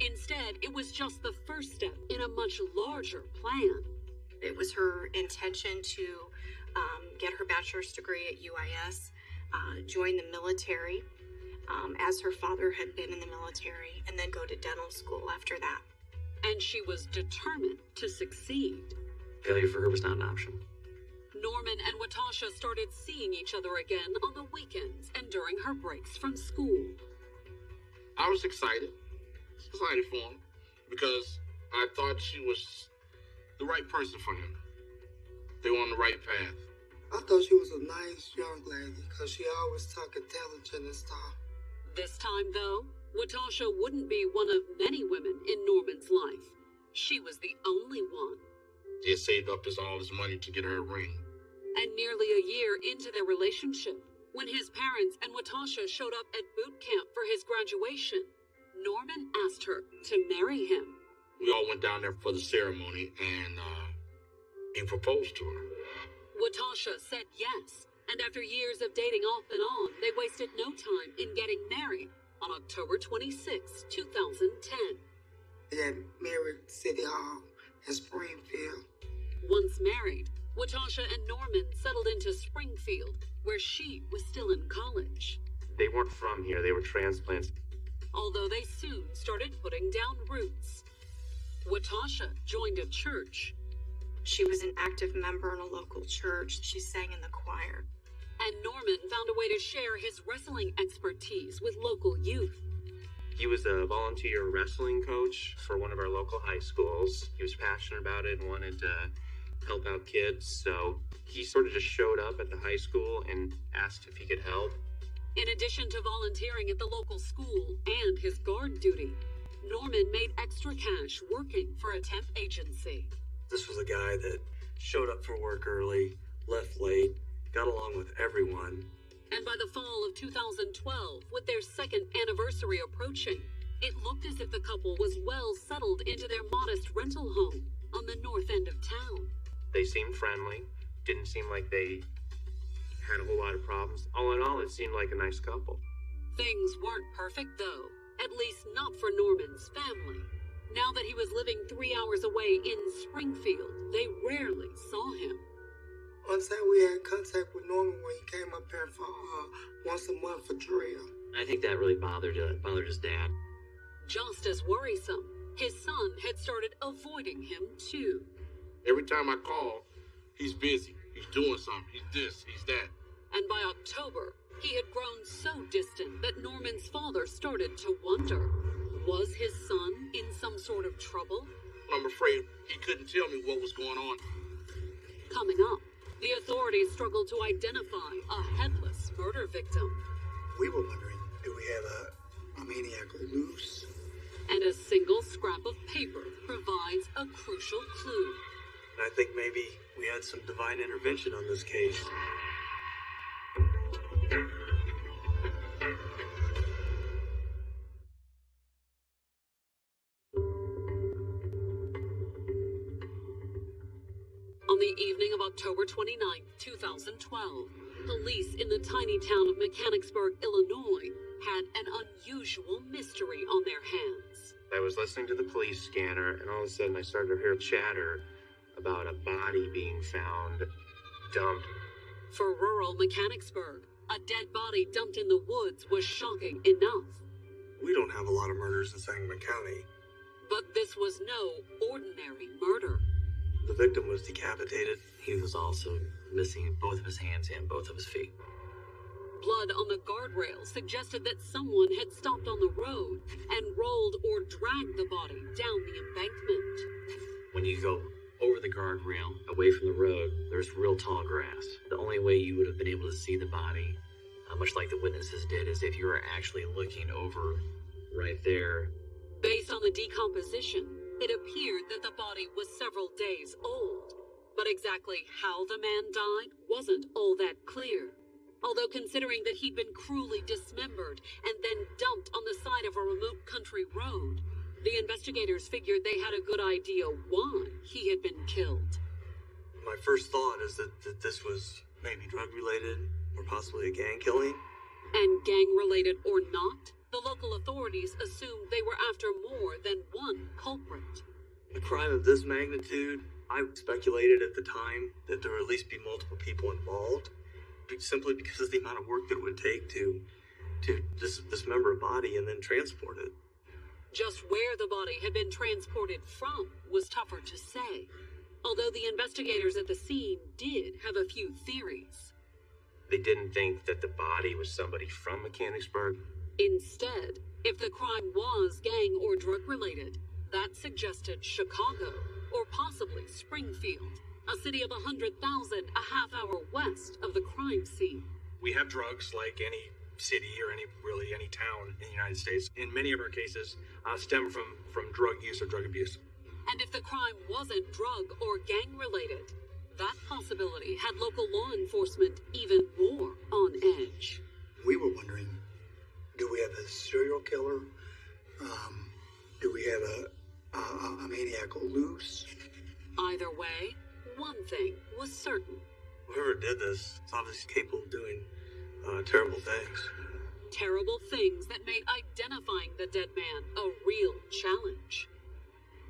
Instead, it was just the first step in a much larger plan. It was her intention to get her bachelor's degree at UIS, join the military, as her father had been in the military, and then go to dental school after that. And she was determined to succeed. Failure for her was not an option. Norman and Watasha started seeing each other again on the weekends and during her breaks from school. I was excited for him, because I thought she was the right person for him. They were on the right path. I thought she was a nice young lady, because she always talked intelligent and stuff. This time, though, Watasha wouldn't be one of many women in Norman's life. She was the only one. He had saved up all his money to get her a ring. And nearly a year into their relationship, when his parents and Watasha showed up at boot camp for his graduation, Norman asked her to marry him. We all went down there for the ceremony, and he proposed to her. Watasha said yes, and after years of dating off and on, they wasted no time in getting married on October 26, 2010. At Merritt City Hall in Springfield. Once married, Watasha and Norman settled into Springfield, where she was still in college. They weren't from here, they were transplants. Although they soon started putting down roots. Watasha joined a church. She was an active member in a local church. She sang in the choir. And Norman found a way to share his wrestling expertise with local youth. He was a volunteer wrestling coach for one of our local high schools. He was passionate about it and wanted to help out kids, so he sort of just showed up at the high school and asked if he could help. In addition to volunteering at the local school and his guard duty, Norman made extra cash working for a temp agency. This was a guy that showed up for work early, left late, got along with everyone. And by the fall of 2012, with their second anniversary approaching, it looked as if the couple was well settled into their modest rental home on the north end of town. They seemed friendly, didn't seem like they had a whole lot of problems. All in all, it seemed like a nice couple. Things weren't perfect, though, at least not for Norman's family. Now that he was living 3 hours away in Springfield, they rarely saw him. One time we had contact with Norman when he came up here for once a month for drill. I think that really bothered his dad. Just as worrisome, his son had started avoiding him too. Every time I call, he's busy. He's doing something. He's this, he's that. And by October, he had grown so distant that Norman's father started to wonder, was his son in some sort of trouble? I'm afraid he couldn't tell me what was going on. Coming up, the authorities struggled to identify a headless murder victim. We were wondering, do we have a maniac loose? And a single scrap of paper provides a crucial clue. I think maybe we had some divine intervention on this case. On the evening of October 29, 2012, police in the tiny town of Mechanicsburg, Illinois, had an unusual mystery on their hands. I was listening to the police scanner, and all of a sudden I started to hear chatter about a body being found dumped. For rural Mechanicsburg, a dead body dumped in the woods was shocking enough. We don't have a lot of murders in Sangamon County. But this was no ordinary murder. The victim was decapitated. He was also missing both of his hands and both of his feet. Blood on the guardrail suggested that someone had stopped on the road and rolled or dragged the body down the embankment. When you go over the guardrail, away from the road, there's real tall grass. The only way you would have been able to see the body, much like the witnesses did, is if you were actually looking over right there. Based on the decomposition, it appeared that the body was several days old. But exactly how the man died wasn't all that clear. Although considering that he'd been cruelly dismembered and then dumped on the side of a remote country road, the investigators figured they had a good idea why he had been killed. My first thought is that this was maybe drug-related or possibly a gang killing. And gang-related or not, the local authorities assumed they were after more than one culprit. A crime of this magnitude, I speculated at the time that there would at least be multiple people involved, simply because of the amount of work that it would take to dismember a body and then transport it. Just where the body had been transported from was tougher to say, although the investigators at the scene did have a few theories. They didn't think that the body was somebody from Mechanicsburg. Instead, if the crime was gang or drug-related, that suggested Chicago, or possibly Springfield, a city of 100,000 a half hour west of the crime scene. We have drugs like any city or any town in the United States. In many of our cases, stem from drug use or drug abuse. And if the crime wasn't drug or gang-related, that possibility had local law enforcement even more on edge. We were wondering, do we have a serial killer? Do we have a maniac loose? Either way, one thing was certain. Whoever did this is obviously capable of doing terrible things. Terrible things that made identifying the dead man a real challenge.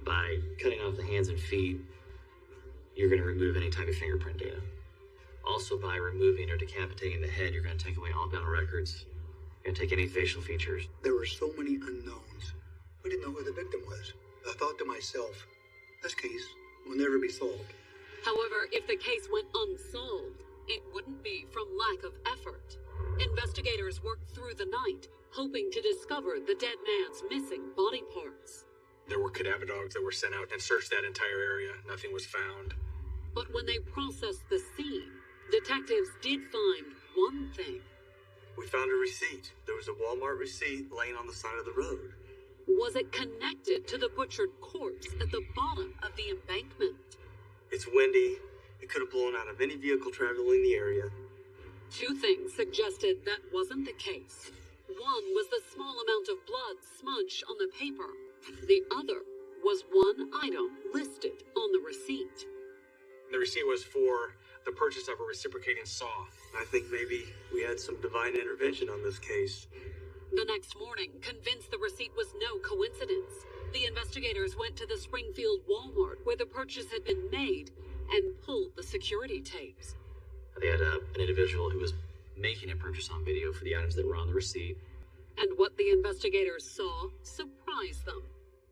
By cutting off the hands and feet, you're going to remove any type of fingerprint data. Also, by removing or decapitating the head, you're going to take away all dental records. You're going to take any facial features. There were so many unknowns. We didn't know who the victim was. I thought to myself, this case will never be solved. However, if the case went unsolved, it wouldn't be from lack of effort. Investigators worked through the night, hoping to discover the dead man's missing body parts. There were cadaver dogs that were sent out and searched that entire area. Nothing was found. But when they processed the scene, detectives did find one thing. We found a receipt. There was a Walmart receipt laying on the side of the road. Was it connected to the butchered corpse at the bottom of the embankment? It's windy. It could have blown out of any vehicle traveling the area. Two things suggested that wasn't the case. One was the small amount of blood smudged on the paper. The other was one item listed on the receipt. The receipt was for the purchase of a reciprocating saw. I think maybe we had some divine intervention on this case. The next morning, convinced the receipt was no coincidence, the investigators went to the Springfield Walmart where the purchase had been made and pulled the security tapes. They had an individual who was making a purchase on video for the items that were on the receipt. And what the investigators saw surprised them.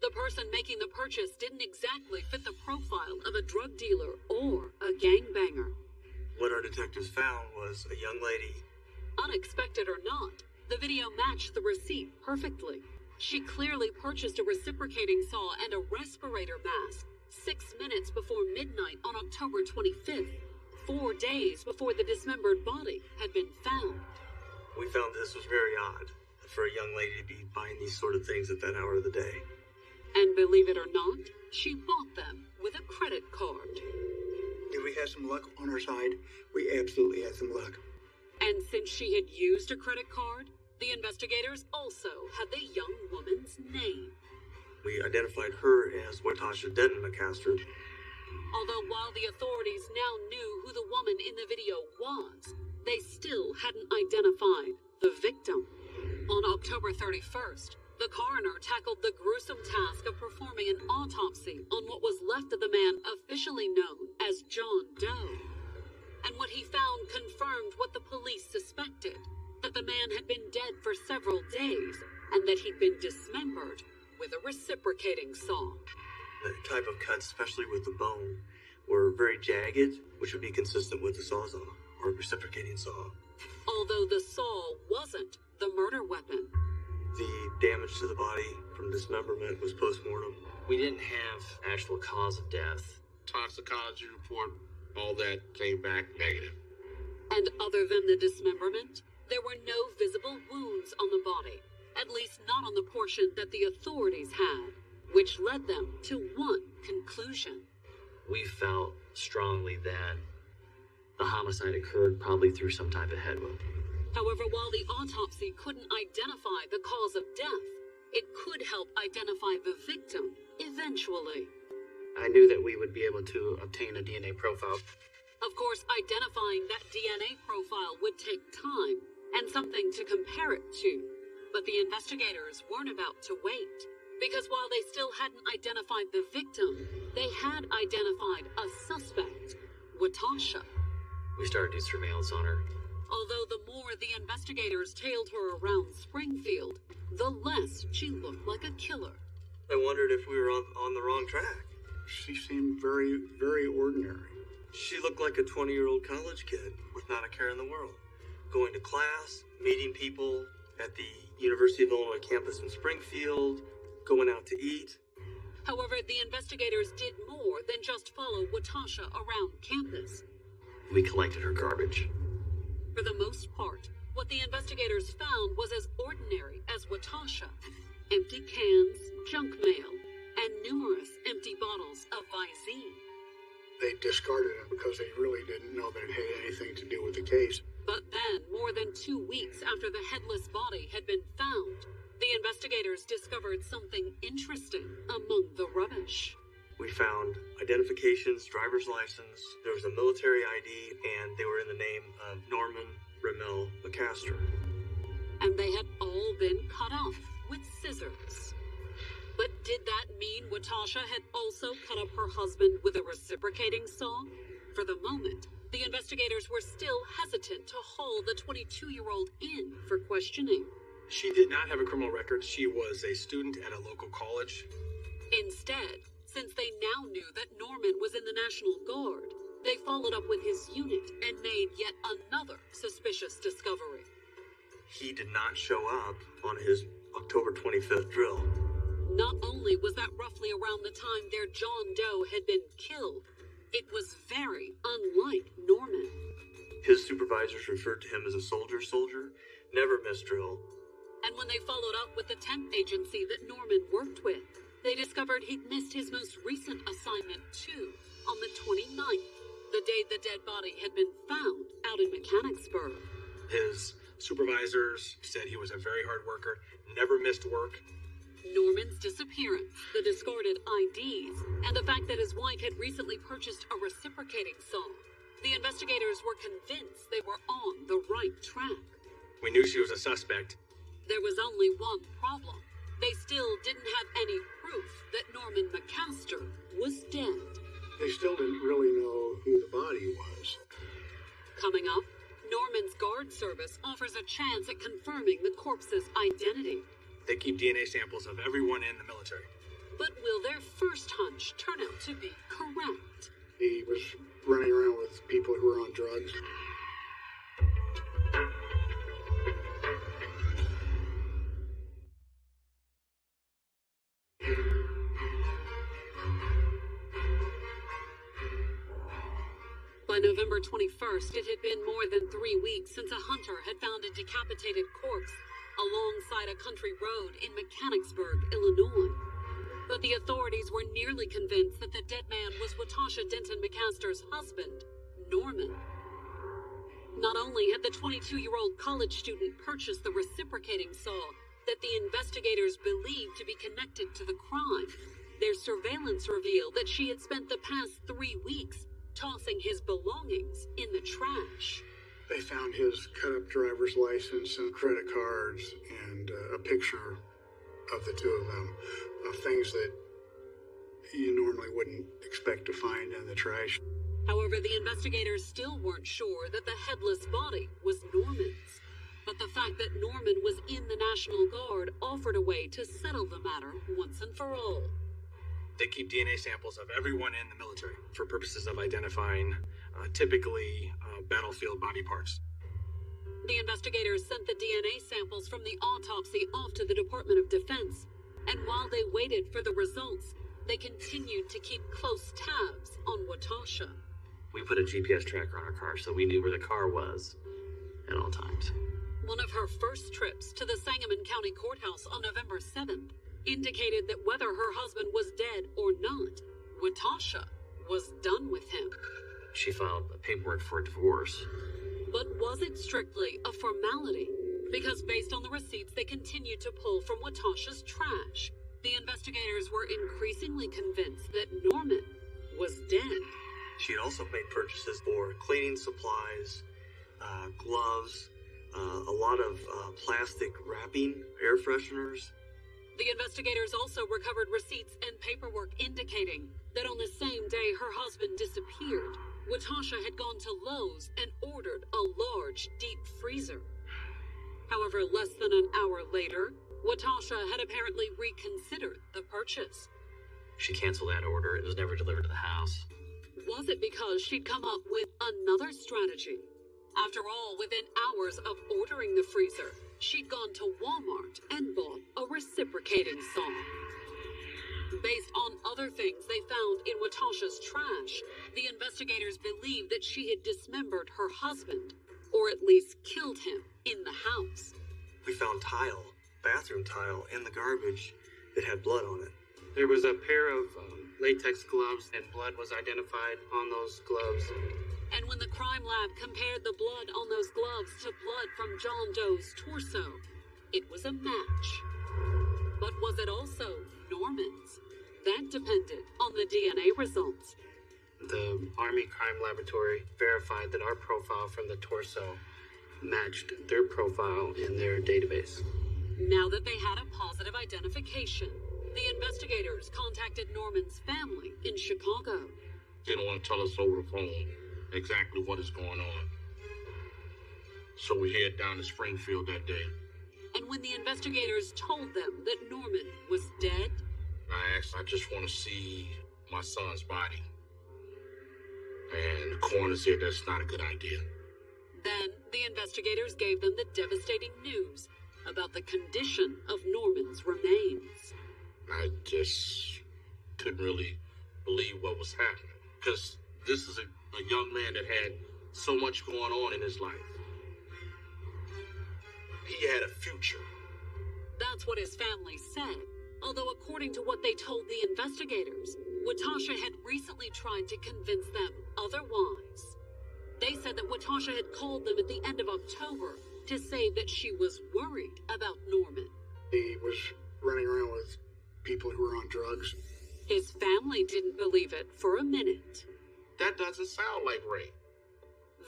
The person making the purchase didn't exactly fit the profile of a drug dealer or a gangbanger. What our detectives found was a young lady. Unexpected or not, the video matched the receipt perfectly. She clearly purchased a reciprocating saw and a respirator mask 6 minutes before midnight on October 25th, 4 days before the dismembered body had been found. We found this was very odd for a young lady to be buying these sort of things at that hour of the day. And believe it or not, she bought them with a credit card. Did we have some luck on our side? We absolutely had some luck. And since she had used a credit card, the investigators also had the young woman's name. We identified her as Watasha Denton McCaster. Although while the authorities now knew who the woman in the video was, they still hadn't identified the victim. On October 31st, the coroner tackled the gruesome task of performing an autopsy on what was left of the man officially known as John Doe. And what he found confirmed what the police suspected, that the man had been dead for several days and that he'd been dismembered with a reciprocating saw. The type of cuts, especially with the bone, were very jagged, which would be consistent with the sawzall, or reciprocating saw. Although the saw wasn't the murder weapon. The damage to the body from dismemberment was post-mortem. We didn't have actual cause of death. Toxicology report, all that came back negative. And other than the dismemberment, there were no visible wounds on the body, at least not on the portion that the authorities had, which led them to one conclusion. We felt strongly that the homicide occurred probably through some type of head wound. However, while the autopsy couldn't identify the cause of death, it could help identify the victim eventually. I knew that we would be able to obtain a DNA profile. Of course, identifying that DNA profile would take time and something to compare it to. But the investigators weren't about to wait, because while they still hadn't identified the victim, they had identified a suspect, Watasha. We started doing surveillance on her. Although the more the investigators tailed her around Springfield, the less she looked like a killer. I wondered if we were on the wrong track. She seemed very, very ordinary. She looked like a 20-year-old college kid with not a care in the world. Going to class, meeting people at the University of Illinois campus in Springfield, going out to eat. However, the investigators did more than just follow Watasha around campus. We collected her garbage. For the most part, what the investigators found was as ordinary as Watasha. Empty cans, junk mail, and numerous empty bottles of Visine. They discarded it because they really didn't know that it had anything to do with the case. But then, more than 2 weeks after the headless body had been found, the investigators discovered something interesting among the rubbish. We found identifications, driver's license, there was a military ID, and they were in the name of Norman Ramel McCaster. And they had all been cut off with scissors. But did that mean Watasha had also cut up her husband with a reciprocating saw? For the moment, the investigators were still hesitant to haul the 22-year-old in for questioning. She did not have a criminal record. She was a student at a local college. Instead, since they now knew that Norman was in the National Guard, they followed up with his unit and made yet another suspicious discovery. He did not show up on his October 25th drill. Not only was that roughly around the time their John Doe had been killed, it was very unlike Norman. His supervisors referred to him as a soldier, never missed drill. And when they followed up with the temp agency that Norman worked with, they discovered he'd missed his most recent assignment too, on the 29th, the day the dead body had been found out in Mechanicsburg. His supervisors said he was a very hard worker, never missed work. Norman's disappearance, the discarded IDs, and the fact that his wife had recently purchased a reciprocating saw. The investigators were convinced they were on the right track. We knew she was a suspect. There was only one problem. They still didn't have any proof that Norman McCaster was dead. They still didn't really know who the body was. Coming up, Norman's guard service offers a chance at confirming the corpse's identity. They keep DNA samples of everyone in the military. But will their first hunch turn out to be correct? He was running around with people who were on drugs. By November 21st, it had been more than 3 weeks since a hunter had found a decapitated corpse alongside a country road in Mechanicsburg, Illinois. But the authorities were nearly convinced that the dead man was Watasha Denton McCaster's husband, Norman. Not only had the 22-year-old college student purchased the reciprocating saw that the investigators believed to be connected to the crime, their surveillance revealed that she had spent the past 3 weeks tossing his belongings in the trash. They found his cut-up driver's license and credit cards and a picture of the two of them, of things that you normally wouldn't expect to find in the trash. However, the investigators still weren't sure that the headless body was Norman's. But the fact that Norman was in the National Guard offered a way to settle the matter once and for all. They keep DNA samples of everyone in the military for purposes of identifying typically battlefield body parts. The investigators sent the DNA samples from the autopsy off to the Department of Defense, and while they waited for the results, they continued to keep close tabs on Watasha. We put a GPS tracker on our car so we knew where the car was at all times. One of her first trips to the Sangamon County Courthouse on November 7th indicated that whether her husband was dead or not, Watasha was done with him. She filed paperwork for a divorce. But was it strictly a formality? Because based on the receipts they continued to pull from Watasha's trash, the investigators were increasingly convinced that Norman was dead. She had also made purchases for cleaning supplies, gloves, a lot of plastic wrapping, air fresheners. The investigators also recovered receipts and paperwork indicating that on the same day her husband disappeared, Watasha had gone to Lowe's and ordered a large deep freezer. However, less than an hour later, Watasha had apparently reconsidered the purchase. She canceled that order. It was never delivered to the house. Was it because she'd come up with another strategy? After all, within hours of ordering the freezer, she'd gone to Walmart and bought a reciprocating saw. Based on other things they found in Watasha's trash, the investigators believed that she had dismembered her husband, or at least killed him in the house. We found bathroom tile in the garbage that had blood on it. There was a pair of latex gloves, and blood was identified on those gloves. And when the crime lab compared the blood on those gloves to blood from John Doe's torso, it was a match. But was it also Norman's? That depended on the DNA results. The Army Crime Laboratory verified that our profile from the torso matched their profile in their database. Now that they had a positive identification, the investigators contacted Norman's family in Chicago. They don't want to tell us over the phone exactly what is going on. So we head down to Springfield that day. And when the investigators told them that Norman was dead, I just want to see my son's body. And the coroner said that's not a good idea. Then the investigators gave them the devastating news about the condition of Norman's remains. I just couldn't really believe what was happening. Because this is a young man that had so much going on in his life. He had a future. That's what his family said. Although according to what they told the investigators, Watasha had recently tried to convince them otherwise. They said that Watasha had called them at the end of October to say that she was worried about Norman. He was running around with people who were on drugs. His family didn't believe it for a minute. That doesn't sound like rape.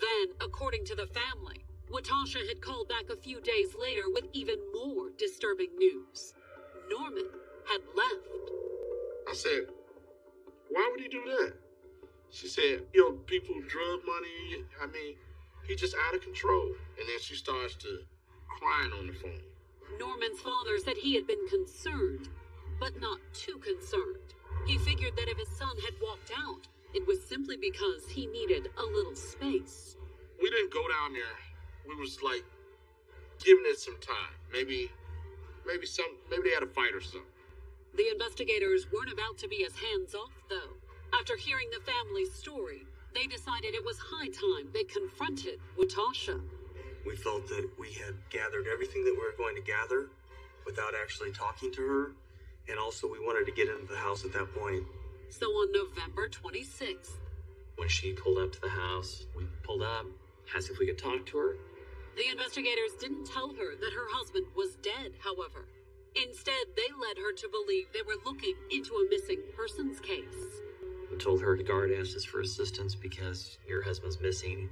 Then, according to the family, Watasha had called back a few days later with even more disturbing news. Norman had left. I said, why would he do that? She said, people, drug money. I mean, He's just out of control. And then she starts to crying on the phone. Norman's father said he had been concerned, but not too concerned. He figured that if his son had walked out, it was simply because he needed a little space. We didn't go down there. We was like giving it some time. Maybe they had a fight or something. The investigators weren't about to be as hands-off, though. After hearing the family's story, they decided it was high time they confronted Watasha. We felt that we had gathered everything that we were going to gather without actually talking to her, and also we wanted to get into the house at that point. So on November 26th, when she pulled up to the house, we pulled up, asked if we could talk to her. The investigators didn't tell her that her husband was dead, however. Instead, they led her to believe they were looking into a missing persons case. We told her the guard asked us for assistance because your husband's missing.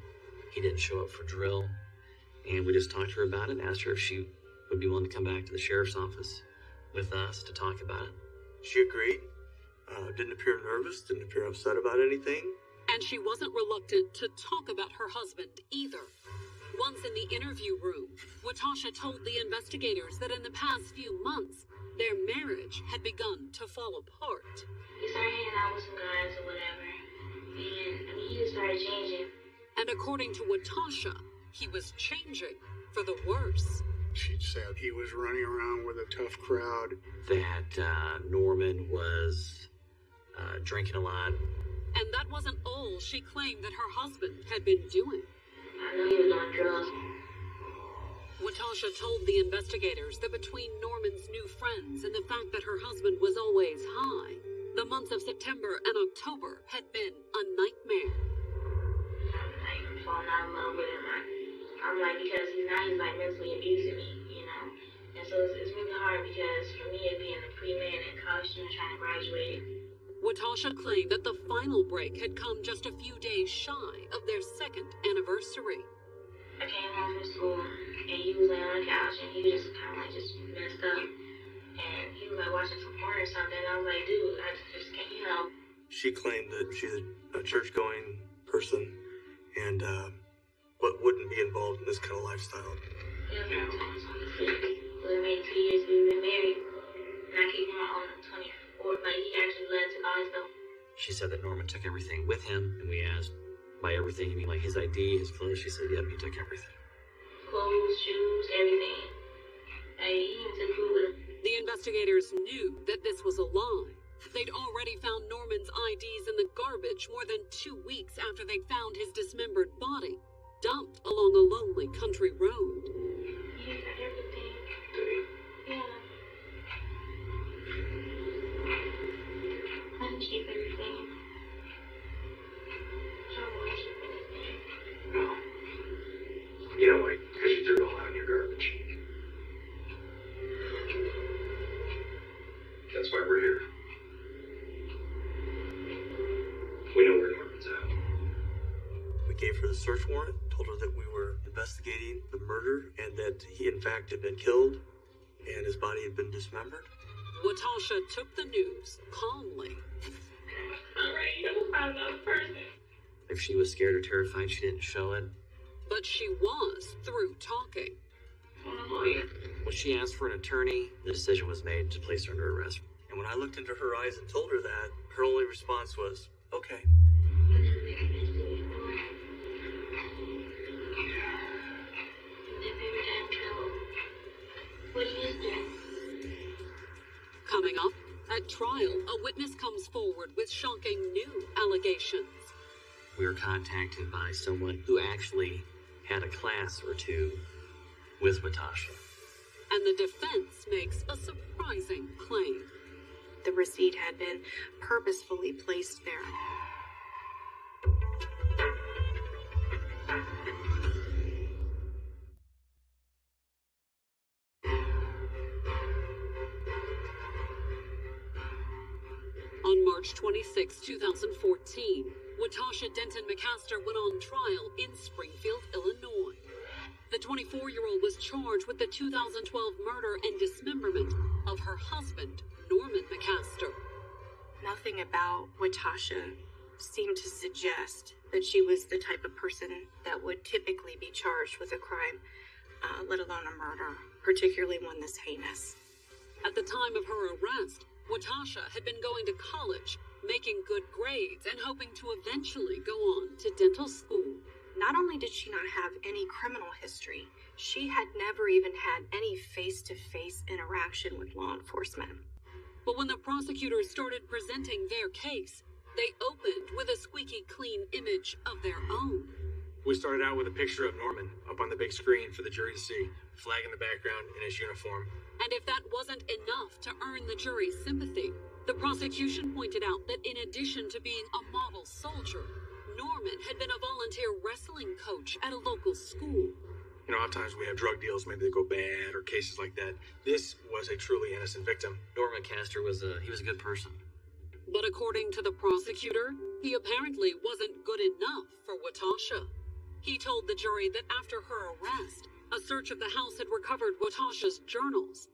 He didn't show up for drill. And we just talked to her about it and asked her if she would be willing to come back to the sheriff's office with us to talk about it. She agreed. Didn't appear nervous, didn't appear upset about anything. And she wasn't reluctant to talk about her husband either. Once in the interview room, Watasha told the investigators that in the past few months, their marriage had begun to fall apart. He started hanging out with some guys or whatever, and he just started changing. And according to Watasha, he was changing for the worse. She said he was running around with a tough crowd. That Norman was drinking a lot. And that wasn't all she claimed that her husband had been doing. I know he was on drugs. Watasha told the investigators that between Norman's new friends and the fact that her husband was always high, the months of September and October had been a nightmare. I'm falling out of love with him. I'm like, because he's like mentally abusing me, you know? And so it's really hard because for me, it being a pre-med and college student trying to graduate. Watasha claimed that the final break had come just a few days shy of their second anniversary. I came home from school, and he was laying on the couch, and he was just kind of like just messed up. And he was like watching some porn or something, and I was like, dude, I just can't, you know. She claimed that she's a church-going person, and but wouldn't be involved in this kind of lifestyle. Yeah, no, we made 2 years we've been married, and I kicked him out on the 24th, like he actually let took all his stuff. She said that Norman took everything with him, and we asked, by everything, you mean like his ID, his clothes? She said, yep, he took everything. Clothes, shoes, everything. He even took food with him. The investigators knew that this was a lie. They'd already found Norman's IDs in the garbage more than 2 weeks after they'd found his dismembered body, dumped along a lonely country road. He got everything. Yeah. I didn't keep everything. No. You know why? Because you threw it all out in your garbage. That's why we're here. We know where Norman's at. We gave her the search warrant, told her that we were investigating the murder and that he in fact had been killed and his body had been dismembered. Watasha took the news calmly. Alright, you found another person. If she was scared or terrified, she didn't show it. But she was through talking. When she asked for an attorney, the decision was made to place her under arrest. And when I looked into her eyes and told her that, her only response was, okay. Coming up, at trial, a witness comes forward with shocking new allegations. We were contacted by someone who actually had a class or two with Watasha. And the defense makes a surprising claim. The receipt had been purposefully placed there. On March 26, 2014, Watasha Denton McCaster went on trial in Springfield, Illinois. The 24-year-old was charged with the 2012 murder and dismemberment of her husband, Norman McCaster. Nothing about Watasha seemed to suggest that she was the type of person that would typically be charged with a crime, let alone a murder, particularly one this heinous. At the time of her arrest, Watasha had been going to college, making good grades, and hoping to eventually go on to dental school. Not only did she not have any criminal history, she had never even had any face-to-face interaction with law enforcement. But when the prosecutors started presenting their case, they opened with a squeaky clean image of their own. We started out with a picture of Norman up on the big screen for the jury to see, flag in the background in his uniform. And if that wasn't enough to earn the jury's sympathy, the prosecution pointed out that in addition to being a model soldier, Norman had been a volunteer wrestling coach at a local school. You know, oftentimes we have drug deals, maybe they go bad, or cases like that. This was a truly innocent victim. Norman Castor was a good person. But according to the prosecutor, he apparently wasn't good enough for Watasha. He told the jury that after her arrest, a search of the house had recovered Watasha's journals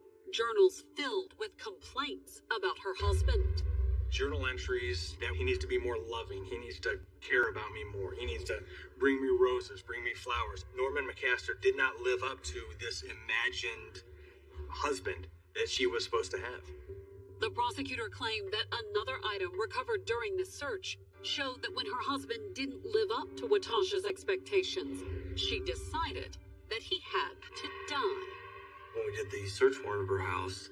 filled with complaints about her husband. Journal entries that he needs to be more loving. He needs to care about me more. He needs to bring me roses, bring me flowers. Norman McCaster did not live up to this imagined husband that she was supposed to have. The prosecutor claimed that another item recovered during the search showed that when her husband didn't live up to Watasha's expectations, she decided that he had to die. When we did the search warrant of her house,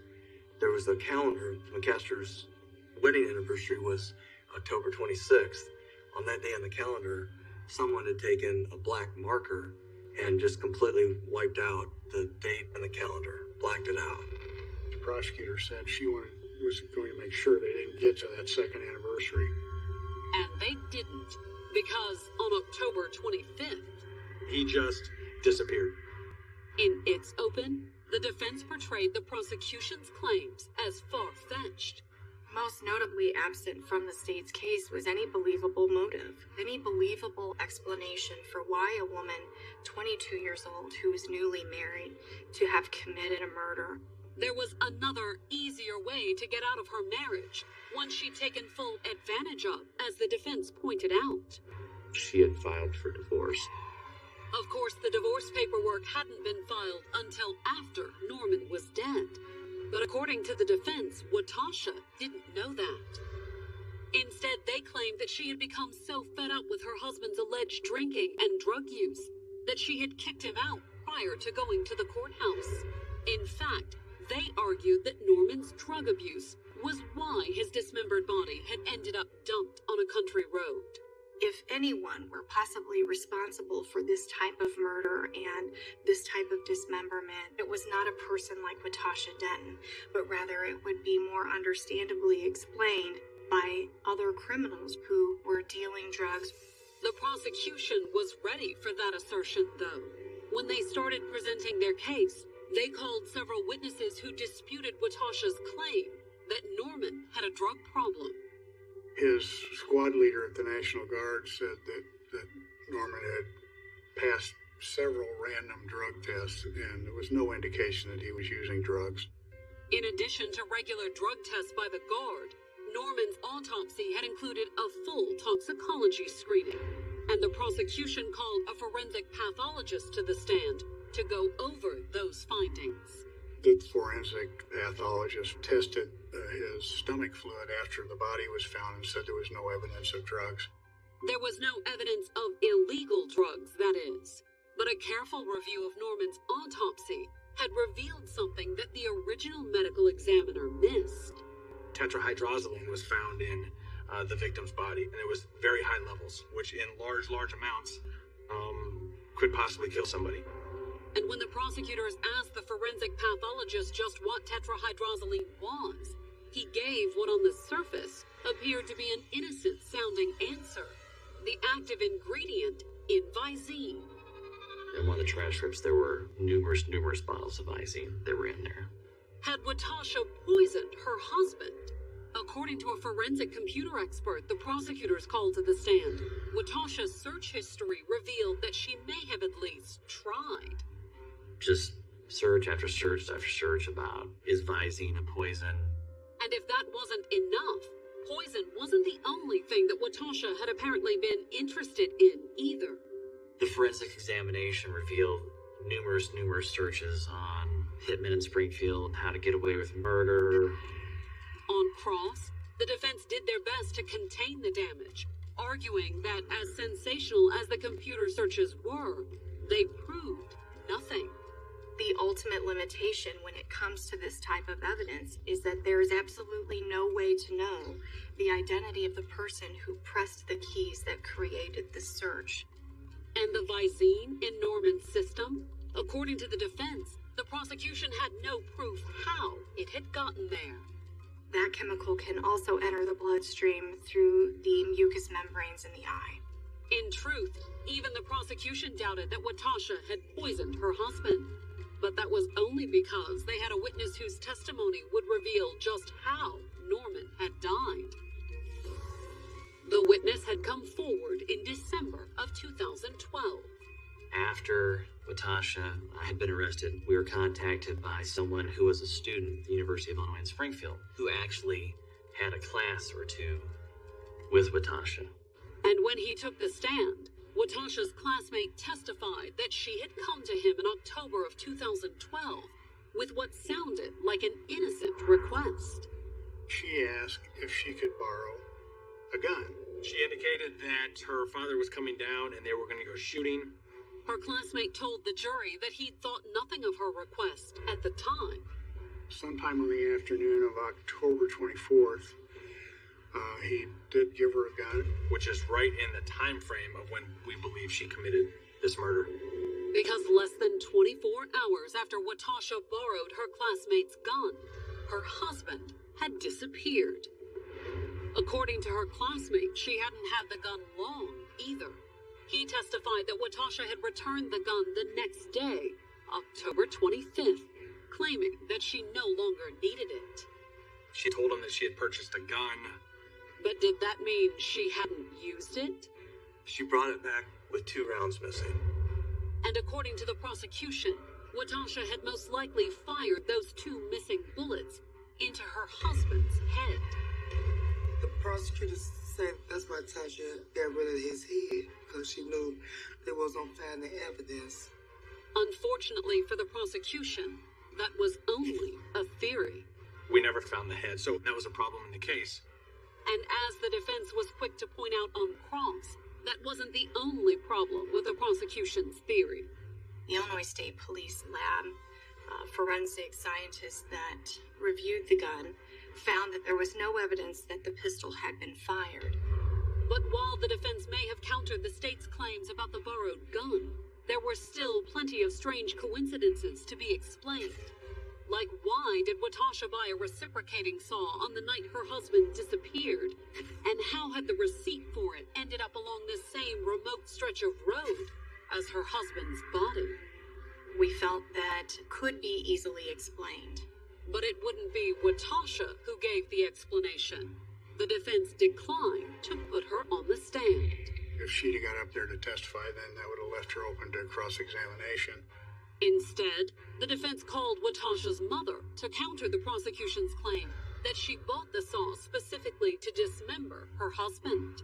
there was a calendar. McCaster's wedding anniversary was October 26th. On that day on the calendar, someone had taken a black marker and just completely wiped out the date on the calendar, blacked it out. The prosecutor said she was going to make sure they didn't get to that second anniversary. And they didn't, because on October 25th, he just disappeared. In It's Open, the defense portrayed the prosecution's claims as far-fetched. Most notably absent from the state's case was any believable motive, any believable explanation for why a woman 22 years old who was newly married to have committed a murder. There was another, easier way to get out of her marriage, one she'd taken full advantage of, as the defense pointed out. She had filed for divorce. Of course, the divorce paperwork hadn't been filed until after Norman was dead. But according to the defense, Watasha didn't know that. Instead, they claimed that she had become so fed up with her husband's alleged drinking and drug use that she had kicked him out prior to going to the courthouse. In fact, they argued that Norman's drug abuse was why his dismembered body had ended up dumped on a country road. If anyone were possibly responsible for this type of murder and this type of dismemberment, it was not a person like Watasha Denton, but rather it would be more understandably explained by other criminals who were dealing drugs. The prosecution was ready for that assertion, though. When they started presenting their case, they called several witnesses who disputed Watasha's claim that Norman had a drug problem. His squad leader at the National Guard said that Norman had passed several random drug tests, and there was no indication that he was using drugs. In addition to regular drug tests by the Guard, Norman's autopsy had included a full toxicology screening, and the prosecution called a forensic pathologist to the stand to go over those findings. The forensic pathologist tested his stomach fluid after the body was found and said there was no evidence of drugs. There was no evidence of illegal drugs, that is, but a careful review of Norman's autopsy had revealed something that the original medical examiner missed. Tetrahydrozoline was found in the victim's body, and it was very high levels, which in large amounts could possibly kill somebody. And when the prosecutors asked the forensic pathologist just what tetrahydrozoline was, he gave what on the surface appeared to be an innocent-sounding answer. The active ingredient in Visine. In one of the transcripts, there were numerous bottles of Visine that were in there. Had Watasha poisoned her husband? According to a forensic computer expert the prosecutors called to the stand, Watasha's search history revealed that she may have at least tried. Just search after search after search about, is Visine a poison? And if that wasn't enough, poison wasn't the only thing that Watasha had apparently been interested in either. The forensic examination revealed numerous searches on hitmen in Springfield, how to get away with murder. On cross, the defense did their best to contain the damage, arguing that as sensational as the computer searches were, they proved nothing. The ultimate limitation when it comes to this type of evidence is that there is absolutely no way to know the identity of the person who pressed the keys that created the search. And the Visine in Norman's system? According to the defense, the prosecution had no proof how it had gotten there. That chemical can also enter the bloodstream through the mucous membranes in the eye. In truth, even the prosecution doubted that Watasha had poisoned her husband. But that was only because they had a witness whose testimony would reveal just how Norman had died. The witness had come forward in December of 2012. After Watasha had been arrested, we were contacted by someone who was a student at the University of Illinois in Springfield, who actually had a class or two with Watasha. And when he took the stand, Watasha's classmate testified that she had come to him in October of 2012 with what sounded like an innocent request. She asked if she could borrow a gun. She indicated that her father was coming down and they were going to go shooting. Her classmate told the jury that he'd thought nothing of her request at the time. Sometime on the afternoon of October 24th, he did give her a gun. Which is right in the time frame of when we believe she committed this murder. Because less than 24 hours after Watasha borrowed her classmate's gun, her husband had disappeared. According to her classmate, she hadn't had the gun long either. He testified that Watasha had returned the gun the next day, October 25th, claiming that she no longer needed it. She told him that she had purchased a gun. But did that mean she hadn't used it? She brought it back with 2 rounds missing. And according to the prosecution, Watasha had most likely fired those 2 missing bullets into her husband's head. The prosecutor said that's why Tasha got rid of his head, because she knew they was gonna find the evidence. Unfortunately for the prosecution, that was only a theory. We never found the head, so that was a problem in the case. And as the defense was quick to point out on cross, that wasn't the only problem with the prosecution's theory. The Illinois State Police Lab forensic scientists that reviewed the gun found that there was no evidence that the pistol had been fired. But while the defense may have countered the state's claims about the borrowed gun, there were still plenty of strange coincidences to be explained. Like, why did Watasha buy a reciprocating saw on the night her husband disappeared? And how had the receipt for it ended up along this same remote stretch of road as her husband's body? We felt that could be easily explained. But it wouldn't be Watasha who gave the explanation. The defense declined to put her on the stand. If she'd have got up there to testify, then that would have left her open to cross-examination. Instead, the defense called Watasha's mother to counter the prosecution's claim that she bought the saw specifically to dismember her husband.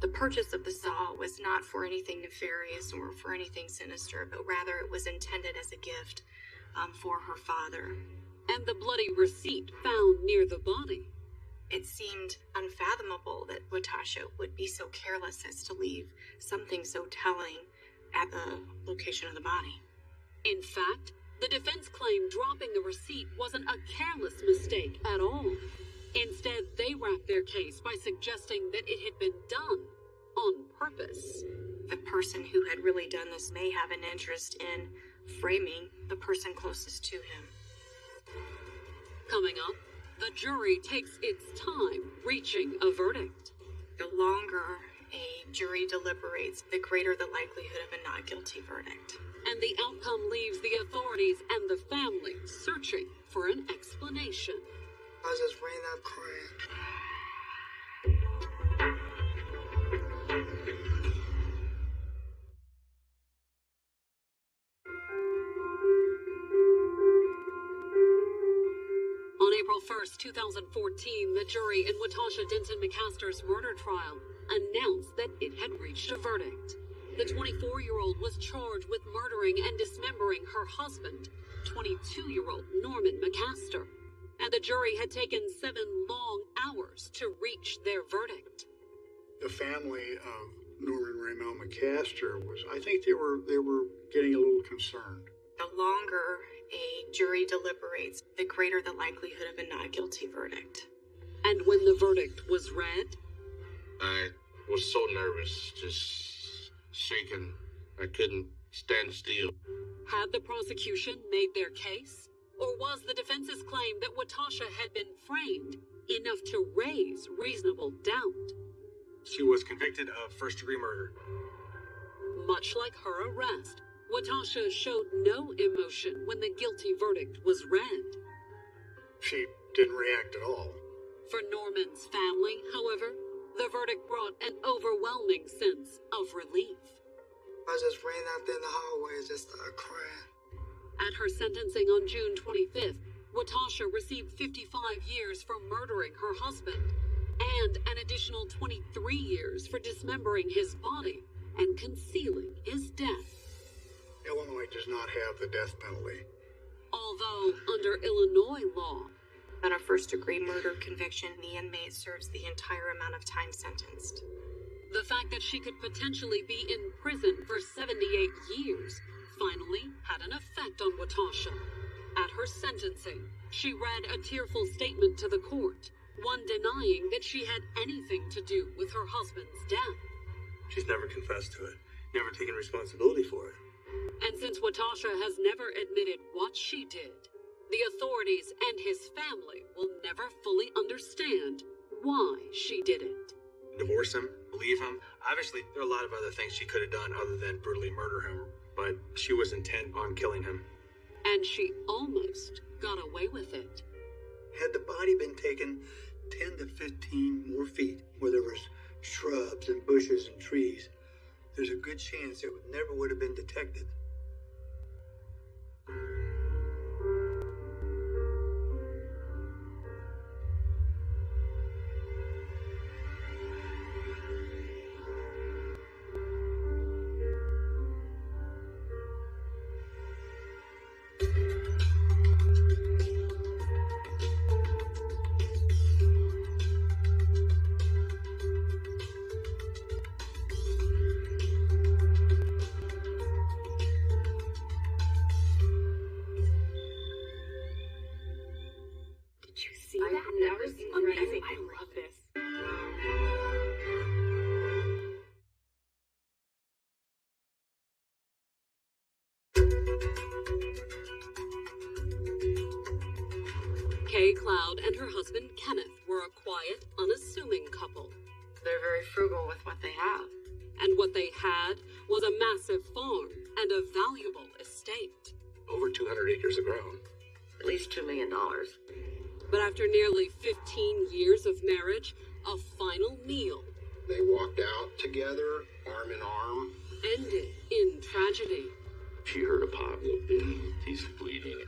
The purchase of the saw was not for anything nefarious or for anything sinister, but rather it was intended as a gift for her father. And the bloody receipt found near the body. It seemed unfathomable that Watasha would be so careless as to leave something so telling at the location of the body. In fact, the defense claimed dropping the receipt wasn't a careless mistake at all. Instead, they wrapped their case by suggesting that it had been done on purpose. The person who had really done this may have an interest in framing the person closest to him. Coming up, the jury takes its time reaching a verdict. The longer a jury deliberates, the greater the likelihood of a not guilty verdict. And the outcome leaves the authorities and the family searching for an explanation. I just ran out crying. On April 1st, 2014, the jury in Watasha Denton McCaster's murder trial announced that it had reached a verdict. The 24-year-old was charged with murdering and dismembering her husband, 22-year-old Norman McCaster. And the jury had taken 7 long hours to reach their verdict. The family of Norman Raymond McCaster I think they were getting a little concerned. The longer a jury deliberates, the greater the likelihood of a not guilty verdict. And when the verdict was read, I was so nervous, just shaking. I couldn't stand still. had the prosecution made their case? Or was the defense's claim that Watasha had been framed enough to raise reasonable doubt? She was convicted of first-degree murder. Much like her arrest, Watasha showed no emotion when the guilty verdict was read. She didn't react at all. For Norman's family, however, the verdict brought an overwhelming sense of relief. I just ran out there in the hallway and just started crying. At her sentencing on June 25th, Watasha received 55 years for murdering her husband and an additional 23 years for dismembering his body and concealing his death. Illinois does not have the death penalty. Although, under Illinois law, on a first-degree murder conviction, the inmate serves the entire amount of time sentenced. the fact that she could potentially be in prison for 78 years finally had an effect on Watasha. At her sentencing, she read a tearful statement to the court, one denying that she had anything to do with her husband's death. She's never confessed to it, never taken responsibility for it. And since Watasha has never admitted what she did, the authorities and his family will never fully understand why she did it. Divorce him, leave him. Obviously, there are a lot of other things she could have done other than brutally murder him, but she was intent on killing him. And she almost got away with it. Had the body been taken 10 to 15 more feet where there was shrubs and bushes and trees, there's a good chance it never would have been detected. Kay Cloud and her husband Kenneth were a quiet, unassuming couple. They're very frugal with what they have. And what they had was a massive farm and a valuable estate. Over 200 acres of ground. At least $2 million. But after nearly 15 years of marriage, a final meal They walked out together, arm in arm. ended in tragedy. She heard a pop, looked in, he's bleeding.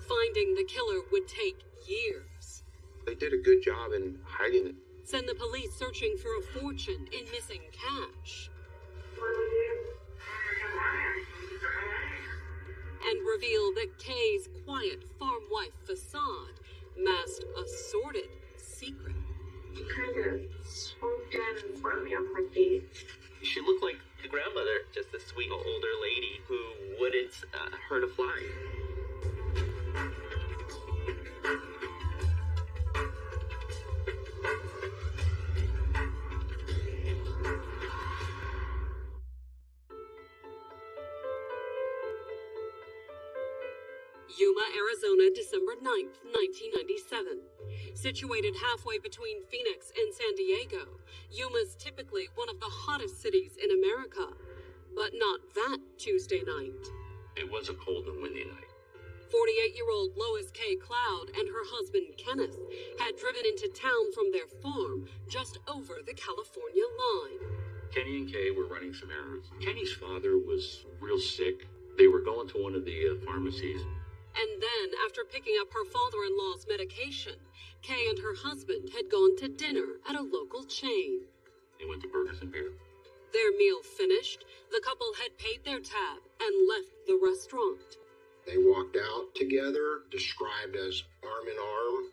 Finding the killer would take years. They did a good job in hiding it. Send the police searching for a fortune in missing cash. And reveal that Kay's quiet farm wife facade masked a sordid secret. She kind of swooped in and brought me off my feet. She looked like the grandmother, just a sweet older lady who wouldn't hurt a fly. Yuma, Arizona, December 9th, 1997. Situated halfway between Phoenix and San Diego, Yuma's typically one of the hottest cities in America. But not that Tuesday night. It was a cold and windy night. 48-year-old Lois K. Cloud and her husband Kenneth had driven into town from their farm just over the California line. Kenny and Kay were running some errands. Kenny's father was real sick. They were going to one of the pharmacies. And then, after picking up her father-in-law's medication, Kay and her husband had gone to dinner at a local chain. They went to Burgers and Beer. Their meal finished, the couple had paid their tab and left the restaurant. They walked out together, described as arm in arm.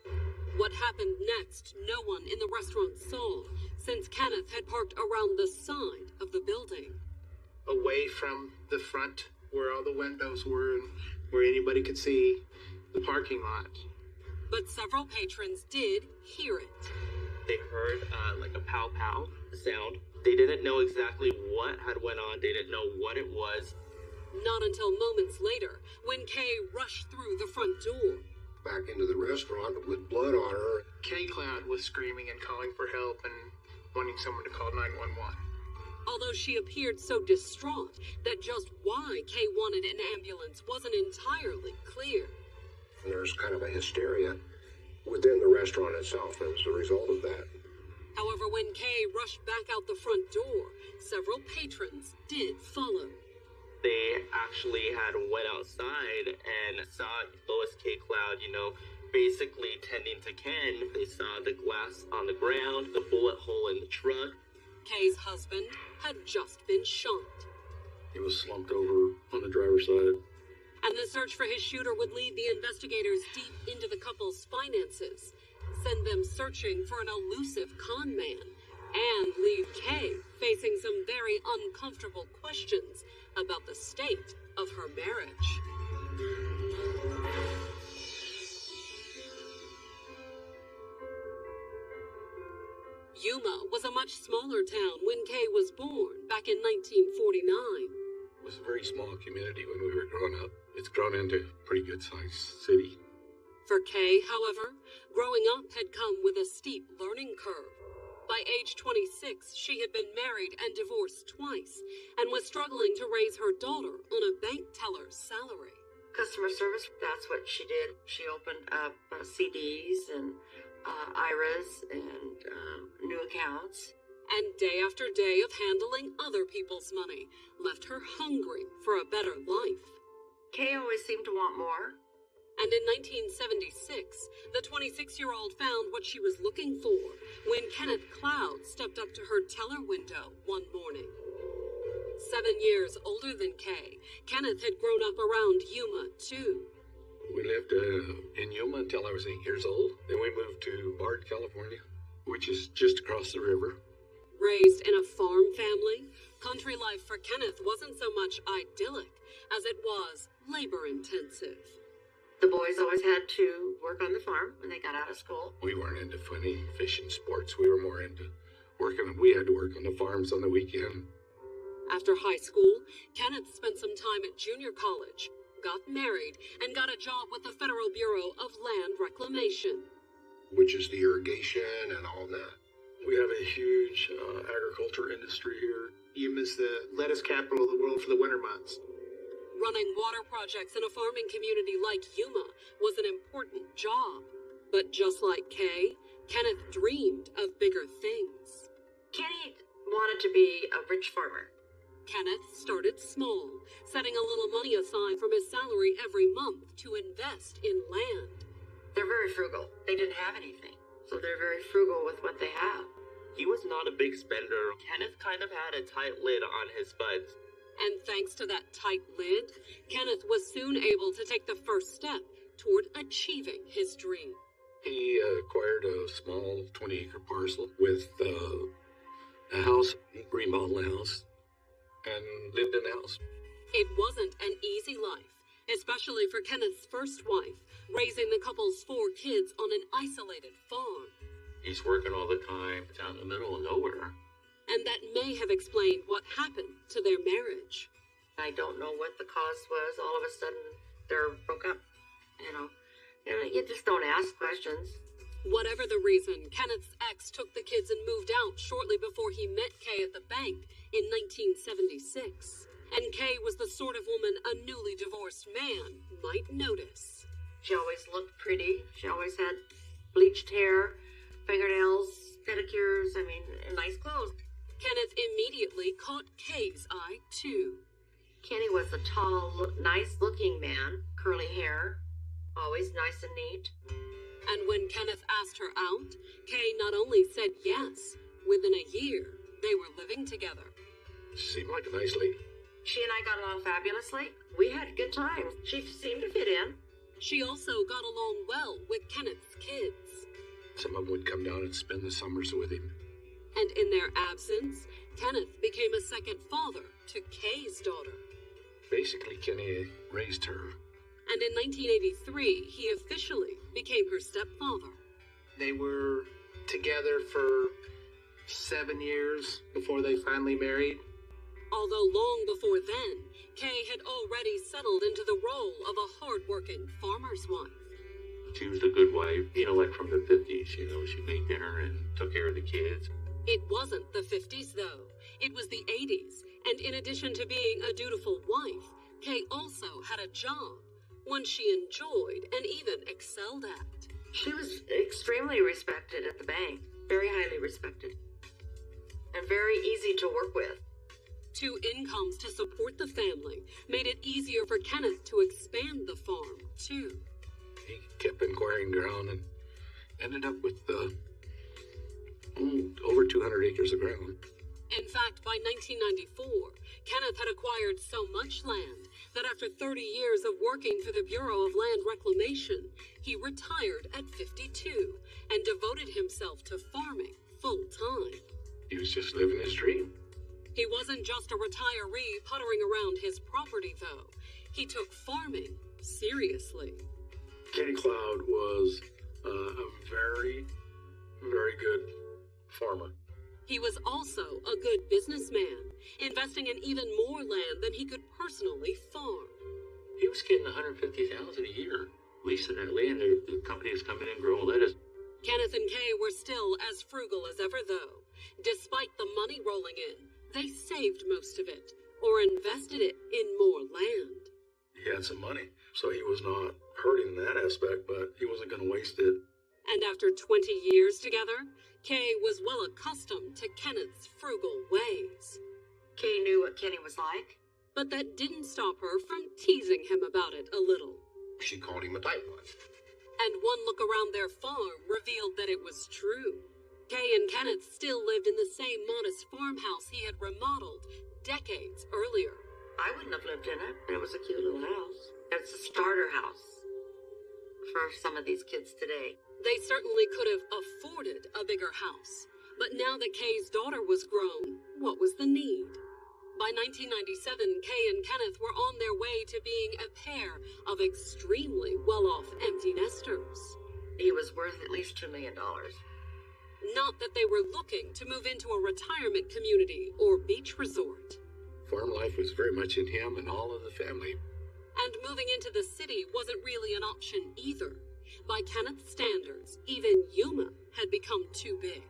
What happened next, no one in the restaurant saw, since Kenneth had parked around the side of the building. Away from the front, where all the windows were and where anybody could see the parking lot. But several patrons did hear it. They heard like a pow pow sound. They didn't know exactly what had went on. They didn't know what it was. Not until moments later, when Kay rushed through the front door. Back into the restaurant with blood on her. Kay Cloud was screaming and calling for help and wanting someone to call 911. Although she appeared so distraught that just why Kay wanted an ambulance wasn't entirely clear. And there's kind of a hysteria within the restaurant itself as a result of that. However, when Kay rushed back out the front door, several patrons did follow. They actually had went outside and saw Lois K. Cloud, basically tending to Ken. They saw the glass on the ground, the bullet hole in the truck. Kay's husband had just been shot. He was slumped over on the driver's side. And the search for his shooter would lead the investigators deep into the couple's finances, send them searching for an elusive con man, and leave Kay facing some very uncomfortable questions about the state of her marriage. Yuma was a much smaller town when Kay was born back in 1949. It was a very small community when we were growing up. It's grown into a pretty good-sized city. For Kay, however, growing up had come with a steep learning curve. By age 26, she had been married and divorced twice, and was struggling to raise her daughter on a bank teller's salary. Customer service, that's what she did. She opened up CDs and IRAs and new accounts. And day after day of handling other people's money left her hungry for a better life. Kay always seemed to want more. And in 1976, the 26-year-old found what she was looking for when Kenneth Cloud stepped up to her teller window one morning. 7 years older than Kay, Kenneth had grown up around Yuma, too. We lived in Yuma until I was 8 years old. Then we moved to Bard, California, which is just across the river. Raised in a farm family, country life for Kenneth wasn't so much idyllic as it was labor-intensive. The boys always had to work on the farm when they got out of school. We weren't into funny fishing sports. We were more into working. We had to work on the farms on the weekend. After high school, Kenneth spent some time at junior college, got married, and got a job with the Federal Bureau of Land Reclamation. Which is the irrigation and all that. We have a huge agriculture industry here. Yuma's the lettuce capital of the world for the winter months. Running water projects in a farming community like Yuma was an important job. But just like Kay, Kenneth dreamed of bigger things. Kenny wanted to be a rich farmer. Kenneth started small, setting a little money aside from his salary every month to invest in land. They're very frugal. They didn't have anything, so they're very frugal with what they have. He was not a big spender. Kenneth kind of had a tight lid on his funds. And thanks to that tight lid, Kenneth was soon able to take the first step toward achieving his dream. He acquired a small 20-acre parcel with a house, remodeled house, and lived in the house. It wasn't an easy life, especially for Kenneth's first wife, raising the couple's 4 kids on an isolated farm. He's working all the time down in the middle of nowhere. And that may have explained what happened to their marriage. I don't know what the cause was. All of a sudden, they're broke up. You just don't ask questions. Whatever the reason, Kenneth's ex took the kids and moved out shortly before he met Kay at the bank in 1976. And Kay was the sort of woman a newly divorced man might notice. She always looked pretty. She always had bleached hair, fingernails, pedicures, and nice clothes. Kenneth immediately caught Kay's eye, too. Kenny was a tall, nice-looking man, curly hair, Always nice and neat. And when Kenneth asked her out, Kay not only said yes, within a year, they were living together. Seemed like a nice lady. She and I got along fabulously. We had good times. She seemed to fit in. She also got along well with Kenneth's kids. Some of them would come down and spend the summers with him. And in their absence, Kenneth became a second father to Kay's daughter. Basically, Kenny raised her. And in 1983, he officially became her stepfather. They were together for 7 years before they finally married. Although long before then, Kay had already settled into the role of a hard-working farmer's wife. She was a good wife, like from the 50s, she made dinner and took care of the kids. It wasn't the 50s, though. It was the 80s, and in addition to being a dutiful wife, Kay also had a job, one she enjoyed and even excelled at. She was extremely respected at the bank, very highly respected, and very easy to work with. 2 incomes to support the family made it easier for Kenneth to expand the farm, too. He kept inquiring ground and ended up with over 200 acres of ground. In fact, by 1994, Kenneth had acquired so much land that after 30 years of working for the Bureau of Land Reclamation, he retired at 52 and devoted himself to farming full-time. He was just living his dream. He wasn't just a retiree puttering around his property, though. He took farming seriously. Kenny Cloud was a very, very good farmer. He was also a good businessman, investing in even more land than he could personally farm. He was getting $150,000 a year leasing that land. The companies come in and grow lettuce. Kenneth and Kay were still as frugal as ever, though. Despite the money rolling in, they saved most of it, or invested it in more land. He had some money, so he was not hurting in that aspect, but he wasn't going to waste it. And after 20 years together, Kay was well accustomed to Kenneth's frugal ways. Kay knew what Kenny was like. But that didn't stop her from teasing him about it a little. She called him a tight one. And one look around their farm revealed that it was true. Kay and Kenneth still lived in the same modest farmhouse he had remodeled decades earlier. I wouldn't have lived in it. It was a cute little house. It's a starter house for some of these kids today. They certainly could have afforded a bigger house. But now that Kay's daughter was grown, what was the need? By 1997, Kay and Kenneth were on their way to being a pair of extremely well-off empty nesters. He was worth at least $2 million. Not that they were looking to move into a retirement community or beach resort. Farm life was very much in him and all of the family. And moving into the city wasn't really an option either. By Kenneth's standards, even Yuma had become too big.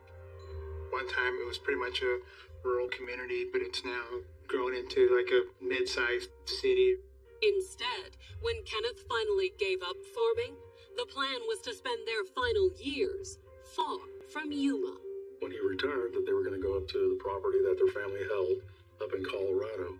One time it was pretty much a rural community, but it's now grown into like a mid-sized city. Instead, when Kenneth finally gave up farming, the plan was to spend their final years far from Yuma. When he retired, that they were going to go up to the property that their family held up in Colorado.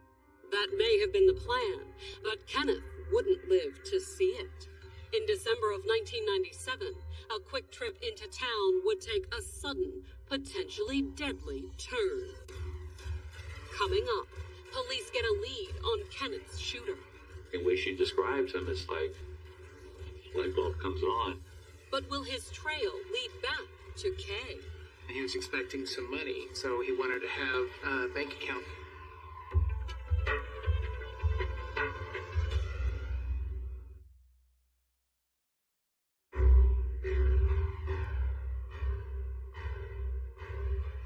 That may have been the plan, but Kenneth wouldn't live to see it. In December of 1997, a quick trip into town would take a sudden, potentially deadly turn. Coming up, police get a lead on Kenneth's shooter. The way she describes him, it's like light bulb comes on. But will his trail lead back to Kay? He was expecting some money, so he wanted to have a bank account.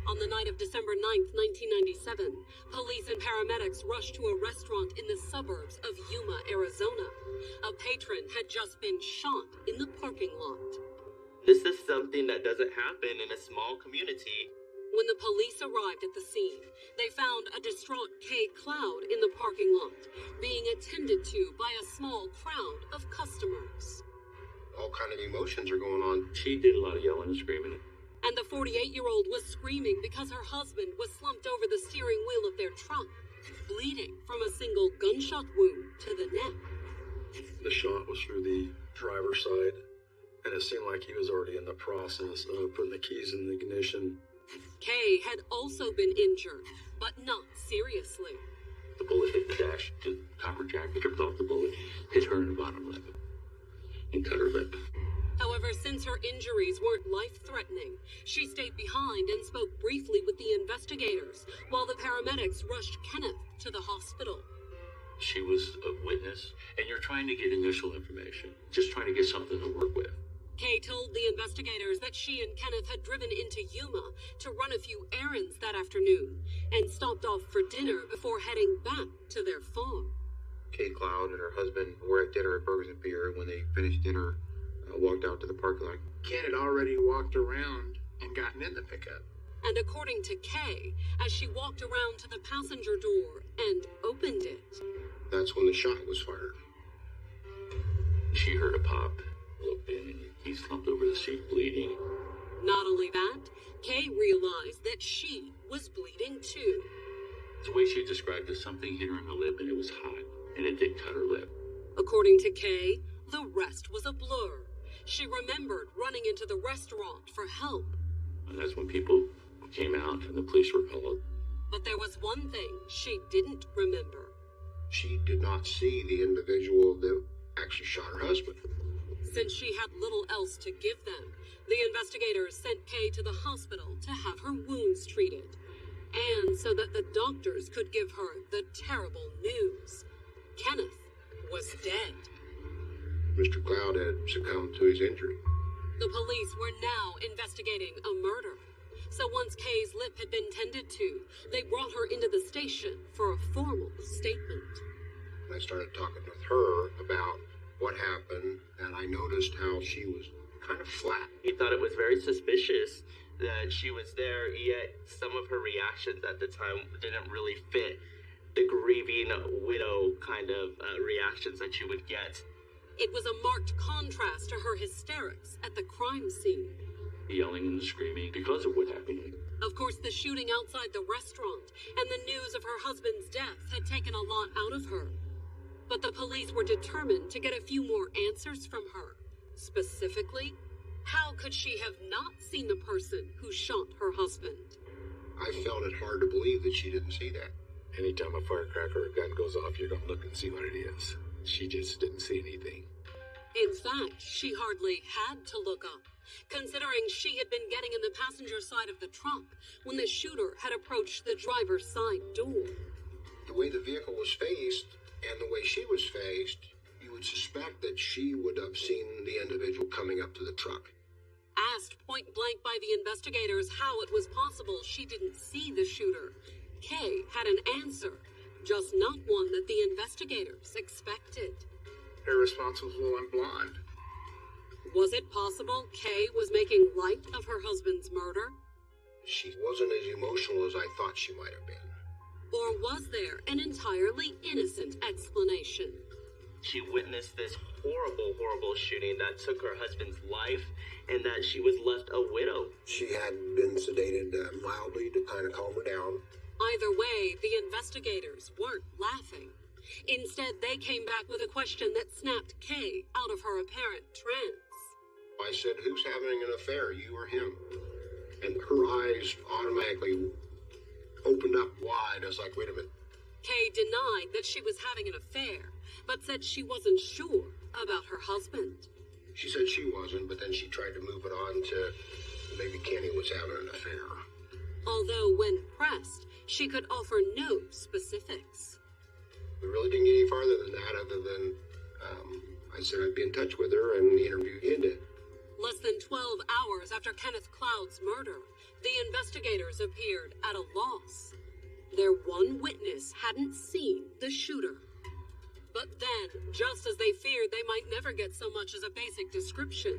On the night of December 9th, 1997, police and paramedics rushed to a restaurant in the suburbs of Yuma, Arizona. A patron had just been shot in the parking lot. This is something that doesn't happen in a small community. When the police arrived at the scene, they found a distraught Kay Cloud in the parking lot, being attended to by a small crowd of customers. All kind of emotions are going on. She did a lot of yelling and screaming. And the 48-year-old was screaming because her husband was slumped over the steering wheel of their truck, bleeding from a single gunshot wound to the neck. The shot was through the driver's side, and it seemed like he was already in the process of putting the keys in the ignition. Kay had also been injured, but not seriously. The bullet hit the dash. The copper jacket tripped off the bullet, hit her in the bottom lip, and cut her lip. However, since her injuries weren't life-threatening, she stayed behind and spoke briefly with the investigators while the paramedics rushed Kenneth to the hospital. She was a witness, and you're trying to get initial information, just trying to get something to work with. Kay told the investigators that she and Kenneth had driven into Yuma to run a few errands that afternoon and stopped off for dinner before heading back to their farm. Kay Cloud and her husband were at dinner at Burgers and Beer. When they finished dinner, walked out to the parking lot. Ken had already walked around and gotten in the pickup. And according to Kay, as she walked around to the passenger door and opened it, that's when the shot was fired. She heard a pop, looked in, and he slumped over the seat bleeding. Not only that, Kay realized that she was bleeding too. The way she described it, something hit her in the lip and it was hot, and it did cut her lip. According to Kay, the rest was a blur. She remembered running into the restaurant for help. And that's when people came out and the police were called. But there was one thing she didn't remember. She did not see the individual that actually shot her husband. Since she had little else to give them, the investigators sent Kay to the hospital to have her wounds treated. And so that the doctors could give her the terrible news. Kenneth was dead. Mr. Cloud had succumbed to his injury. The police were now investigating a murder. So once Kay's lip had been tended to, they brought her into the station for a formal statement. I started talking with her about what happened, and I noticed how she was kind of flat. He thought it was very suspicious that she was there, yet some of her reactions at the time didn't really fit the grieving widow kind of reactions that you would get. It was a marked contrast to her hysterics at the crime scene. Yelling and screaming because of what happened. Of course, the shooting outside the restaurant and the news of her husband's death had taken a lot out of her. But the police were determined to get a few more answers from her. Specifically, how could she have not seen the person who shot her husband? I found it hard to believe that she didn't see that. Anytime a firecracker or a gun goes off, you're gonna look and see what it is. She just didn't see anything. In fact, she hardly had to look up, considering she had been getting in the passenger side of the truck when the shooter had approached the driver's side door. The way the vehicle was faced and the way she was faced, you would suspect that she would have seen the individual coming up to the truck. Asked point blank by the investigators how it was possible she didn't see the shooter, Kay had an answer, just not one that the investigators expected. Irresponsible and blonde. Was it possible Kay was making light of her husband's murder? She wasn't as emotional as I thought she might have been. Or was there an entirely innocent explanation? She witnessed this horrible, horrible shooting that took her husband's life and that she was left a widow. She had been sedated mildly to kind of calm her down. Either way, the investigators weren't laughing. Instead, they came back with a question that snapped Kay out of her apparent trance. I said, "Who's having an affair, you or him?" And her eyes automatically opened up wide. I was like, wait a minute. Kay denied that she was having an affair, but said she wasn't sure about her husband. She said she wasn't, but then she tried to move it on to maybe Kenny was having an affair. Although, when pressed, she could offer no specifics. We really didn't get any farther than that, other than I said I'd be in touch with her, and the interview ended. Less than 12 hours after Kenneth Cloud's murder, the investigators appeared at a loss. Their one witness hadn't seen the shooter. But then, just as they feared they might never get so much as a basic description,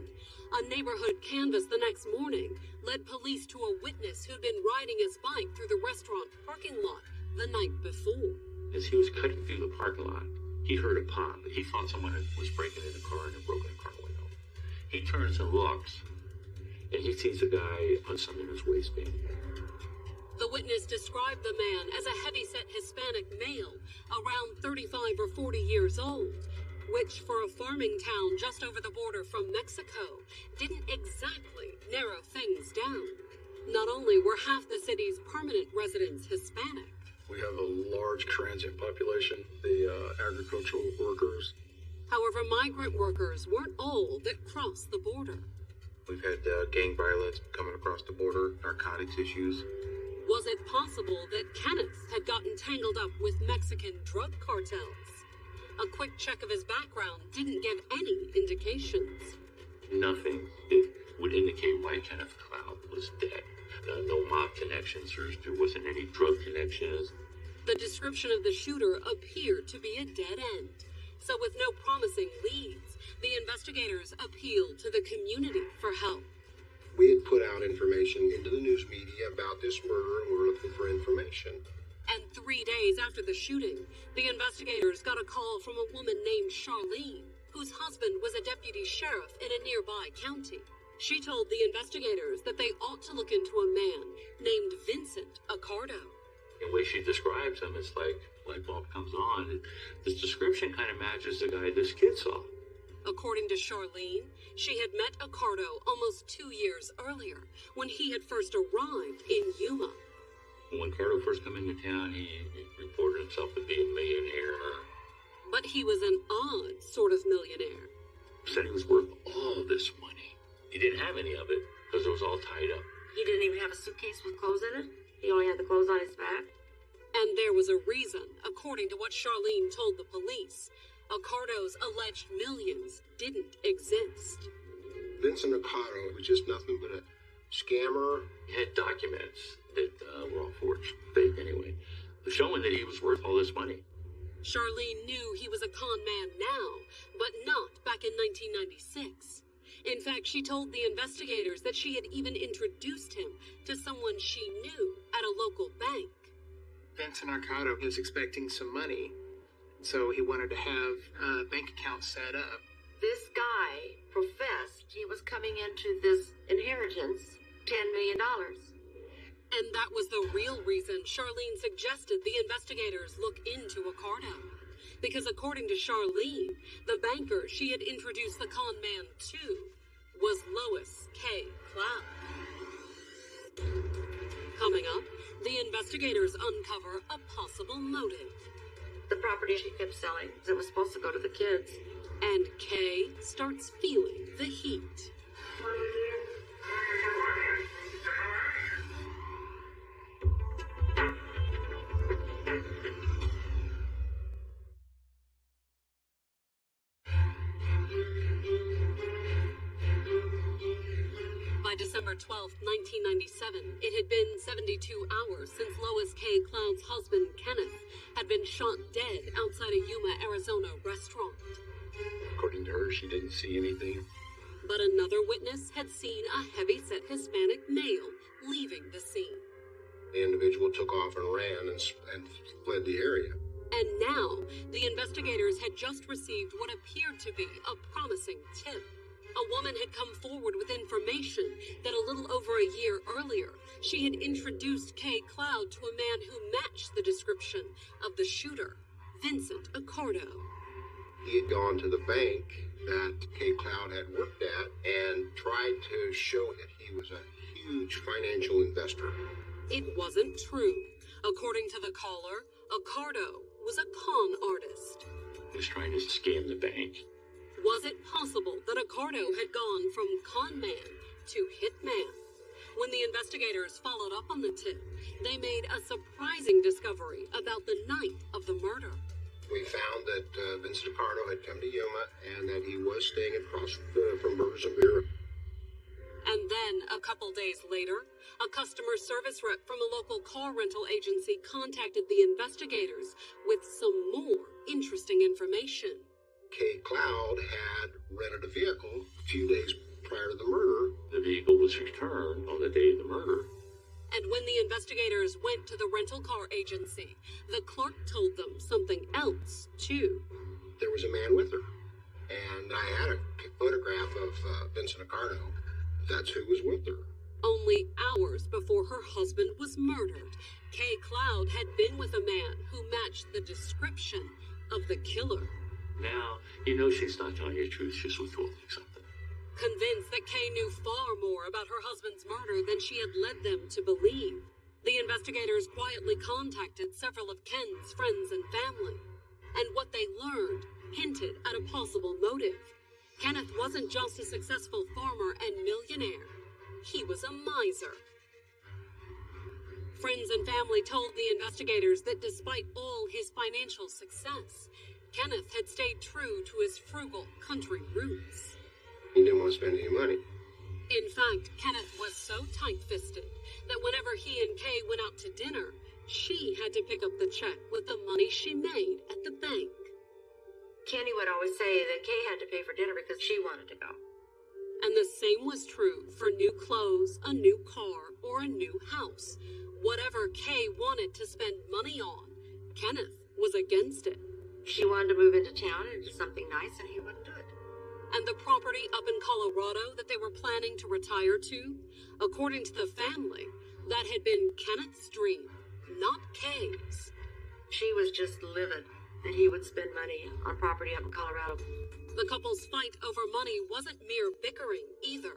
a neighborhood canvass the next morning led police to a witness who'd been riding his bike through the restaurant parking lot the night before. As he was cutting through the parking lot, he heard a pop. He thought someone was breaking in the car and had broken the car window. He turns and looks, and he sees a guy on something in his waistband. The witness described the man as a heavy-set Hispanic male, around 35 or 40 years old, which for a farming town just over the border from Mexico didn't exactly narrow things down. Not only were half the city's permanent residents Hispanic, We have a large transient population, the agricultural workers. however, migrant workers weren't all that crossed the border. We've had gang violence coming across the border, narcotics issues. Was it possible that Kenneth had gotten tangled up with Mexican drug cartels? A quick check of his background didn't give any indications. Nothing that would indicate why Kenneth Cloud was dead. No mob connections, there wasn't any drug connections. The description of the shooter appeared to be a dead end. So with no promising leads, the investigators appealed to the community for help. We had put out information into the news media about this murder, and we were looking for information. And 3 days after the shooting, the investigators got a call from a woman named Charlene, whose husband was a deputy sheriff in a nearby county. She told the investigators that they ought to look into a man named Vincent Accardo. The way she describes him, it's like light bulb comes on. This description kind of matches the guy this kid saw. According to Charlene, she had met Accardo almost 2 years earlier, when he had first arrived in Yuma. When Cardo first came into town, he reported himself to be a millionaire. But he was an odd sort of millionaire. Said he was worth all this money. He didn't have any of it because it was all tied up. He didn't even have a suitcase with clothes in it? He only had the clothes on his back? And there was a reason, according to what Charlene told the police. Accardo's alleged millions didn't exist. Vincent Accardo was just nothing but a scammer. He had documents that were all forged, fake anyway, showing that he was worth all this money. Charlene knew he was a con man now, but not back in 1996. In fact, she told the investigators that she had even introduced him to someone she knew at a local bank. Vincent Arcado was expecting some money, so he wanted to have a bank account set up. This guy professed he was coming into this inheritance $10 million. And that was the real reason Charlene suggested the investigators look into Accardo. Because according to Charlene, the banker she had introduced the con man to was Lois K. Cloud. Coming up, the investigators uncover a possible motive. The property she kept selling, it was supposed to go to the kids. And Kay starts feeling the heat. By December 12, 1997, it had been 72 hours since Lois K. Cloud's husband, Kenneth, had been shot dead outside a Yuma, Arizona restaurant. According to her, she didn't see anything. But another witness had seen a heavy-set Hispanic male leaving the scene. The individual took off and ran and fled the area. And now, the investigators had just received what appeared to be a promising tip. A woman had come forward with information that a little over a year earlier, she had introduced Kay Cloud to a man who matched the description of the shooter, Vincent Accardo. He had gone to the bank that Kay Cloud had worked at and tried to show that he was a huge financial investor. It wasn't true. According to the caller, Accardo was a con artist. He was trying to scam the bank. Was it possible that Accardo had gone from con man to hitman? When the investigators followed up on the tip, they made a surprising discovery about the night of the murder. We found that Vincent Accardo had come to Yuma and that he was staying across from Burgers and Beer. And then, a couple days later, a customer service rep from a local car rental agency contacted the investigators with some more interesting information. Kay Cloud had rented a vehicle a few days prior to the murder. The vehicle was returned on the day of the murder. And when the investigators went to the rental car agency, the clerk told them something else, too. There was a man with her. And I had a photograph of Vincent Accardo. That's who was with her. Only hours before her husband was murdered, Kay Cloud had been with a man who matched the description of the killer. Now, you know she's not telling you the truth, she's withholding something. Convinced that Kay knew far more about her husband's murder than she had led them to believe, the investigators quietly contacted several of Ken's friends and family. And what they learned hinted at a possible motive. Kenneth wasn't just a successful farmer and millionaire. He was a miser. Friends and family told the investigators that despite all his financial success, Kenneth had stayed true to his frugal country roots. He didn't want to spend any money. In fact, Kenneth was so tight-fisted that whenever he and Kay went out to dinner, she had to pick up the check with the money she made at the bank. Kenny would always say that Kay had to pay for dinner because she wanted to go. And the same was true for new clothes, a new car, or a new house. Whatever Kay wanted to spend money on, Kenneth was against it. She wanted to move into town and do something nice, and he wouldn't do it. And the property up in Colorado that they were planning to retire to, according to the family, that had been Kenneth's dream, not Kay's. She was just livid that he would spend money on property up in Colorado. The couple's fight over money wasn't mere bickering either.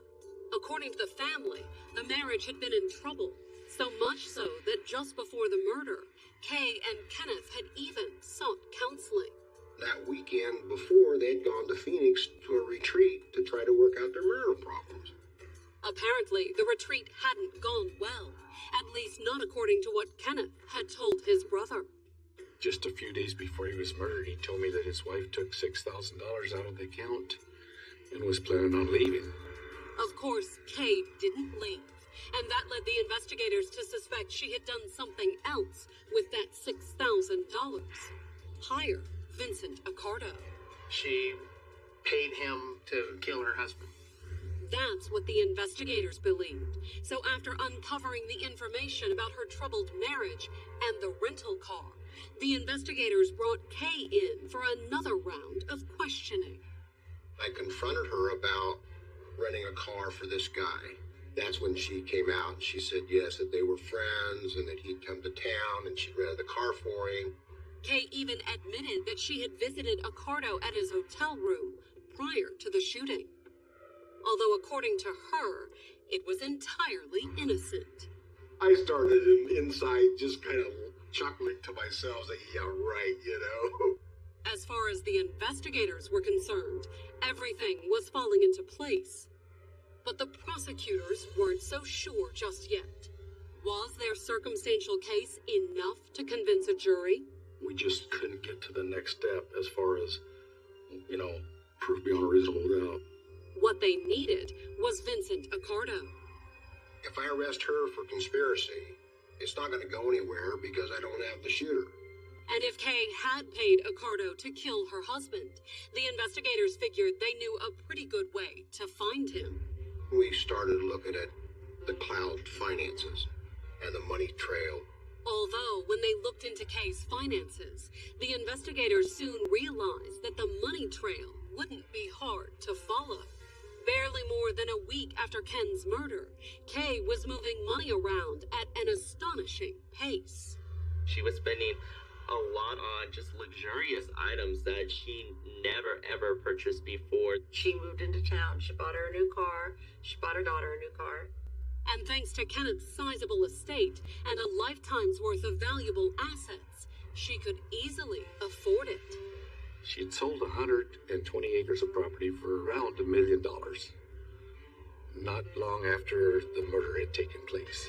According to the family, the marriage had been in trouble, so much so that just before the murder, Kay and Kenneth had even sought counseling. That weekend before, they'd gone to Phoenix to a retreat to try to work out their marital problems. Apparently, the retreat hadn't gone well, at least not according to what Kenneth had told his brother. Just a few days before he was murdered, he told me that his wife took $6,000 out of the account and was planning on leaving. Of course, Kay didn't leave, and that led the investigators to suspect she had done something else with that $6,000. Hire Vincent Accardo. She paid him to kill her husband. That's what the investigators believed. So after uncovering the information about her troubled marriage and the rental car, the investigators brought Kay in for another round of questioning. I confronted her about renting a car for this guy. That's when she came out. She said yes, that they were friends and that he'd come to town and she'd rented the car for him. Kay even admitted that she had visited Accardo at his hotel room prior to the shooting. Although according to her, it was entirely innocent. I started inside just kind of chuckling to myself, saying, yeah, right, you know. As far as the investigators were concerned, everything was falling into place. But the prosecutors weren't so sure just yet. Was their circumstantial case enough to convince a jury? We just couldn't get to the next step as far as, proof beyond a reasonable doubt. What they needed was Vincent Accardo. If I arrest her for conspiracy, it's not going to go anywhere because I don't have the shooter. And if Kay had paid Accardo to kill her husband, the investigators figured they knew a pretty good way to find him. We started looking at the cloud finances and the money trail. Although, when they looked into Kay's finances, the investigators soon realized that the money trail wouldn't be hard to follow. Barely more than a week after Ken's murder, Kay was moving money around at an astonishing pace. She was spending a lot on just luxurious items that she never ever purchased before. She moved into town. She bought her a new car. She bought her daughter a new car. And thanks to Kenneth's sizable estate and a lifetime's worth of valuable assets, she could easily afford it. She'd sold 120 acres of property for around $1 million. Not long after the murder had taken place.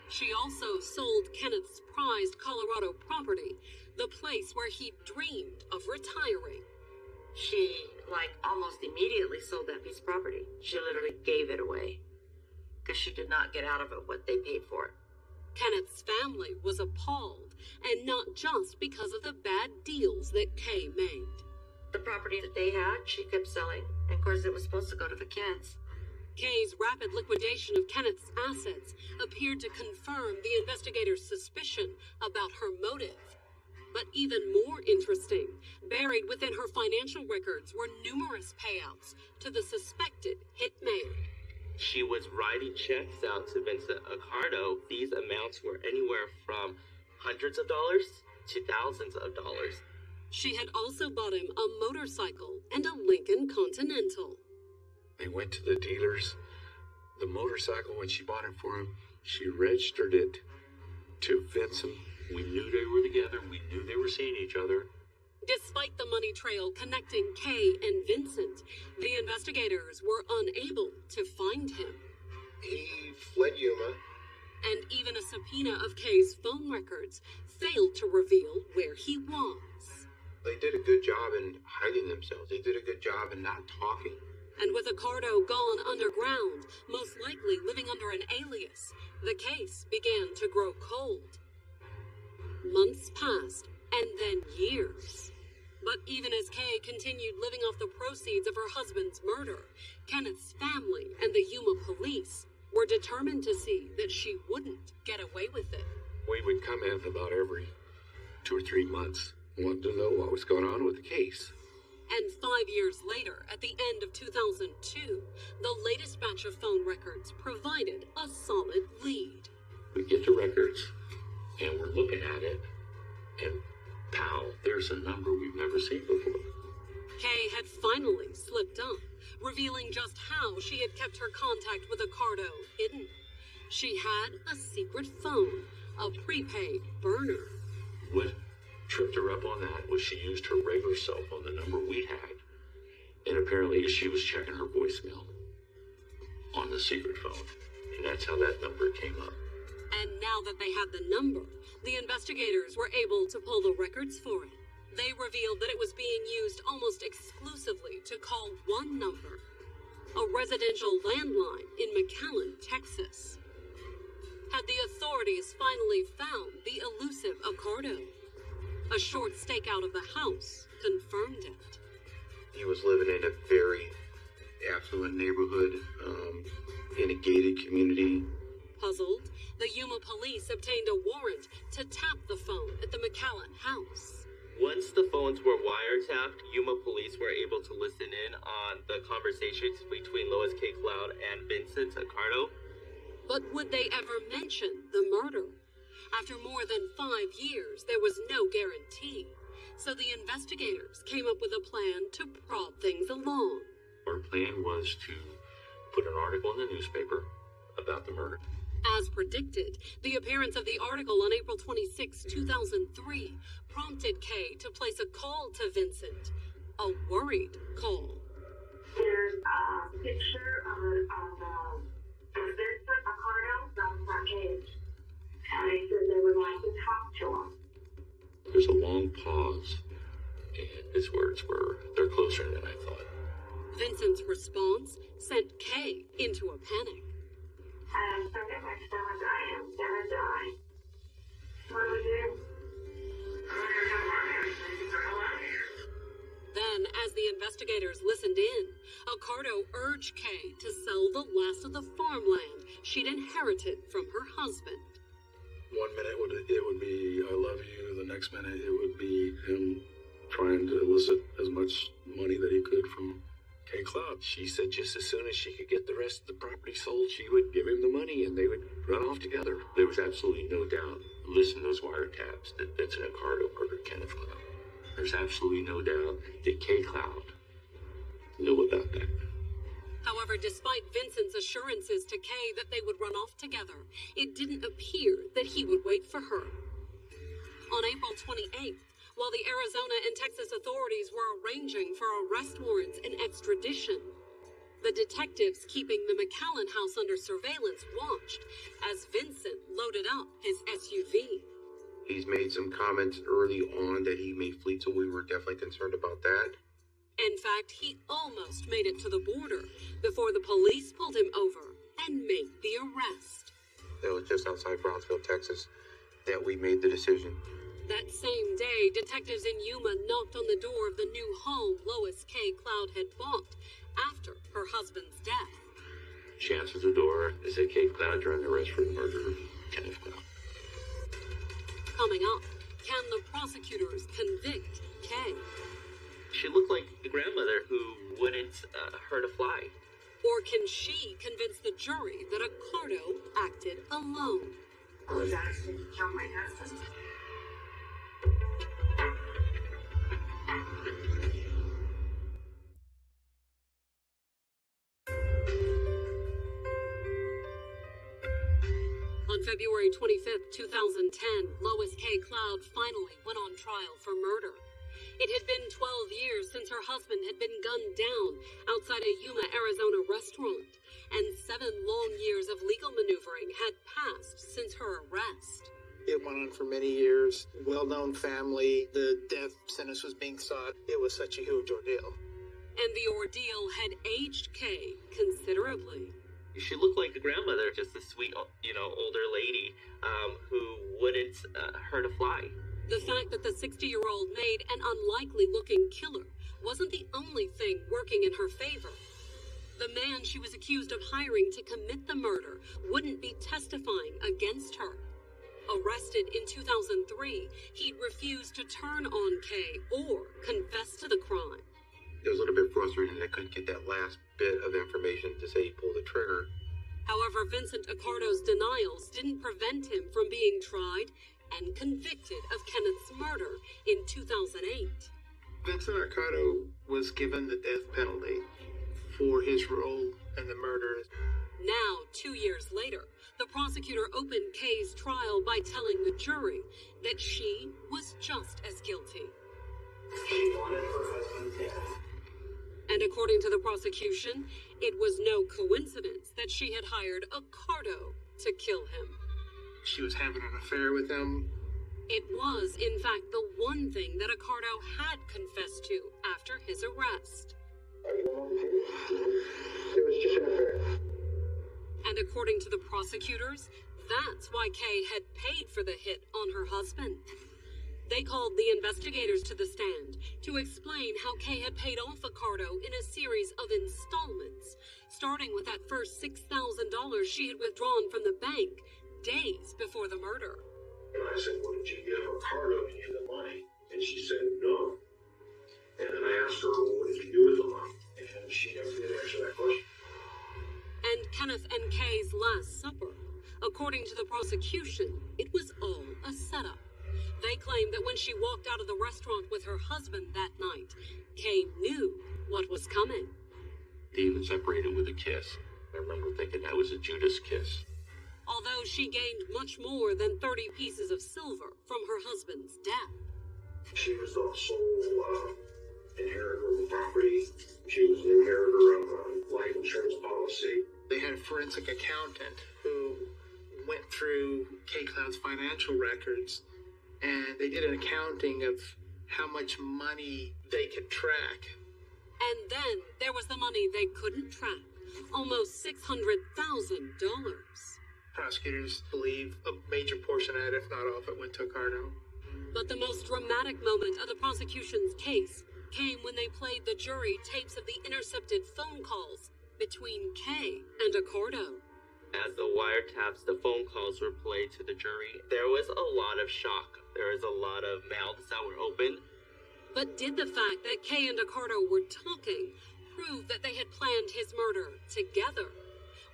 She also sold Kenneth's prized Colorado property, the place where he dreamed of retiring. She, almost immediately sold that piece of property. She literally gave it away because she did not get out of it what they paid for it. Kenneth's family was appalled, and not just because of the bad deals that Kay made. The property that they had, she kept selling, and of course it was supposed to go to the kids. Kay's rapid liquidation of Kenneth's assets appeared to confirm the investigators' suspicion about her motive. But even more interesting, buried within her financial records were numerous payouts to the suspected hitman. She was writing checks out to Vincent Accardo. These amounts were anywhere from hundreds of dollars to thousands of dollars. She had also bought him a motorcycle and a Lincoln Continental. They went to the dealers. The motorcycle, when she bought it for him, she registered it to Vincent. We knew they were together. We knew they were seeing each other. Despite the money trail connecting Kay and Vincent, the investigators were unable to find him. He fled Yuma. And even a subpoena of Kay's phone records failed to reveal where he was. They did a good job in hiding themselves. They did a good job in not talking. And with Accardo gone underground, most likely living under an alias, the case began to grow cold. Months passed, and then years. But even as Kay continued living off the proceeds of her husband's murder, Kenneth's family and the Yuma police were determined to see that she wouldn't get away with it. We would come in about every 2 or 3 months, wanting to know what was going on with the case. And 5 years later, at the end of 2002, the latest batch of phone records provided a solid lead. We get the records, and we're looking at it, and pow, there's a number we've never seen before. Kay had finally slipped up, revealing just how she had kept her contact with Accardo hidden. She had a secret phone, a prepaid burner. What tripped her up on that was she used her regular cell phone, the number we had, and apparently she was checking her voicemail on the secret phone, and that's how that number came up. And now that they had the number, the investigators were able to pull the records for it. They revealed that it was being used almost exclusively to call one number, a residential landline in McAllen, Texas. Had the authorities finally found the elusive Accardo? A short stakeout of the house confirmed it. He was living in a very affluent neighborhood, in a gated community. Puzzled, the Yuma police obtained a warrant to tap the phone at the McAllen house. Once the phones were wiretapped, Yuma police were able to listen in on the conversations between Lois K. Cloud and Vincent Accardo. But would they ever mention the murder? After more than 5 years, there was no guarantee. So the investigators came up with a plan to prod things along. Our plan was to put an article in the newspaper about the murder. As predicted, the appearance of the article on April 26, 2003, prompted Kay to place a call to Vincent. A worried call. There's a picture of Vincent Accardo from that cage. And they said they would like to talk to him. There's a long pause, and his words were, "They're closer than I thought." Vincent's response sent Kay into a panic. I'm so that my stomach, I am gonna die. What do we do? Then, as the investigators listened in, Accardo urged Kay to sell the last of the farmland she'd inherited from her husband. 1 minute it would be, "I love you." The next minute it would be him trying to elicit as much money that he could from K. Cloud. She said just as soon as she could get the rest of the property sold, she would give him the money and they would run off together. There was absolutely no doubt, listen to those wiretaps, that Vincent Accardo murdered Kenneth Cloud. There's absolutely no doubt that K. Cloud knew about that. However, despite Vincent's assurances to Kay that they would run off together, it didn't appear that he would wait for her. On April 28th, while the Arizona and Texas authorities were arranging for arrest warrants and extradition, the detectives keeping the McAllen house under surveillance watched as Vincent loaded up his SUV. He's made some comments early on that he may flee, so we were definitely concerned about that. In fact, he almost made it to the border before the police pulled him over and made the arrest. That was just outside Brownsville, Texas, that we made the decision. That same day, detectives in Yuma knocked on the door of the new home Lois K. Cloud had bought after her husband's death. She answers the door. They say K. Cloud, you're under arrest for the murder of Kenneth Cloud. Coming up, can the prosecutors convict Kay? She looked like the grandmother who wouldn't hurt a fly. Or can she convince the jury that Accardo acted alone? I was asking to kill my husband. February 25th, 2010, Lois K. Cloud finally went on trial for murder. It had been 12 years since her husband had been gunned down outside a Yuma, Arizona restaurant, and 7 long years of legal maneuvering had passed since her arrest. It went on for many years. Well-known family. The death sentence was being sought. It was such a huge ordeal. And the ordeal had aged Kay considerably. She looked like a grandmother, just a sweet, older lady who wouldn't hurt a fly. The fact that the 60-year-old made an unlikely-looking killer wasn't the only thing working in her favor. The man she was accused of hiring to commit the murder wouldn't be testifying against her. Arrested in 2003, he'd refused to turn on Kay or confess to the crime. It was a little bit frustrating that I couldn't get that last bit of information to say he pulled the trigger. However, Vincent Accardo's denials didn't prevent him from being tried and convicted of Kenneth's murder in 2008. Vincent Accardo was given the death penalty for his role in the murder. Now, 2 years later, the prosecutor opened Kay's trial by telling the jury that she was just as guilty. She wanted her husband dead. And according to the prosecution, it was no coincidence that she had hired Accardo to kill him. She was having an affair with him. It was, in fact, the one thing that Accardo had confessed to after his arrest. It was just an affair. And according to the prosecutors, that's why Kay had paid for the hit on her husband. They called the investigators to the stand to explain how Kay had paid off Accardo in a series of installments, starting with that first $6,000 she had withdrawn from the bank days before the murder. And I said, "What did you give Accardo any of the money?" And she said, "No." And then I asked her, "Well, what did you do with the money?" And she never did answer that question. And Kenneth and Kay's Last Supper, according to the prosecution, it was all a setup. They claimed that when she walked out of the restaurant with her husband that night, Kay knew what was coming. They even separated with a kiss. I remember thinking that was a Judas kiss. Although she gained much more than 30 pieces of silver from her husband's death. She was also inheritor of the property. She was an inheritor of a life insurance policy. They had a forensic accountant who went through Kay Cloud's financial records, and they did an accounting of how much money they could track. And then there was the money they couldn't track, almost $600,000. Prosecutors believe a major portion of it, if not all of it, went to Accardo. But the most dramatic moment of the prosecution's case came when they played the jury tapes of the intercepted phone calls between Kay and Accardo. As the wiretaps, the phone calls were played to the jury, there was a lot of shock. There was a lot of mouths that were open. But did the fact that Kay and Accardo were talking prove that they had planned his murder together?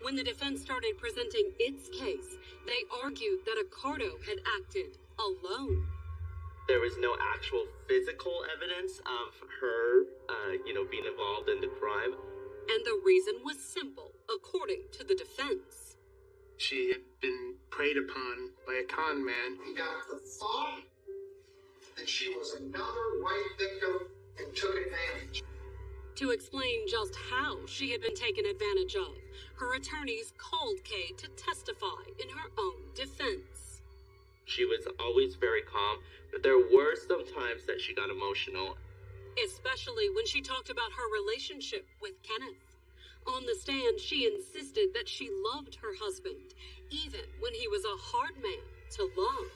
When the defense started presenting its case, they argued that Accardo had acted alone. There was no actual physical evidence of her, being involved in the crime. And the reason was simple, according to the defense. She had been preyed upon by a con man. He got the thought that she was another white victim and took advantage. To explain just how she had been taken advantage of, her attorneys called Kay to testify in her own defense. She was always very calm, but there were some times that she got emotional. Especially when she talked about her relationship with Kenneth. On the stand, she insisted that she loved her husband, even when he was a hard man to love.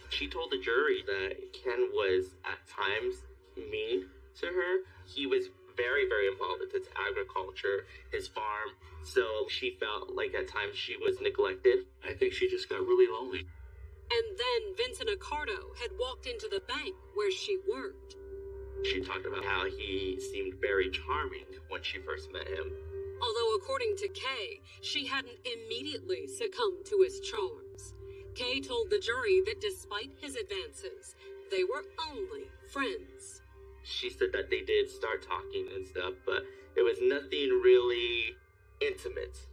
She told the jury that Ken was, at times, mean to her. He was very, very involved with his agriculture, his farm, so she felt like at times she was neglected. I think she just got really lonely. And then Vincent Accardo had walked into the bank where she worked. She talked about how he seemed very charming when she first met him. Although according to Kay, she hadn't immediately succumbed to his charms. Kay told the jury that despite his advances, they were only friends. She said that they did start talking and stuff, but it was nothing really intimate.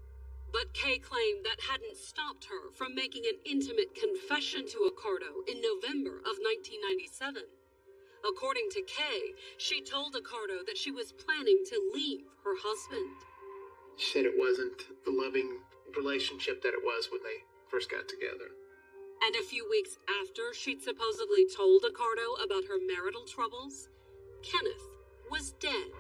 But Kay claimed that hadn't stopped her from making an intimate confession to Accardo in November of 1997. According to Kay, she told Accardo that she was planning to leave her husband. She said it wasn't the loving relationship that it was when they first got together. And a few weeks after she'd supposedly told Accardo about her marital troubles, Kenneth was dead.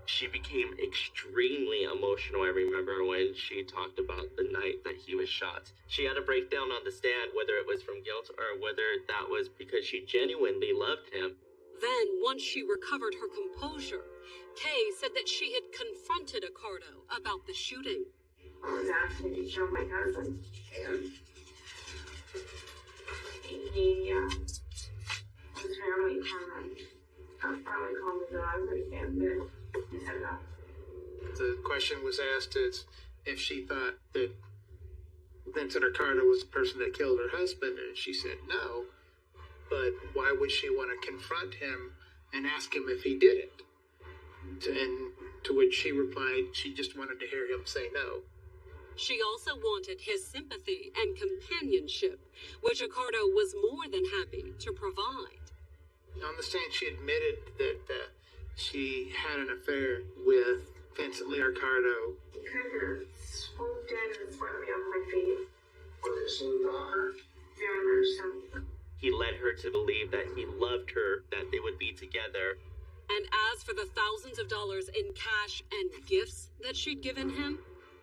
She became extremely emotional, I remember, when she talked about the night that he was shot. She had a breakdown on the stand, whether it was from guilt or whether that was because she genuinely loved him. Then, once she recovered her composure, Kay said that she had confronted Accardo about the shooting. I was asking to kill my husband. And he was fairly common. I was probably calling the dog, but he said no. The question was asked is if she thought that Vincent Accardo was the person that killed her husband, and she said no. But why would she want to confront him and ask him if he did it? And to which she replied she just wanted to hear him say no. She also wanted his sympathy and companionship, which Accardo was more than happy to provide. On the stand, she admitted that she had an affair with Vincent Lee Accardo. He kind of swooped in and swept me off my feet. Was it smooth on her? Very much so. He led her to believe that he loved her, that they would be together. And as for the thousands of dollars in cash and gifts that she'd given him,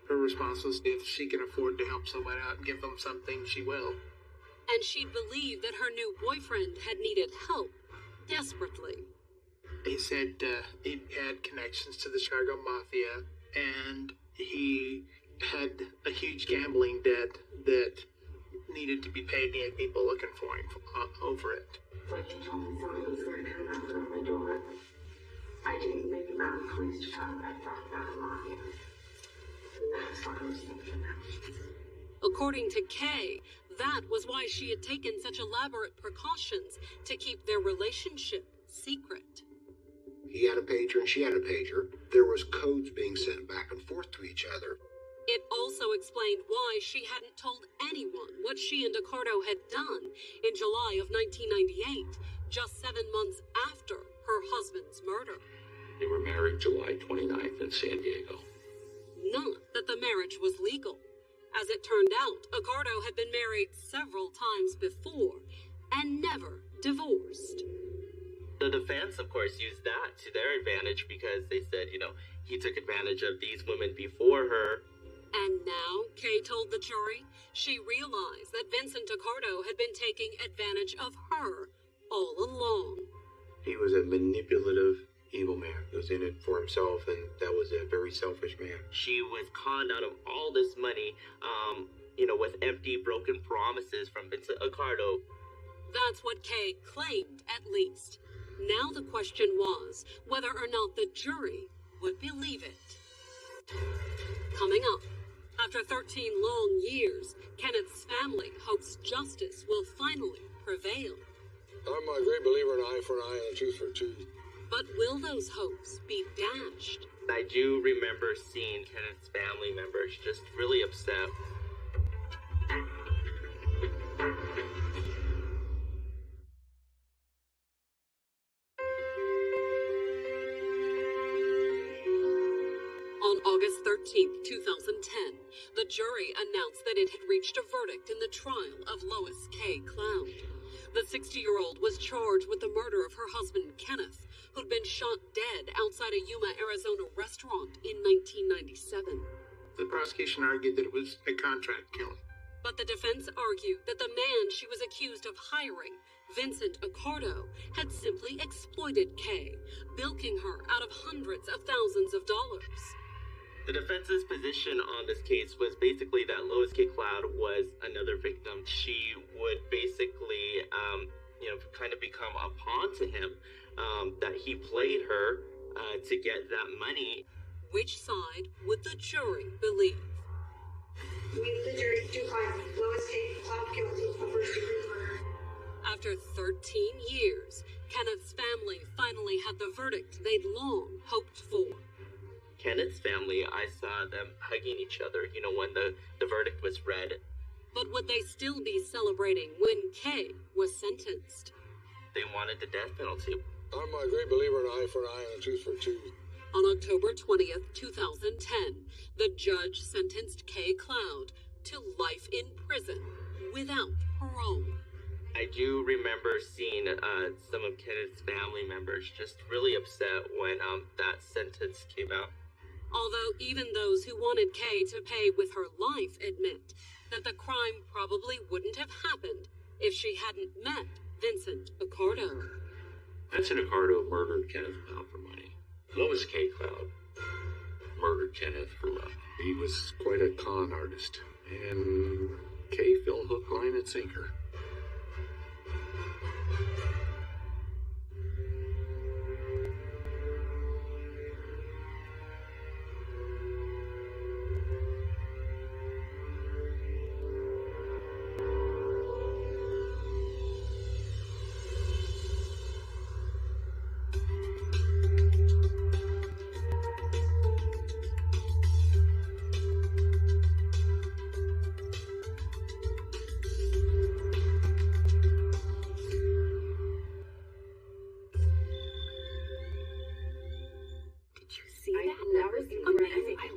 her response was if she can afford to help someone out and give them something, she will. And she'd believed that her new boyfriend had needed help desperately. He said he had connections to the Chicago Mafia, and he had a huge gambling debt that needed to be paid. He had people looking for him over it. Like he told me somebody was going to come knock on my door. I didn't make it out of the police department. I thought about the Mafia. That's what I was thinking. According to Kay, that was why she had taken such elaborate precautions to keep their relationship secret. He had a pager and she had a pager. There was codes being sent back and forth to each other. It also explained why she hadn't told anyone what she and Accardo had done in July of 1998, just 7 months after her husband's murder. They were married July 29th in San Diego. Not that the marriage was legal. As it turned out, Accardo had been married several times before and never divorced. The defense, of course, used that to their advantage because they said, he took advantage of these women before her. And now, Kay told the jury, she realized that Vincent Accardo had been taking advantage of her all along. He was a manipulative, evil man. He was in it for himself, and that was a very selfish man. She was conned out of all this money, with empty, broken promises from Vincent Accardo. That's what Kay claimed, at least. Now the question was whether or not the jury would believe it. Coming up, after 13 long years, Kenneth's family hopes justice will finally prevail. I'm a great believer in eye for an eye and a tooth for a tooth. But will those hopes be dashed? I do remember seeing Kenneth's family members just really upset. On August 13th, 2010, the jury announced that it had reached a verdict in the trial of Lois K. Cloud. The 60-year-old was charged with the murder of her husband, Kenneth, who'd been shot dead outside a Yuma, Arizona restaurant in 1997. The prosecution argued that it was a contract killing. But the defense argued that the man she was accused of hiring, Vincent Accardo, had simply exploited Kay, bilking her out of hundreds of thousands of dollars. The defense's position on this case was basically that Lois K. Cloud was another victim. She would basically, kind of become a pawn to him, that he played her to get that money. Which side would the jury believe? We, the jury, do find Lois K. Cloud guilty of first-degree murder. After 13 years, Kenneth's family finally had the verdict they'd long hoped for. Kenneth's family, I saw them hugging each other, you know, when the verdict was read. But would they still be celebrating when Kay was sentenced? They wanted the death penalty. I'm a great believer in eye for an eye and a tooth for a tooth. On October 20th, 2010, the judge sentenced Kay Cloud to life in prison without parole. I do remember seeing some of Kenneth's family members just really upset when that sentence came out. Although even those who wanted Kay to pay with her life admit that the crime probably wouldn't have happened if she hadn't met Vincent Accardo. Vincent Accardo murdered Kenneth Cloud for money. Lois K. Cloud murdered Kenneth for love. He was quite a con artist, and Kay fell hook, line, and sinker. See that? Amazing. I